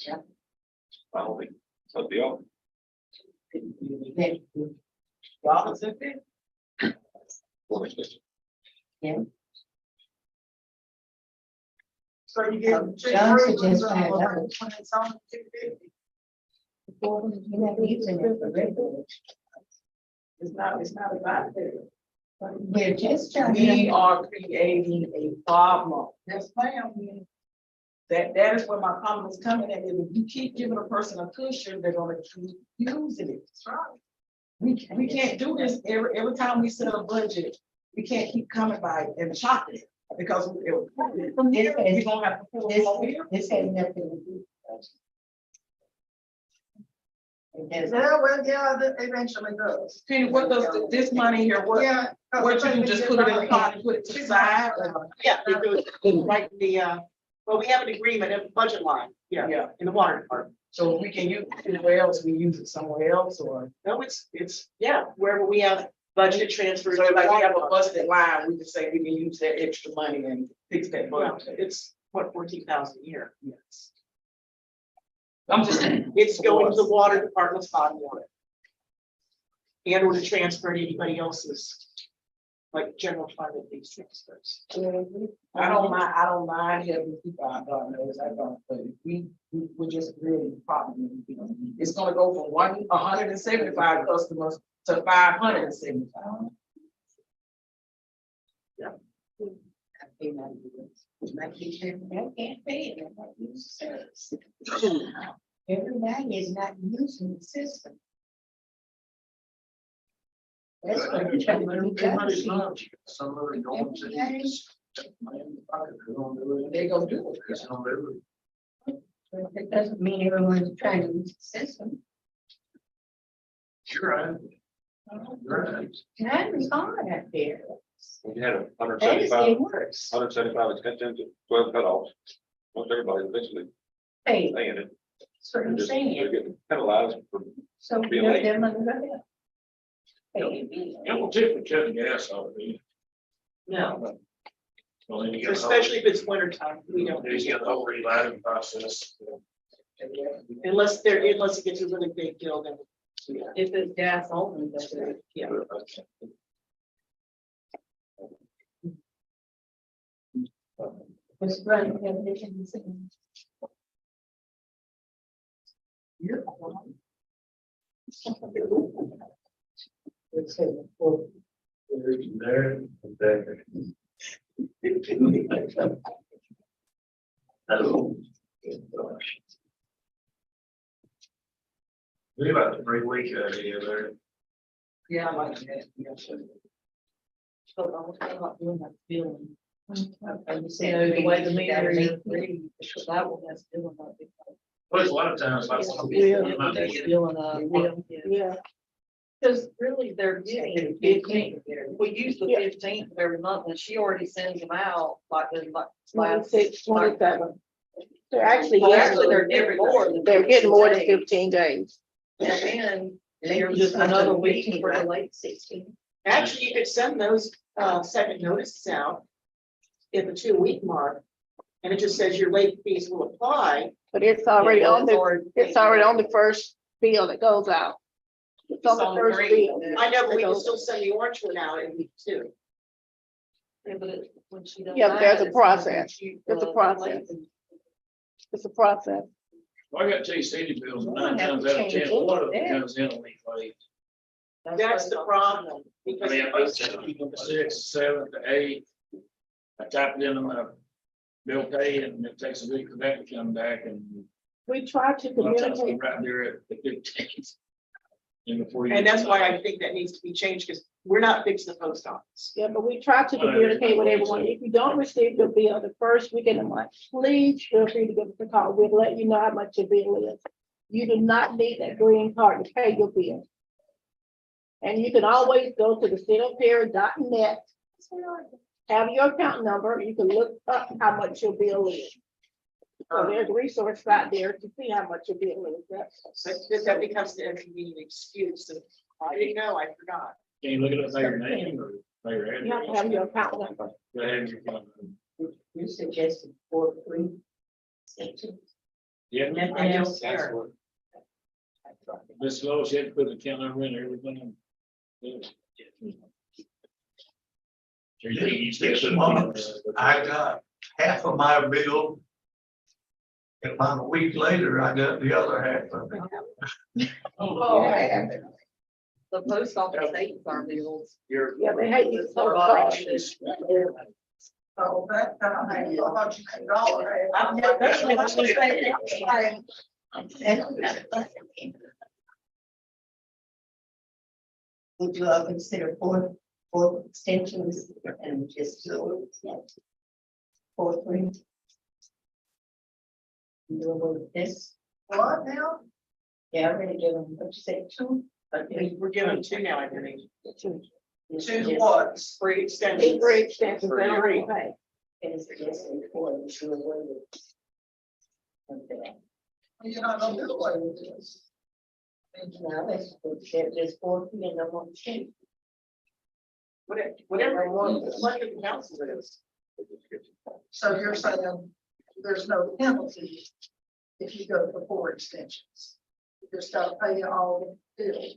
I don't think, that'd be all. Y'all is it there? So you get. John suggests $5. You're not using it for regular. It's not about it. We're just trying We to. are creating a problem. Yes, ma'am. That is where my comment is coming at. If you keep giving a person a cushion, they're gonna keep using it. That's right. We can't do this every time we set a budget. We can't keep coming by and chopping it because we don't have to pull it over here. This has nothing to do. with us. It doesn't. Yeah, well, yeah, that eventually does. Penny, what does this money here, what Yeah. what you just put it in the pot and put it to the side? Yeah, it goes right in the, well, we have an agreement in the budget line, yeah, in the water department. So we can use it anywhere else, we use it somewhere else, or? No, it's, yeah, wherever we have budget transfers. So like we have a busted line, we just say we can use that extra money and fix that budget. It's what, 14,000 a year? Yes. I'm just saying, it's going to the water department's bottom line. And or to transfer to anybody else's, like general fund of these transfers. I don't mind having people I don't know, I don't, but we're just really probably, it's gonna go from 175 customers to 575. Yeah. Like you said, they can't pay it, they're not using the service. Everybody is not using the system. That's what we're trying to do. Some of the old cities. They gonna do it. It's on every. But it doesn't mean everyone's trying to use the system. You're right. You're right. Time is hard out there. We had a hundred That is seventy-five, getting worse. 175 extensions, 12 cutoffs. Most everybody's eventually Hey, paying it. that's what I'm They're saying. getting penalized for So being they're late. them under the. Hey, You will typically cut the gas off. No, Well, then you get. especially if it's winter time, we don't. You get the whole relining process. Unless it gets a really big deal, then. If it's gas only, that's it. Yeah. was running conditions. You're. There. Hello. We about 3 weeks out of here there. Yeah, I like that. Yeah, sure. So I was not doing that feeling. And you say, the way the meter is, because that one has doing that. Well, a lot of times, like. Yeah. Because really, they're getting 15, we use the 15th of every month, and she already sends them out, like, there's like. 26, 27. They're actually, Well, actually, they're getting more. they're getting more than 15 days. And then there's just another week for the late 16. Actually, you could send those second notices out at the 2-week mark. And it just says your late fees will apply. But it's already Yeah, on it's already on the first bill that goes out. It's on the first bill. I know, but we can still send the orange one out in week 2. Yeah, but when she does. Yeah, but there's a that, process. it's There's a process. It's a process. Well, I got to tell you, city bills, 9 times out of 10, one of them comes in a week late. That's the problem. I Because mean, I was telling you, the 6th, 7th, the 8th. I type it in on my bill pay and it takes a week for that to come back and. We try to Sometimes communicate. right there at the 15th. And before you. And that's why I think that needs to be changed, because We're not fixing the post office. Yeah, but we try to communicate with everyone. If you don't receive your bill the first weekend of the month, please feel free to give us a call. We'll let you know how much your bill is. You do not need that green card to pay your bill. And you can always go to the cityofperry.net, have your account number, you can look up how much your bill is. So there's a resource out there to see how much your bill is. So that becomes the inconvenient excuse of, I didn't know, I forgot. Can you look it up by your name or by your You have to address? have your account number. Go ahead and your account number. You suggested 4-3. Yeah. Nothing else That's there. what- Ms. Lois, you had to put the account number in, everything. This month, I got half of my bill. And about a week later, I got the other half of it. The post office hates our bills. Yeah, they hate you so So much. that kind of thing, how much you pay dollar. That's what I was saying. Would you all consider four extensions and just do 4-3? You will with this? What now? Yeah, I'm gonna give them, what you say, 2? But We're giving 2 now, I believe. 2. 2 what? Free extensions. Free extensions, they don't have to pay. Is just in 4, you should avoid it. Okay. You're not gonna do away with this. Now, let's put there's 4 and no one change. Whatever one, what the council is. So you're saying there's no penalty if you go for 4 extensions. You just gotta pay all the bills.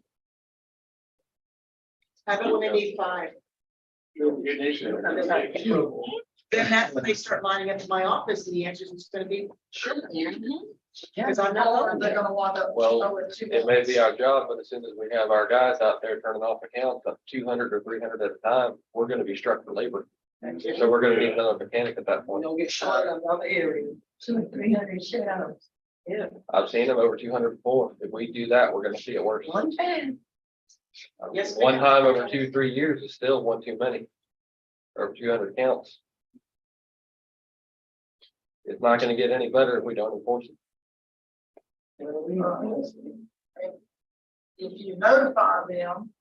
How about when they need 5? Then that's when they start lining up to my office and the answer is gonna be, sure. Because I'm not Or on they're there. gonna wind up. Well, owing 2 It may months. be our job, but as soon as we have our guys out there turning off accounts of 200 or 300 at a time, we're gonna be struck for labor. So we're gonna need another mechanic at that point. Don't get shot in another area. 2 or 300 shut out. Yeah. I've seen them over 200 before. If we do that, we're gonna see it worse. One time. Yes, One ma'am. time over 2-3 years is still one too many. Over 200 counts. It's not gonna get any better if we don't enforce it. If you notify them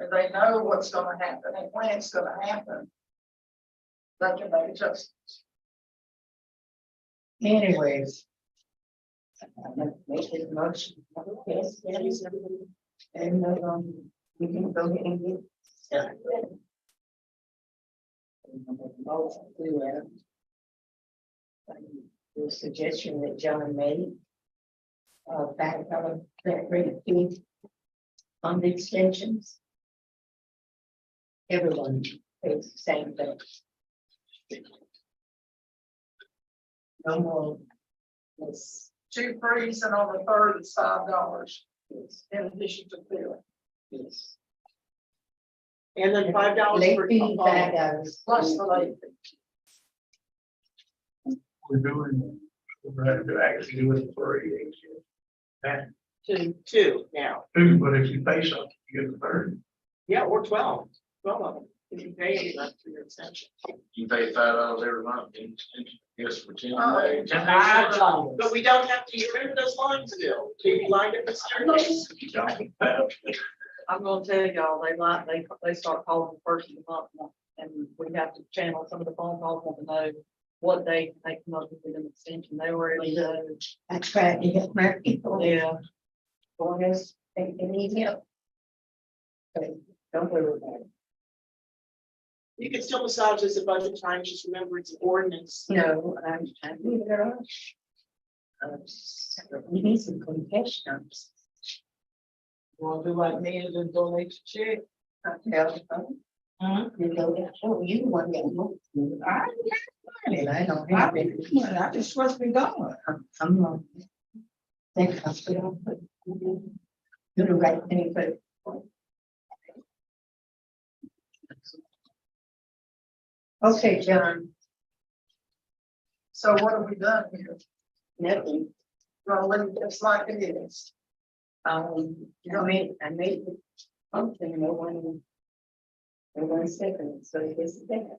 and they know what's gonna happen and when it's gonna happen, they can make adjustments. Anyways. I'm gonna make this motion. Yes, yes. And, we can go ahead and get started. The suggestion that John made. Back on that rate of fee. On the extensions. Everyone pays the same thing. No more. Yes. 2 frees and on the third it's $5 Yes. in addition to bill. Yes. And then $5 Late for. fee, $5. Plus the late fee. We're doing, we're actually doing 3. And 2 now. 2, but if you pay something, you get the 3rd. Yeah, or 12. 12 of them. If you pay any less for your extension. You pay $5 every month, and yes, for 10 Oh, days. But we don't have to, you remember those lines still? Keep lined up with staircase. I'm gonna tell y'all, they start calling the first of the month, and we have to channel some of the phone calls, want to know what they come up with an extension, they were able to, I tried to help my people. yeah. Bonus, they need help. But don't worry about it. You can still massage this at budget time, just remember it's an ordinance. No, I'm leave it alone. We need some confessions. Want to do like me and then donate a check? You know, you the one that moved. I don't have it. I just supposed to be gone. I'm not. Think hospital, but do the right thing, but. Okay, John, So what have we done here? nothing. Gonna leave it just like it is. I made something, no one And 1 second, so it gets that.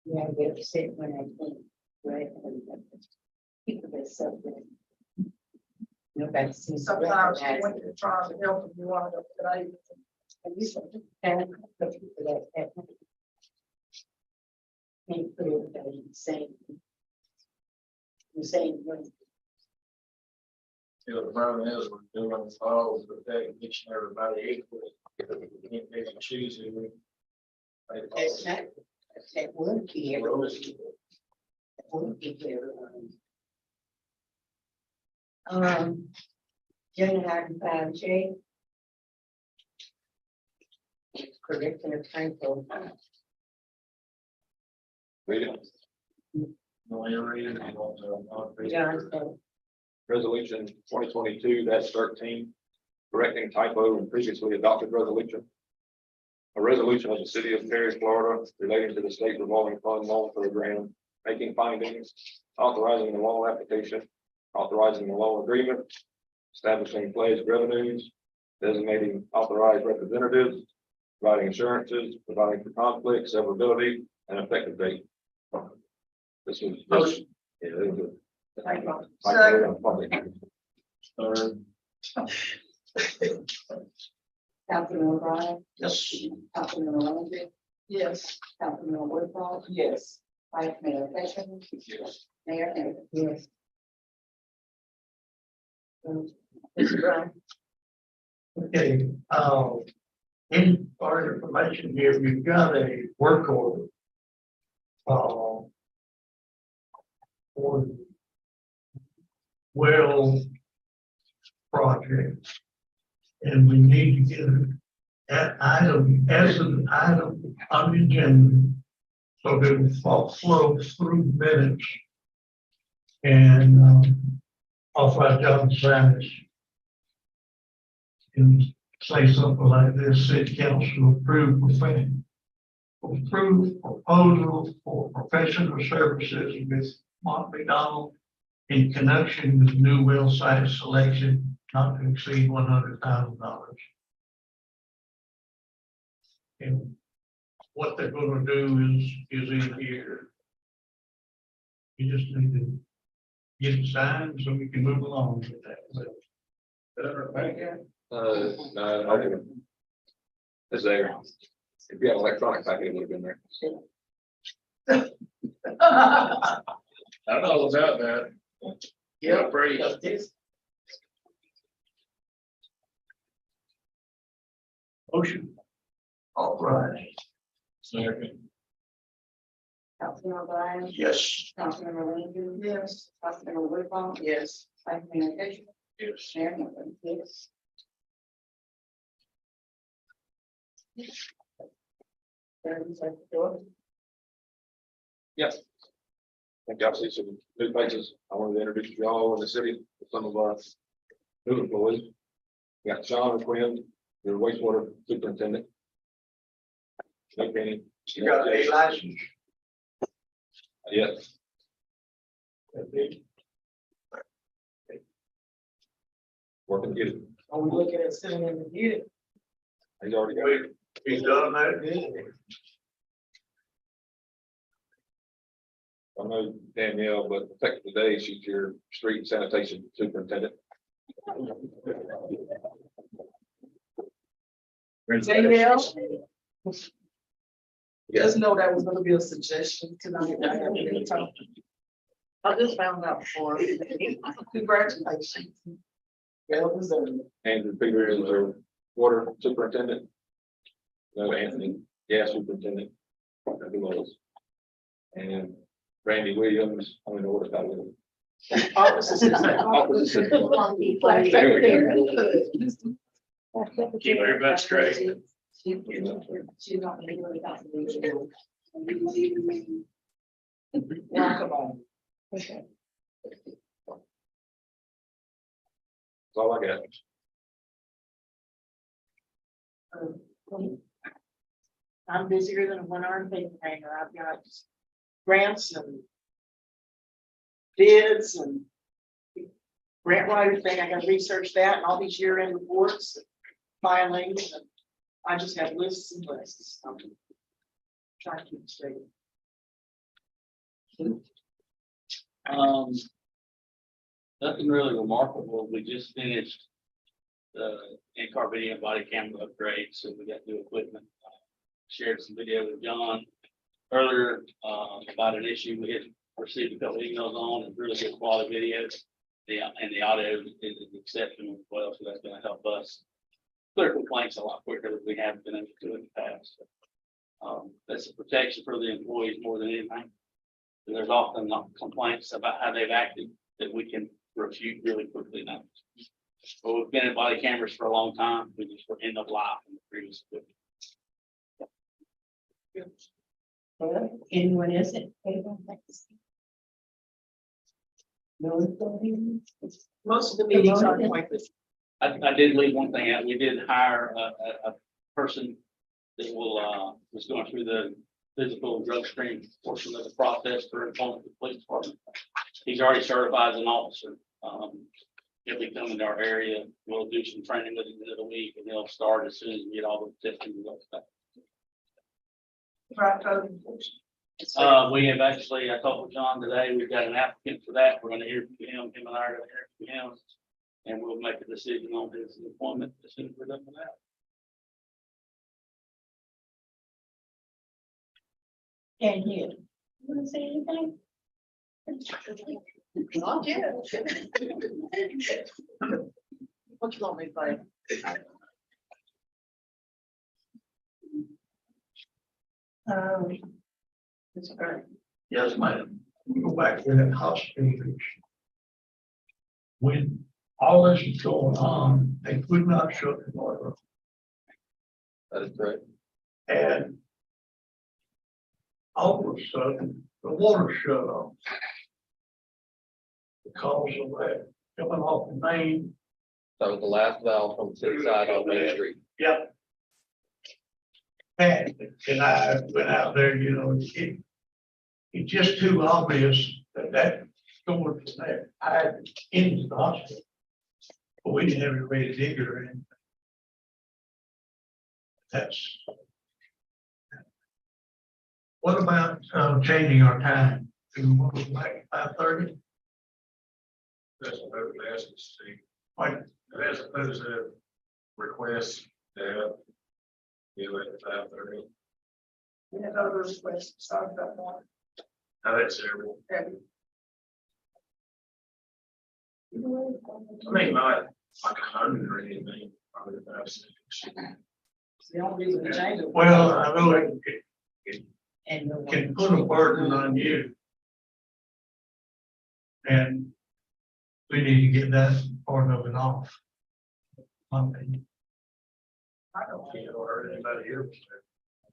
Yeah, I get upset when I think, right? People that something. Nobody seems. to Sometimes recognize when it. you're trying to help them, you want to today. I used to have the people that. Can't put everybody in the same. The same way. You know, the problem is we're doing all the thing, each and everybody equally. We can't pick and choose who we. That's not, that won't be everyone. That won't be everyone. Agenda item 5J. Correcting a typo. Read it. No, you're reading, you want to. Johnson. Resolution 2022-13, correcting typo in previously adopted resolution. A resolution of the city of Perry, Florida, relating to the state revolving fund loan program, making findings, authorizing the loan application, authorizing the loan agreement, establishing pledged revenues, designating authorized representatives, providing assurances, providing for conflict, severability, and effective date. This was. Yeah, it was a typo on public. Third. Councilman O'Brien. Yes. Councilman Ranger. Yes. Councilman Woodball. Yes. Vice Mayor Session. Yes. Mayor Henry. Yes. Mr. Brown. Okay, in our information here, we've got a work order. For well project. And we need to get that item as an item on the agenda. So that it will flow through minutes. And authorize John to sign this. And say something like this: City Council approve proposal for professional services with Mont McDonald in connection with new well site selection not to exceed $100,000. And what they're gonna do is in here. You just need to get it signed so we can move along with that. No, okay. It's there. If you had an electronic packet, it would have been there. I don't know about that. Yeah, Brady. Motion. All right. Second. Councilman O'Brien. Yes. Councilman Ranger. Yes. Councilman Woodball. Yes. Vice Mayor Session. Yes. Mayor Henry. Yes. Yes. I think I've seen some new faces. I wanted to introduce you all in the city, some of our new employees. We got Sean and Quinn, your wastewater superintendent. No Kenny. You got a license? Yes. Working to get it. Are we looking at sending in the unit? He's already got it. He's done that. I know Danielle, but effective today, she's your street and sanitation superintendent. Danielle? Yes. Just know that was gonna be a suggestion tonight. I just found out before. Congratulations. Well deserved. Andrew Peter is our water superintendent. No, Anthony, gas superintendent. And Randy Williams, I don't know what about him. Office assistant. Office assistant. Flash There we there. Keep everybody straight. She's not legally constitutional. Now, come on. Okay. That's all I got. I'm busier than a one-armed paper hanger. I've got grants and bids and grant writer thing, I gotta research that and all these year-end reports, filings, and I just have lists and lists. I'm trying to keep it straight. Nothing really remarkable. We just finished the in-car video and body camera upgrade, so we got new equipment. Shared some video with John earlier, about an issue we had received a couple emails on, and really good quality videos. And the audio is exceptional as well, so that's gonna help us clear complaints a lot quicker than we have been able to do in the past. That's a protection for the employees more than anything. There's often complaints about how they've acted that we can refute really quickly now. But we've been in body cameras for a long time. We just were end of life in the previous equipment. Anyone else? No. Most of the meetings are appointed. I did leave one thing out. We did hire a person that was going through the physical and drug screen portion of the process for employment with the police department. He's already certified as an officer. He'll be coming to our area. We'll do some training with him in the week, and he'll start as soon as we get all the testing results back. Right, code We have actually, I talked with John today, we've got an applicant for that. We're gonna hear from him and I are gonna hear from him. And we'll make a decision on his appointment as soon as we're done with that. Can't hear. You wanna say anything? Not yet. What you want me to say? That's great. Yes, ma'am. We go back to that hospital. When all this is going on, they could not shut the water. That is correct. And all of a sudden, the water shut off. Because of that, coming off the main. That was the last valve from the city side on Main Street. Yep. And I went out there, you know, it's just too obvious that going from there, I had into the hospital. But we didn't have anybody to dig it or anything. That's. What about changing our time to what was like 5:30? That's what I would ask us to see. Like, As opposed to request that. You at 5:30. We had other requests, sorry about that. Now that's several. I mean, not like 100 or anything. Probably about 6. It's the only reason to change it. well, I know it And no one- can put a burden on you. And we need to get that part of it off. My opinion. I don't I can't hurt anybody here.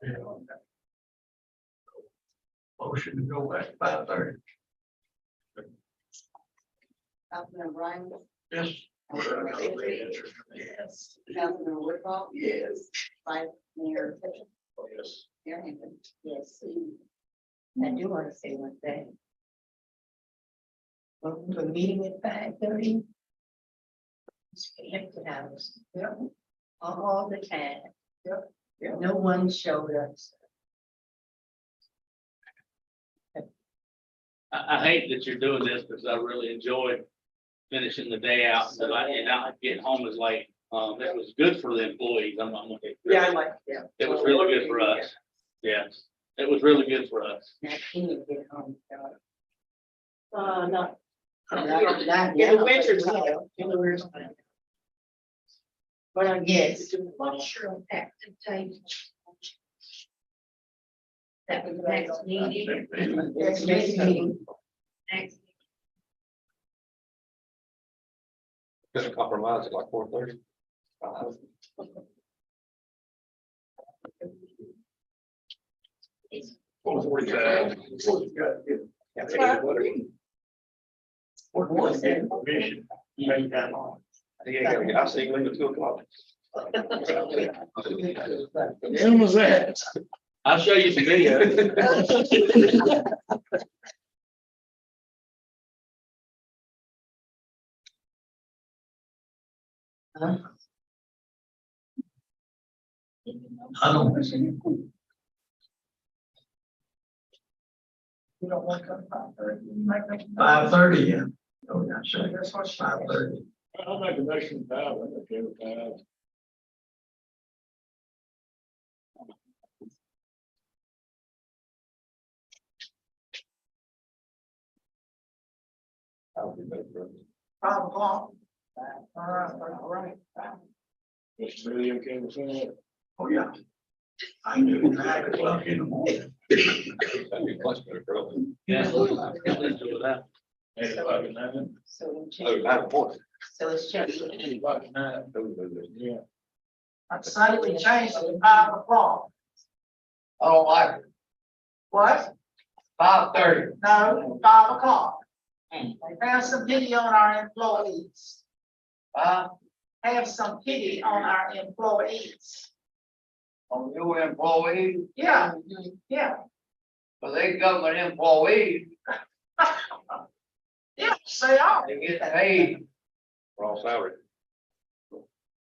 Yeah. Motion to go back to 5:30. Councilman Ryan, Yes. yes, Councilman Woodball, Yes. Vice Mayor Fisher, Yes. Mayor Hampton. Yes. I do wanna say one thing. Well, the meeting at 5:30. Empty house. Yep. All the time. Yep. Yep. No one showed up. I hate that you're doing this because I really enjoyed finishing the day out, so I not getting home as late. It was good for the employees. I'm gonna get. Yeah, I like, yeah. It was really good for us. Yes, it was really good for us. Now, can you get home? Not, In the winter time. In the winter time. Well, yes. What's your active time? That was next meeting. Next meeting. Next. Gonna compromise at like 4:30. It's 4:45. What was the information? Make that on. Yeah, I see you at 2:00. When was that? I'll show you some video. I don't, You don't want to come 5:30, you might make. 5:30, yeah. Oh, yeah, sure. That's what she. 5:30. I'll make a motion to have, I'm okay with that. I'll be back, bro. 5 o'clock. All right. It's really okay with that. Oh, yeah. I can do 9 o'clock in the morning. That'd be much better, bro. Yeah. Let's do that. 8 o'clock at night. So, Oh, 9 points. so it's checked. 8 o'clock at night. Yeah. I decided we changed it to 5 o'clock. I don't like it. What? 5:30. No, 5 o'clock. Hmm. Have some pity on our employees. Uh, Have some pity on our employees. on your employees, Yeah, yeah, but they government employees, yeah, they are. they get paid. We're all salary.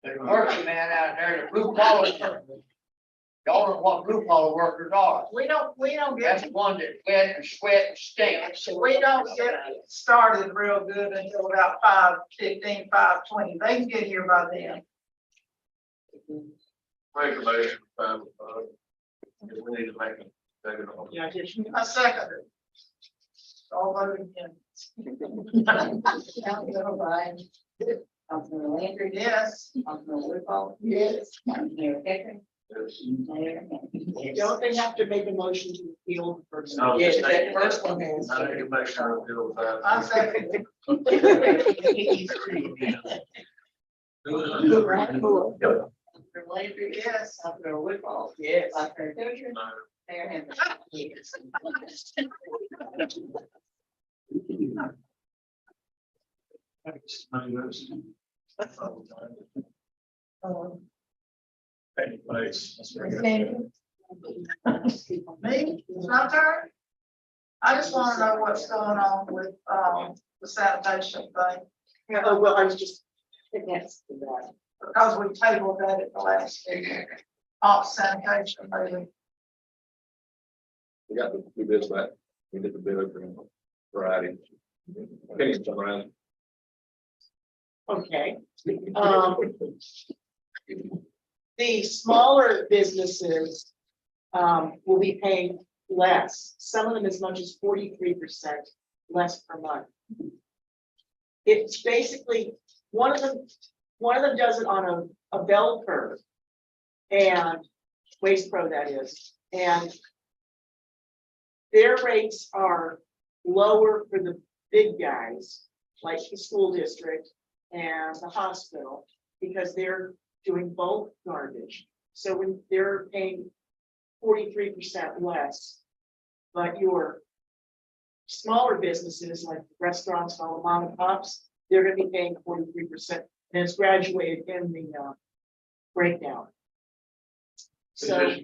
There's a working man out there, the blue collar workers. Y'all know what blue collar workers are. We don't That's get, the one that sweat and sweat and stinks. we don't get started real good until about 5:15, 5:20. They can get here by then. Make a motion, 5 o'clock. We need to make a, take it on. Yeah, I second it. All voted again. Councilman O'Brien. Councilman Landry. Yes. Councilman Woodhull. Yes. Mayor Pickering. Mayor Henry. Don't they have to make a motion to appeal the first? No, Yeah, just that first one has. I need to make sure I feel that. I second it. Councilman Landry. Yes. Councilman Woodhull. Yes. Vice Mayor Pickering. Mayor Henry. Yes. Any place. That's very good. Me, it's my turn. I just want to know what's going on with, the sanitation thing, Oh, well, I was just, Yes, to that. because we tabled that at the last meeting. Off sanitation, maybe. We got the bids back. We did the bid opening Friday. Okay, jump around. okay. The smaller businesses will be paying less, some of them as much as 43% less per month. It's basically, one of them does it on a bell curve. And Waste Pro that is, and their rates are lower for the big guys, like the school district and the hospital, because they're doing bulk garbage. So when they're paying 43% less, but your smaller businesses like restaurants, all the mom and pops, they're gonna be paying 43%, and it's graduated in the breakdown. So,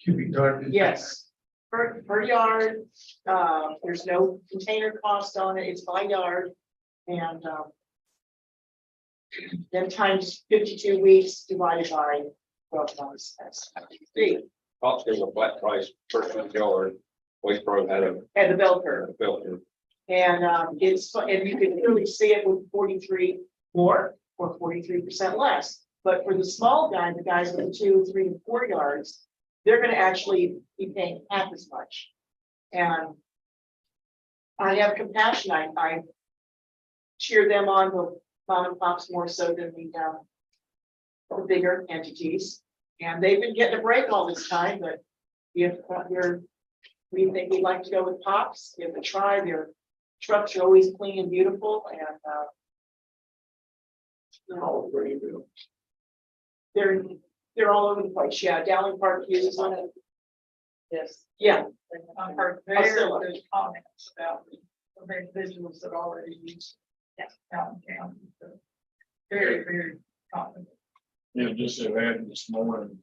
Cubic yard. yes, per yard, there's no container cost on it, it's by yard, and then times 52 weeks divided by 12 months, that's the Cost gave a flat price per yard. Waste Pro had a and the bell curve. filter. And and you can clearly see it with 43 more or 43% less. But for the small guy, the guys with the 2, 3, and 4 yards, they're gonna actually be paying half as much. And I have compassion, I cheer them on, the mom and pops more so than the bigger entities. And they've been getting a break all this time, but if we think we'd like to go with Pops, give it a try. Their trucks are always clean and beautiful, and they're all over the place. Yeah, Dowling Park uses one. Yes. Yeah, I've heard very good comments about the individuals that already use. Out in county. Very, very confident. Yeah, just so happened this morning.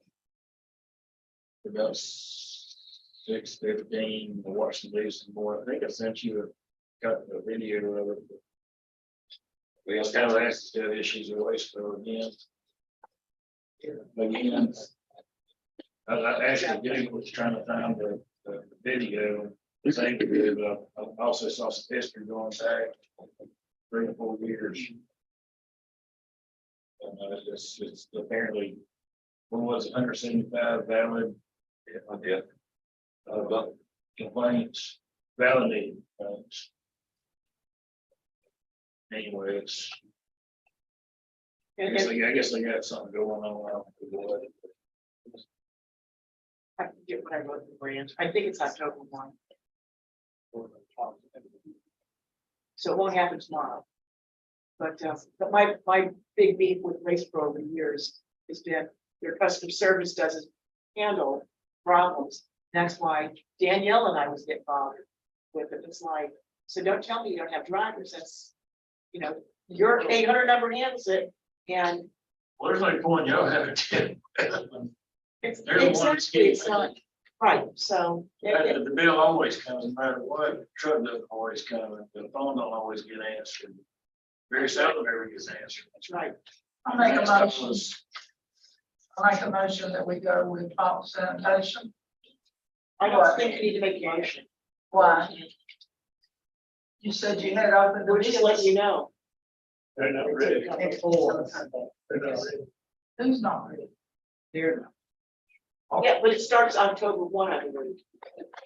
About 6:15, I watched the news some more. I think I sent you got the video of it. We It's kind of asked the issues of waste road again. Again. I actually Google was trying to find the video. It's ain't good, but I also saw some history going back 3 or 4 years. It's apparently, what was it, 175 valid Yeah. complaints, validated complaints. Anyway, it's, I guess they got something going on. I forget what I wrote in the grant. I think it's October 1. So it won't happen tomorrow. But my big beef with Waste Pro over the years has been their customer service doesn't handle problems. That's why Danielle and I was getting bothered with it. It's like, so don't tell me you don't have drivers. That's, you know, your 800 number handles it. And Well, there's no point y'all having to. it's They're the ones exactly, it's not, right, so. The bill always comes, no matter what, the truck doesn't always come, the phone don't always get answered. Very seldom ever gets answered. That's right. I make a motion, that we go with top sanitation. I don't think we need to make a motion. Why? You said you had opened the. We're just letting you know. They're not ready. They're not ready. Who's not ready? They're not. Yeah, but it starts October 1, I believe.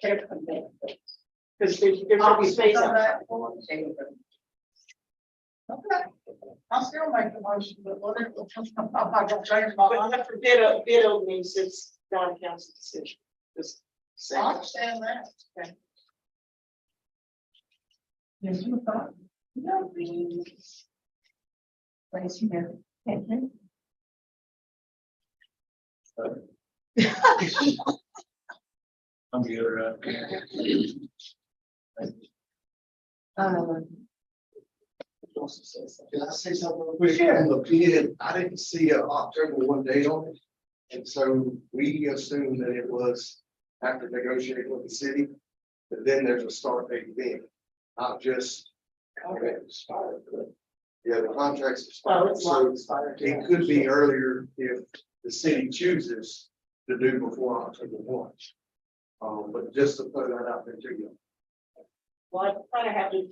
Because there's no space out there. Okay, I'll still make the motion, but whatever, I'm not gonna change my But mind. after bid openings, it's Don Council's decision. Just I say. understand that. Okay. Yes, you thought. No, please. Place your attention. I'm good, right? Can I say something real quick? On the bid, I didn't see an October 1 date on it. And so we assumed that it was after negotiating with the city, but then there's a start date then, not just. Yeah, the contract's Well, expired, it's not so expired. it could be earlier if the city chooses to do before October 1. But just to put that out there to you. Well, I kind of have to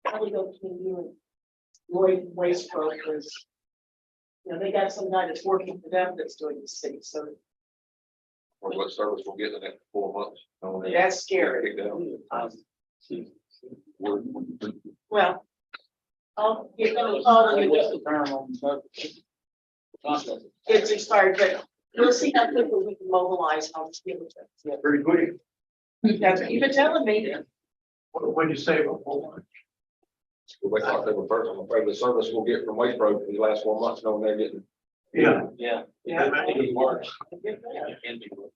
probably go between you and Lloyd Waste Pro because, you know, they got some guy that's working for them that's doing the city, so Or what service we'll get in the next 4 months. that's scary. Kick down. Well, I'll get them calling you. What's the term on the contract? It's expired, but we'll see how quickly we can mobilize how to deal with it. Pretty quick. That's what you've been telling me. What did you say before? We'll wait till October 1st. I'm afraid the service we'll get from Waste Pro for the last 4 months, knowing they're getting. Yeah. Yeah. Yeah. It may be worse. It can be worse.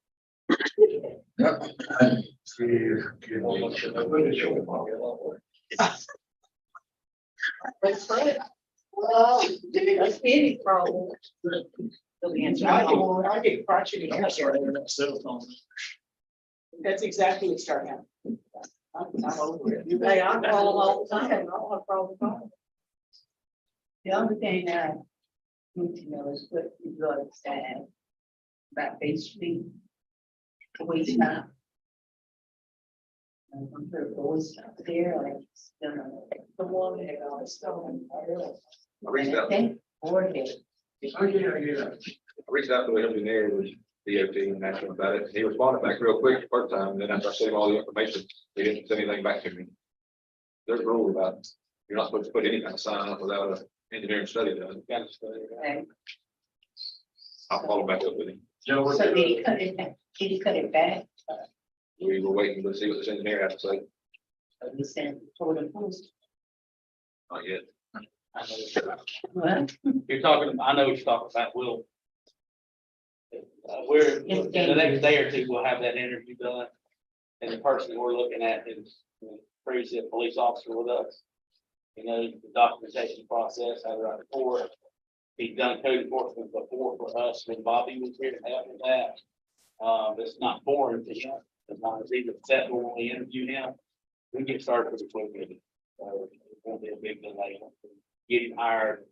That's right. Well, that's any problem. I get crotchety. That's exactly what started happening. I'm over it. Hey, I'm calling all the time. I don't have a problem calling. The only thing I need to know is what you understand about basically the waste time. I'm sure the waste time there, like, the one that got all stolen. I reached out. Or they. I reached out to the engineer with DOT and asked him about it. He responded back real quick the first time, and then after I sent him all the information, he didn't send anything back to me. There's a rule about, you're not supposed to put any kind of sign up without an engineering study done. Got to study that. Okay. I'll follow back up with him. Joe, So did he cut it, did he cut it back? We were waiting to see what this engineer had to say. He said, told him, Not yet. I know. what? You're talking, I know what you're talking about, Will. We're, in the next day or two, we'll have that interview done. And the person we're looking at is previously a police officer with us. You know, the documentation process, how to write a report. He's done code enforcement before for us when Bobby was here after that. It's not foreign to him, as long as he's acceptable when we interview him. We get started pretty quickly. It won't be a big delay. get him hired.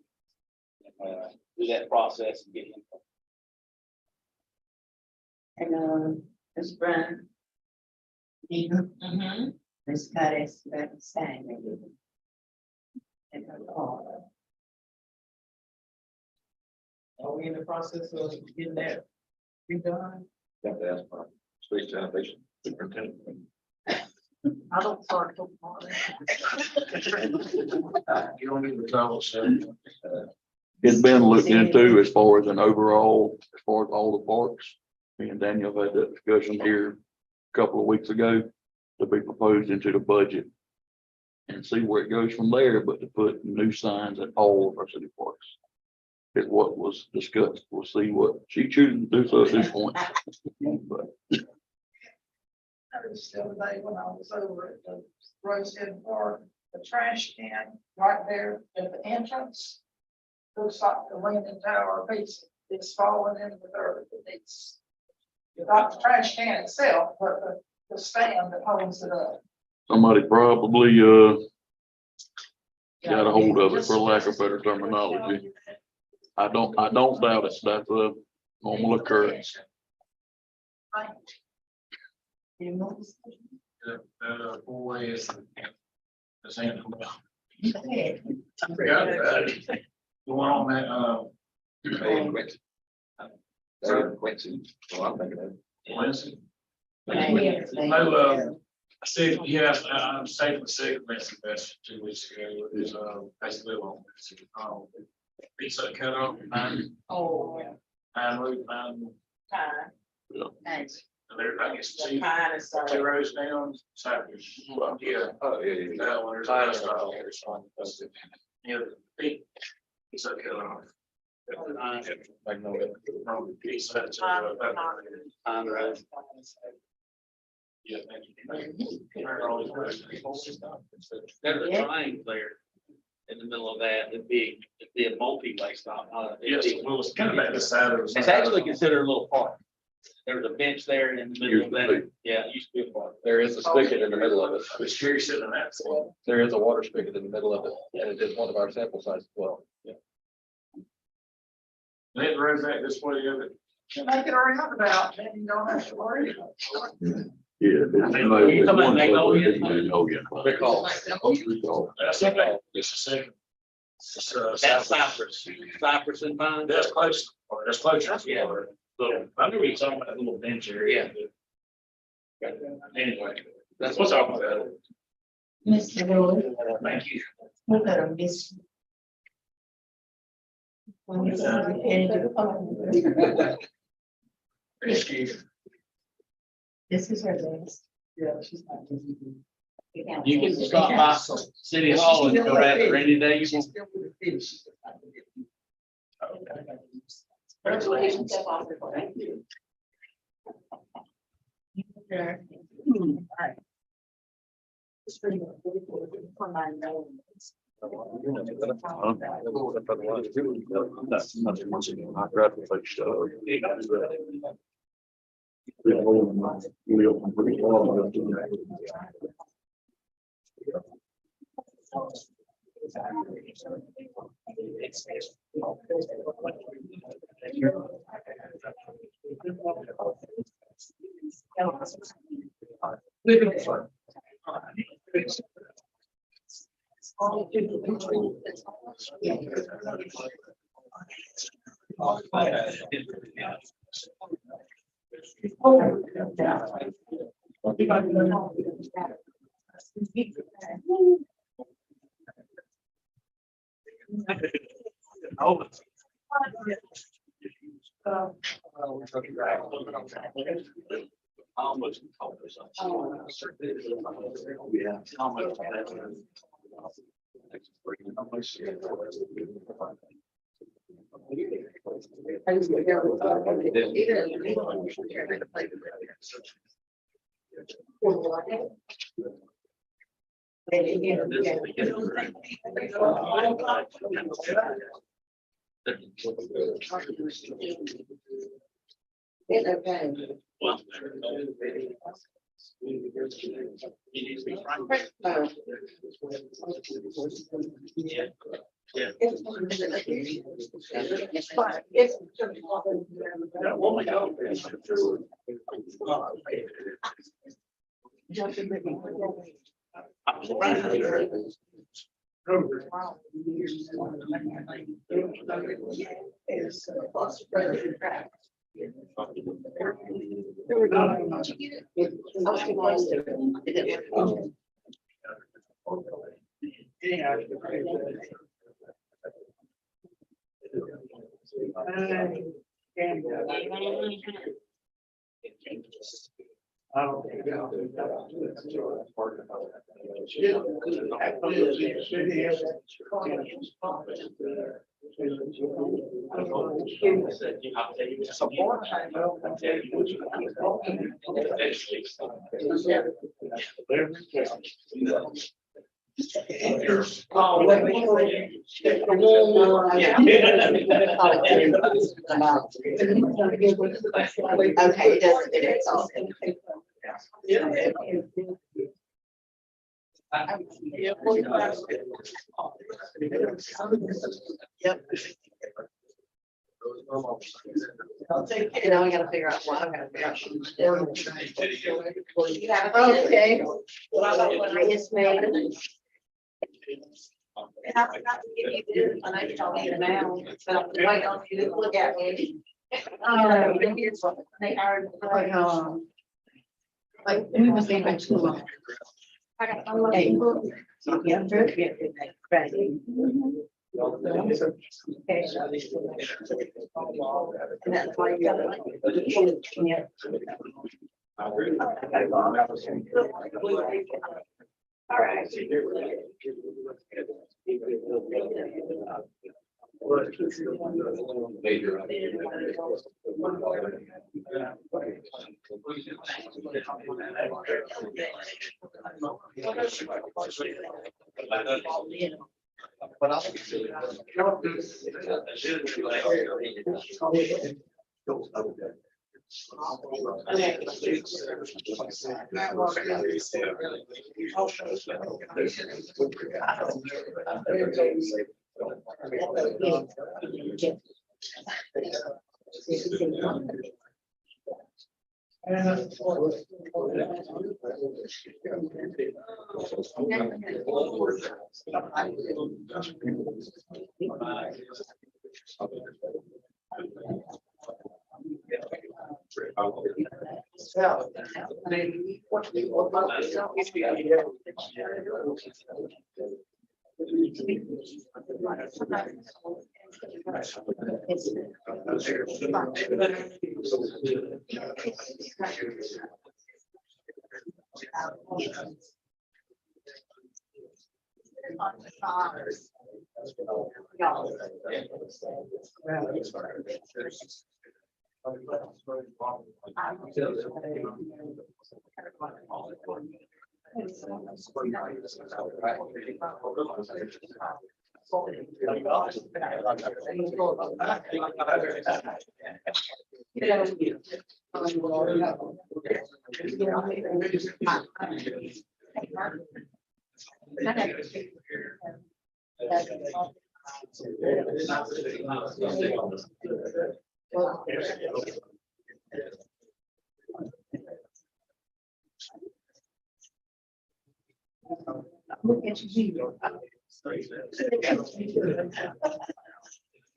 Do that process and get him. And, Ms. Brown. Ms. Curtis, that same. And all. Are we in the process of getting that redone? Got to ask my street sanitation superintendent. I don't start till tomorrow. You don't need to tell us. It's been looked into as far as an overall, as far as all the parks. Me and Daniel had that discussion here a couple of weeks ago to be proposed into the budget. And see where it goes from there, but to put new signs at all of our city parks. Is what was discussed. We'll see what she chooses to do so at this point. But I was the other day when I was over at the Rosehead Park, the trash can right there at the entrance. Looks like the Leaning Tower piece, it's falling into the earth, it's. Not the trash can itself, but the stand that holds it up. somebody probably, got a hold of it, for lack of better terminology. I don't doubt it. That's a normal occurrence. Four-way is. The same. Okay. I forgot about it. The one on that, Quincy. So I'm thinking of. Wednesday. Yes. No, I said, yeah, I'm safe and sick, that's 2 weeks ago, it was, basically on. Pizza cut off, Oh, yeah. Thanks. and everybody gets to see Pine is sorry. 2 rows down, Saturdays. Yeah. Oh, yeah. That one, there's a nice style there, so that's it. Yeah, pizza cut off. I know it. Pizza. Yeah, thank you. There's a triangle there in the middle of that, it'd be a multi-way stop. Yes, well, it's kind of at the side of. It's actually considered a little park. There's a bench there in the middle of that. Yeah, it used to be a park. There is a spigot in the middle of it. Was Sherry sitting in that? There is a water spigot in the middle of it, and it is one of our sample sizes as well. Yeah. Let the road back this way, of it. You make it a roundabout, then you don't have to worry. Yeah. You talking about Magnolia? Recall. That's okay, just a second. That's Cypress and Pine. That's close, or that's closer. Yeah. So, I knew you talking about that little bench area. Yeah. Anyway, that's what's up with that. Mr. Lord, Thank you. we're gonna miss you. This is her list. Yeah, she's not. You can stop by City Hall and correct her any day you want. Congratulations. Almost. Yeah. It's okay. Well, yeah. It's fine. It's. Okay, it is also. And now we gotta figure out why I'm gonna figure out. You have a. Okay. Yes, ma'am. And I forgot to give you this, and I told you now, but I'm waiting on you to look at me. Here's what they are. Like, we must be back to long. I got my little Hey. book. Yeah, very good. Right. And that's why you gotta like. Yeah. All right. But I'll. Look at you.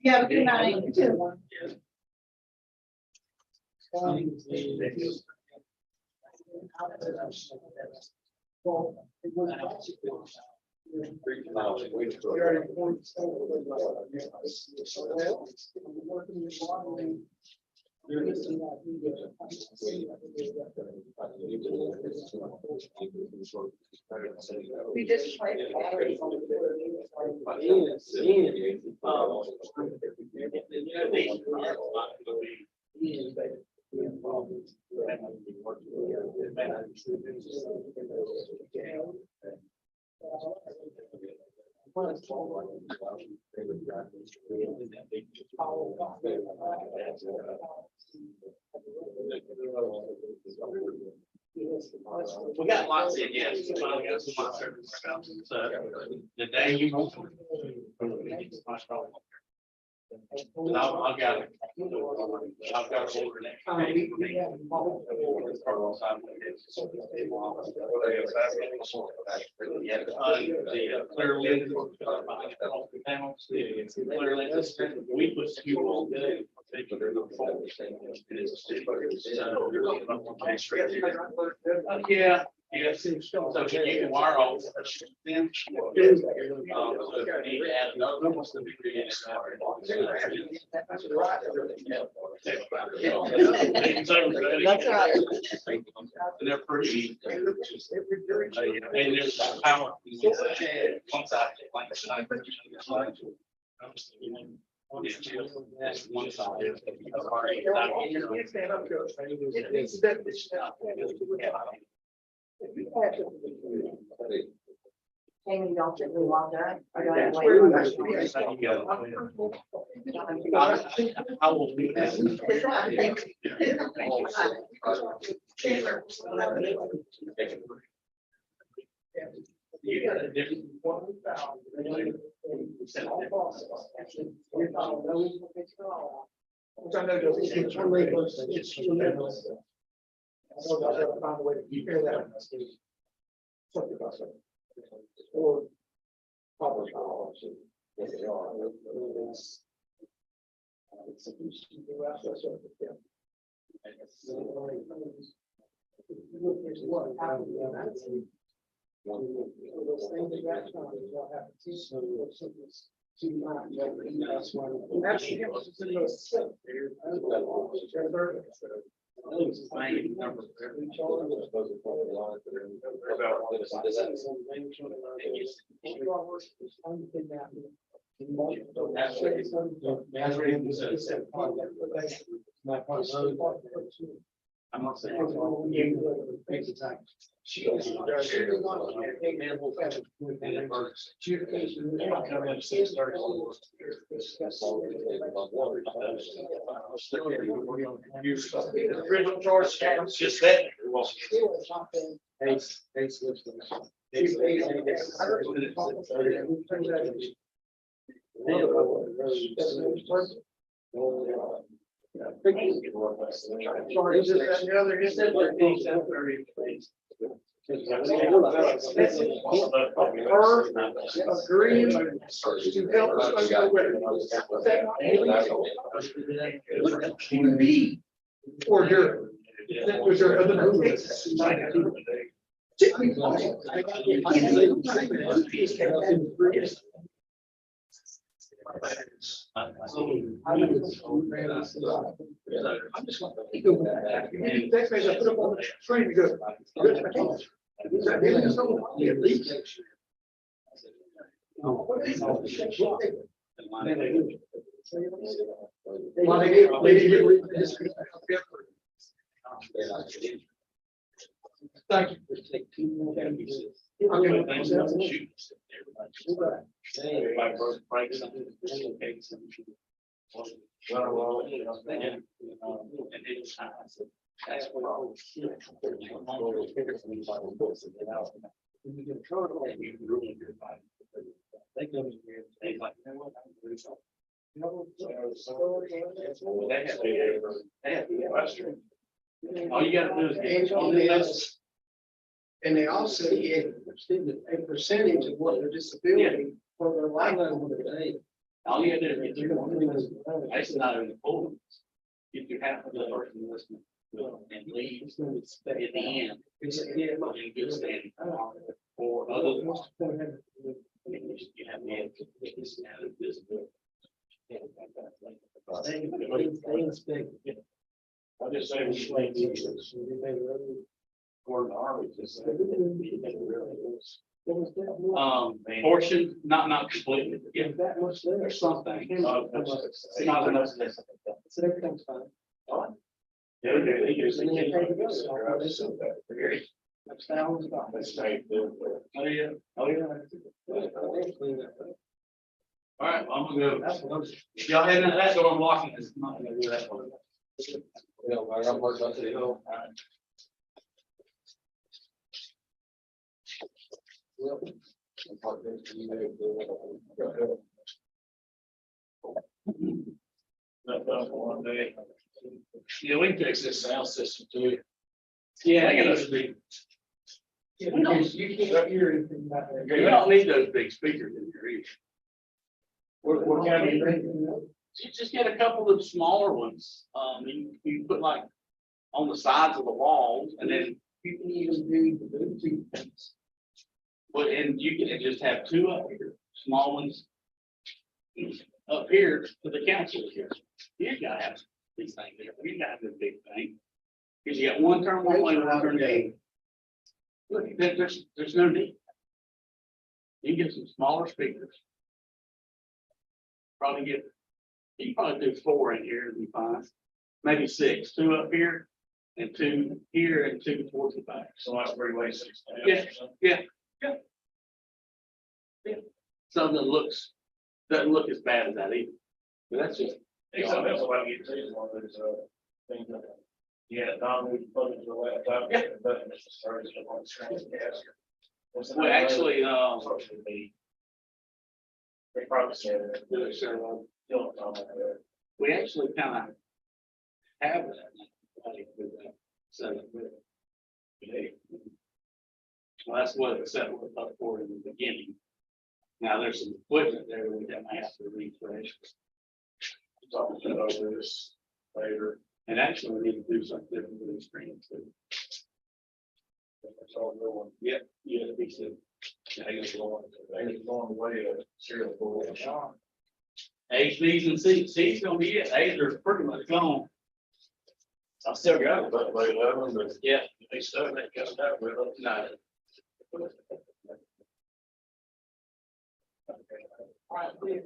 Yeah, good night. You too. We just played. We got lots in, yes, we finally got some lots of stuff. So the day you. I've got it. I've got it over we put two all day. Yeah, yeah, so you can wire all. Then. So you need to add another one to be created. That's right. And they're pretty. And there's power. One side, that's one side. Amy, don't get me while done. I will do that. You got a different. Which I know does, it's relentless, it's relentless. I know I gotta find a way to compare that. Something about that. Or public policy. Yes, they are. It's a piece of the rest of it, yeah. There's one, how do you know? Those things that got done, you'll have to teach them, that's one. Actually, it was in those. I'm not saying. Original charge, just that. Sorry, is this the other, is that their things that very place? Agree to help us TV or your, was there other cases? I'm just going to go back. Next page, I put up on the screen to go. Thank you. All you gotta do is get on the list. And they also get a percentage of what their disability for their lifetime would be. All you gotta do is get your, I said not in the pool. Get your half of the person listening and leave at the end. It's in good standing. Or other. You have this added visibility. I just say portion, not completely. Yeah, That much there. there's something. Not enough. So everything's fine. That's thousands of dollars. Oh, yeah. Oh, yeah. All right, well, I'm gonna go. Y'all heading into that door, I'm locking this. I'm not gonna do that one. Not done for one day. Yeah, we can fix this sound system too. Yeah, I got those big, You can't hear anything back there. you don't need those big speakers in your ear. What kind of, You just get a couple of smaller ones, you put like on the sides of the walls and then. You can even do the Bluetooth things. But and you can just have two up here, small ones. Up here for the council here. You gotta have these things there. You gotta have the big thing. Cause you got one turn one way, one turn the other. Look, there's no need. You can get some smaller speakers. Probably get, you can probably do 4 in here and be fine. Maybe 6, 2 up here and 2 here and 2 towards the back. so like 3-way 6. Yeah. Something that doesn't look as bad as that either. But that's just. That's what I get to, is one of those, things that. Yeah, Don, we put it to the laptop. Yeah. But it's just started on the screen. Well, actually, Social media. They probably said it. Don't know that. we actually kind of have that. With that setup there. Today. Well, that's what it set up for in the beginning. Now, there's some equipment there that I have to refresh. Talk about this later. And actually, we need to do something different with the screen too. It's all going. Yeah, he said. It's going away to serial board. A's, B's, and C's. C's gonna be it. A's are pretty much gone. I still got it, but like, but Yeah. they still ain't got that with us. No. All right, we